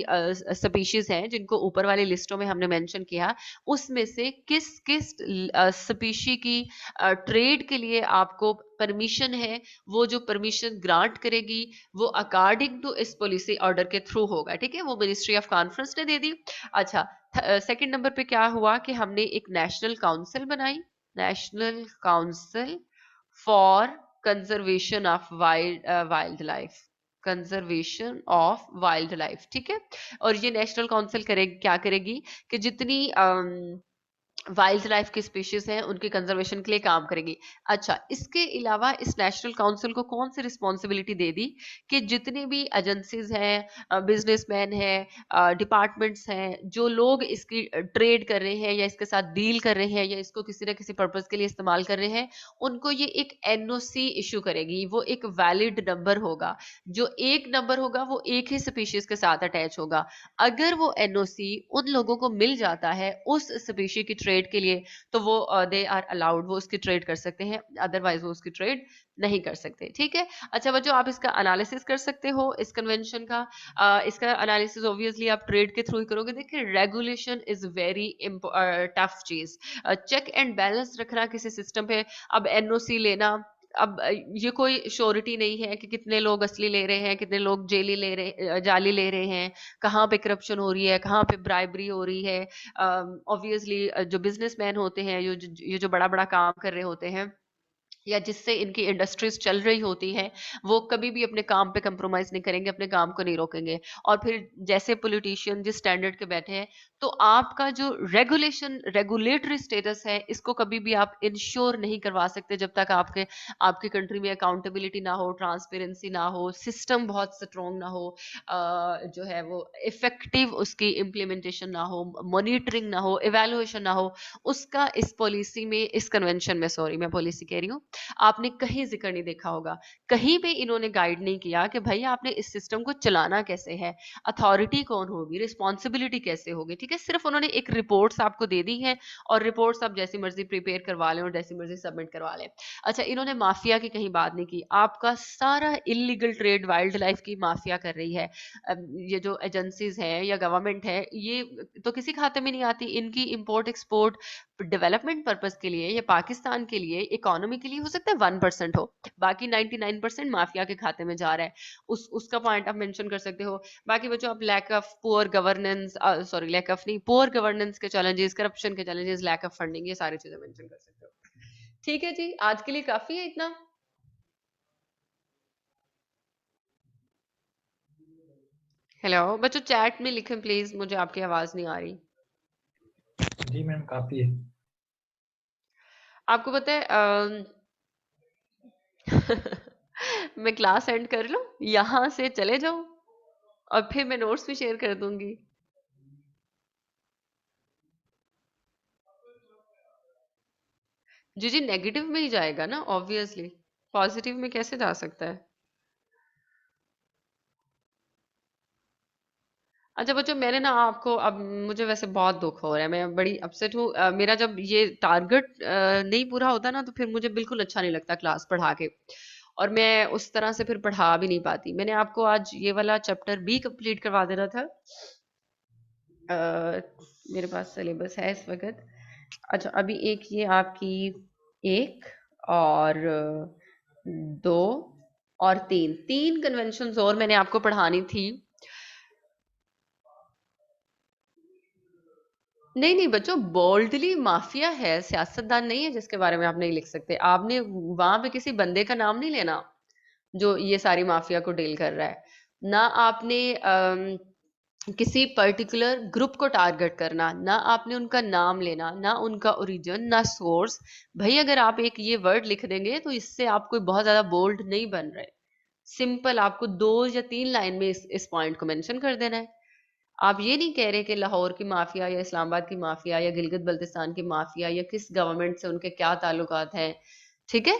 स्पीशीज हैं जिनको ऊपर वाली लिस्टों में हमने मेंशन किया, उसमें से किस किस स्पीशी की ट्रेड के लिए आपको परमिशन है, वो जो परमिशन ग्रांट करेगी वो अकॉर्डिंग टू इस पॉलिसी ऑर्डर के थ्रू होगा, ठीक है, वो मिनिस्ट्री ऑफ कॉन्फ्रेंस ने दे दी। अच्छा, सेकंड नंबर पे क्या हुआ कि हमने एक नेशनल काउंसिल बनाई, national council for conservation of wild life, conservation of wild life, ठीक है। और ये नेशनल काउंसिल करेगी, क्या करेगी कि जितनी वाइल्ड लाइफ की स्पीशीज हैं उनकी कंजर्वेशन के लिए काम करेगी। अच्छा, इसके अलावा इस नेशनल काउंसिल को कौन सी रिस्पॉन्सिबिलिटी दे दी कि जितनी भी एजेंसीज हैं, बिजनेसमैन हैं, डिपार्टमेंट्स हैं, जो लोग इसकी ट्रेड कर रहे हैं या इसके साथ डील कर रहे हैं या इसको किसी ना किसी पर्पज के लिए इस्तेमाल कर रहे हैं, उनको ये एक एनओसी इशू करेगी। वो एक वैलिड नंबर होगा, जो एक नंबर होगा वो एक ही स्पीशीज के साथ अटैच होगा। अगर वो एनओसी उन लोगों को मिल जाता है उस स्पीशी की ट्रेड के लिए, तो वो दे आर अलाउड, वो उसकी ट्रेड कर सकते हैं, अदरवाइज वो उसकी ट्रेड नहीं कर सकते, ठीक है। अच्छा बच्चों, आप इसका एनालिसिस कर सकते हो इस कन्वेंशन का। इसका एनालिसिस ऑब्वियसली आप ट्रेड के थ्रू ही करोगे। देखिए, रेगुलेशन इज वेरी टफ चीज, चेक एंड बैलेंस रखना किसी सिस्टम पे। अब एनओसी लेना, अब ये कोई श्योरिटी नहीं है कि कितने लोग असली ले रहे हैं, कितने लोग जेली ले रहे, जाली ले रहे हैं, कहाँ पे करप्शन हो रही है, कहाँ पे ब्राइबरी हो रही है। ऑब्वियसली जो बिजनेसमैन होते हैं, ये जो बड़ा बड़ा काम कर रहे होते हैं या जिससे इनकी इंडस्ट्रीज चल रही होती हैं, वो कभी भी अपने काम पे कंप्रोमाइज नहीं करेंगे, अपने काम को नहीं रोकेंगे। और फिर जैसे पॉलिटिशियन जिस स्टैंडर्ड के बैठे हैं, तो आपका जो रेगुलेटरी स्टेटस है, इसको कभी भी आप इंश्योर नहीं करवा सकते जब तक आपकी कंट्री में अकाउंटेबिलिटी ना हो, ट्रांसपेरेंसी ना हो, सिस्टम बहुत स्ट्रॉन्ग ना हो, जो है वो इफेक्टिव उसकी इम्प्लीमेंटेशन ना हो, मॉनिटरिंग ना हो, इवेल्युएशन ना हो। उसका इस पॉलिसी में, इस कन्वेंशन में, सॉरी मैं पॉलिसी कह रही हूँ, आपने कहीं जिक्र नहीं देखा होगा। कहीं पे इन्होंने गाइड नहीं किया कि भाई आपने इस सिस्टम को चलाना कैसे है, अथॉरिटी कौन होगी, रिस्पॉन्सिबिलिटी कैसे होगी, ठीक है। सिर्फ उन्होंने एक रिपोर्ट्स आपको दे दी हैं और रिपोर्ट्स आप जैसी मर्जी प्रिपेयर करवा लें और जैसी मर्जी सबमिट करवा लें। अच्छा, इन्होंने माफिया की कहीं बात नहीं की। आपका सारा इलीगल ट्रेड वाइल्ड लाइफ की माफिया कर रही है। ये जो एजेंसीज हैं या गवर्नमेंट है, ये तो किसी खाते में नहीं आती। इनकी इंपोर्ट एक्सपोर्ट डेवलपमेंट पर्पस के लिए या पाकिस्तान के लिए, इकोनॉमी के लिए हो सकता है 1% हो, बाकी 99% माफिया के खाते में जा रहा है। उसका पॉइंट आप मेंशन कर सकते हो। बाकी बच्चों, आप lack of poor governance, sorry lack of नहीं, पुअर गवर्नेंस के चैलेंजेस, करप्शन के चैलेंजेस, लैक ऑफ फंडिंग, ये सारी चीजें मेंशन कर सकते हो। ठीक है जी, आज के लिए काफी है इतना। हेलो बच्चों, चैट में लिखें प्लीज, मुझे आपकी आवाज नहीं आ रही। जी मैम, काफी है। आपको पता है मैं क्लास एंड कर लूं, यहाँ से चले जाऊं और फिर मैं नोट्स भी शेयर कर दूंगी। जी जी, नेगेटिव में ही जाएगा ना ऑब्वियसली, पॉजिटिव में कैसे जा सकता है। अच्छा बच्चों, मैंने ना आपको, अब मुझे वैसे बहुत दुख हो रहा है, मैं बड़ी अपसेट हूँ। मेरा जब ये टारगेट नहीं पूरा होता ना, तो फिर मुझे बिल्कुल अच्छा नहीं लगता क्लास पढ़ा के, और मैं उस तरह से फिर पढ़ा भी नहीं पाती। मैंने आपको आज ये वाला चैप्टर भी कंप्लीट करवा देना था। मेरे पास सिलेबस है इस वक्त। अच्छा, अभी एक ये आपकी एक और दो और तीन, तीन कन्वेंशंस और मैंने आपको पढ़ानी थी। नहीं नहीं बच्चों, बोल्डली माफिया है, सियासतदान नहीं है जिसके बारे में आप नहीं लिख सकते। आपने वहां पे किसी बंदे का नाम नहीं लेना जो ये सारी माफिया को डील कर रहा है। ना आपने किसी पर्टिकुलर ग्रुप को टारगेट करना, ना आपने उनका नाम लेना, ना उनका ओरिजिन, ना सोर्स। भाई अगर आप एक ये वर्ड लिख देंगे तो इससे आप कोई बहुत ज्यादा बोल्ड नहीं बन रहे। सिंपल आपको 2 या 3 लाइन में इस पॉइंट को मेंशन कर देना है। आप ये नहीं कह रहे कि लाहौर की माफिया या इस्लामाबाद की माफिया या गिलगित बल्तिस्तान की माफिया या किस गवर्नमेंट से उनके क्या ताल्लुकात हैं, ठीक है।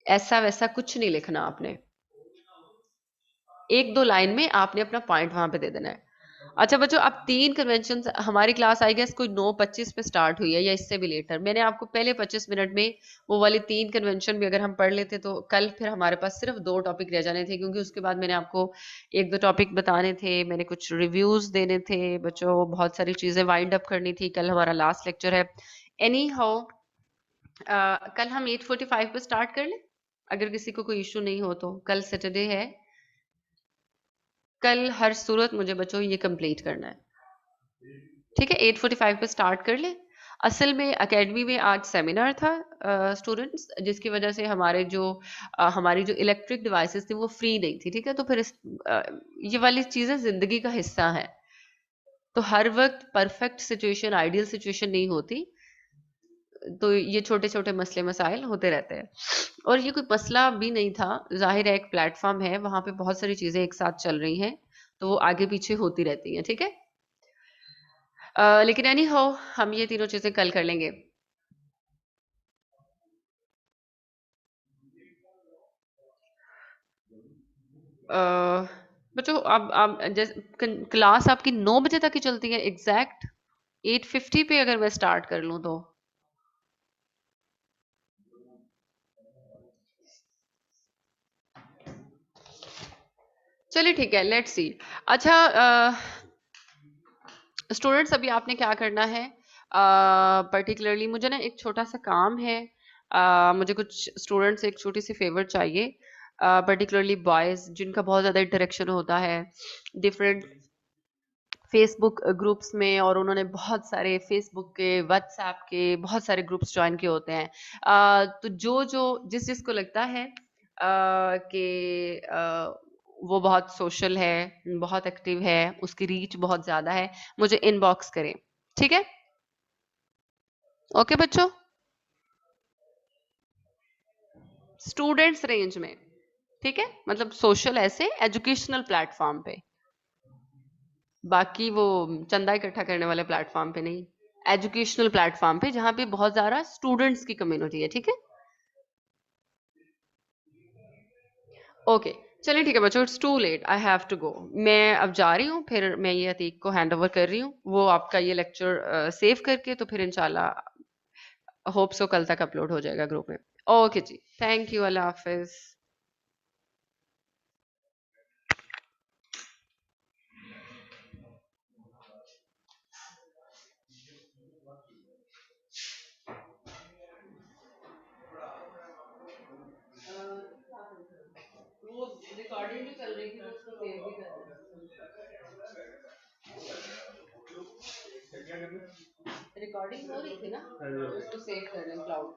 ऐसा वैसा कुछ नहीं लिखना आपने। 1-2 लाइन में आपने अपना पॉइंट वहां पे दे देना है। अच्छा बच्चों, अब 3 कन्वेंशन, हमारी क्लास आई गेस कोई 9:25 पे स्टार्ट हुई है या इससे भी लेटर। मैंने आपको पहले 25 मिनट में वो वाली 3 कन्वेंशन भी अगर हम पढ़ लेते तो कल फिर हमारे पास सिर्फ 2 टॉपिक रह जाने थे, क्योंकि उसके बाद मैंने आपको 1-2 टॉपिक बताने थे, मैंने कुछ रिव्यूज देने थे बच्चों, बहुत सारी चीजें वाइंड अप करनी थी। कल हमारा लास्ट लेक्चर है। एनी हाउ, कल हम 8:45 पे स्टार्ट कर लें, अगर किसी को कोई इशू नहीं हो तो। कल सैटरडे है, कल हर सूरत मुझे बच्चों ये कंप्लीट करना है। ठीक है, 8:45 पे स्टार्ट कर ले। असल में एकेडमी में आज सेमिनार था स्टूडेंट्स, जिसकी वजह से हमारी जो इलेक्ट्रिक डिवाइसेस थी वो फ्री नहीं थी। ठीक है, तो फिर ये वाली चीज़ें ज़िंदगी का हिस्सा है, तो हर वक्त परफेक्ट सिचुएशन, आइडियल सिचुएशन नहीं होती, तो ये छोटे छोटे मसले मसाइल होते रहते हैं। और ये कोई मसला भी नहीं था, जाहिर है एक प्लेटफॉर्म है, वहाँ पे बहुत सारी चीज़ें एक साथ चल रही हैं, तो वो आगे पीछे होती रहती हैं। ठीक है, लेकिन एनी हाउ हम ये तीनों चीजें कल कर लेंगे। अ, बच्चों अब जैसे क्लास आपकी 9 बजे तक ही चलती है एग्जैक्ट। 8:50 पे अगर मैं स्टार्ट कर लूँ तो। चलिए ठीक है, लेट्स सी। अच्छा स्टूडेंट्स, अभी आपने क्या करना है, पर्टिकुलरली मुझे ना एक छोटा सा काम है। मुझे कुछ स्टूडेंट्स से एक छोटी सी फेवर चाहिए, पर्टिकुलरली बॉयज़ जिनका बहुत ज़्यादा इंटरेक्शन होता है डिफरेंट फेसबुक ग्रुप्स में, और उन्होंने बहुत सारे फेसबुक के, व्हाट्सएप के बहुत सारे ग्रुप्स ज्वाइन किए होते हैं। तो जो जो जिस जिसको लगता है कि वो बहुत सोशल है, बहुत एक्टिव है, उसकी रीच बहुत ज़्यादा है, मुझे इनबॉक्स करें। ठीक है, ओके बच्चों, स्टूडेंट्स रेंज में। ठीक है, मतलब सोशल ऐसे एजुकेशनल प्लेटफॉर्म पे, बाकी वो चंदा इकट्ठा करने वाले प्लेटफॉर्म पे नहीं, एजुकेशनल प्लेटफॉर्म पे जहाँ पे बहुत ज़्यादा स्टूडेंट्स की कम्युनिटी है। ठीक है, ओके, चलिए ठीक है बच्चों, it's too late, I have to go. मैं अब जा रही हूँ, फिर मैं ये अतीक को हैंड ओवर कर रही हूँ, वो आपका ये लेक्चर सेव करके तो फिर इंशाल्लाह होप सो कल तक अपलोड हो जाएगा ग्रुप में। ओके जी, थैंक यू, अल्लाह हाफिज। वो रिकॉर्डिंग भी चल रही थी तो उसको सेव भी करना है। रिकॉर्डिंग हो रही थी ना, उसको सेव कर लें क्लाउड।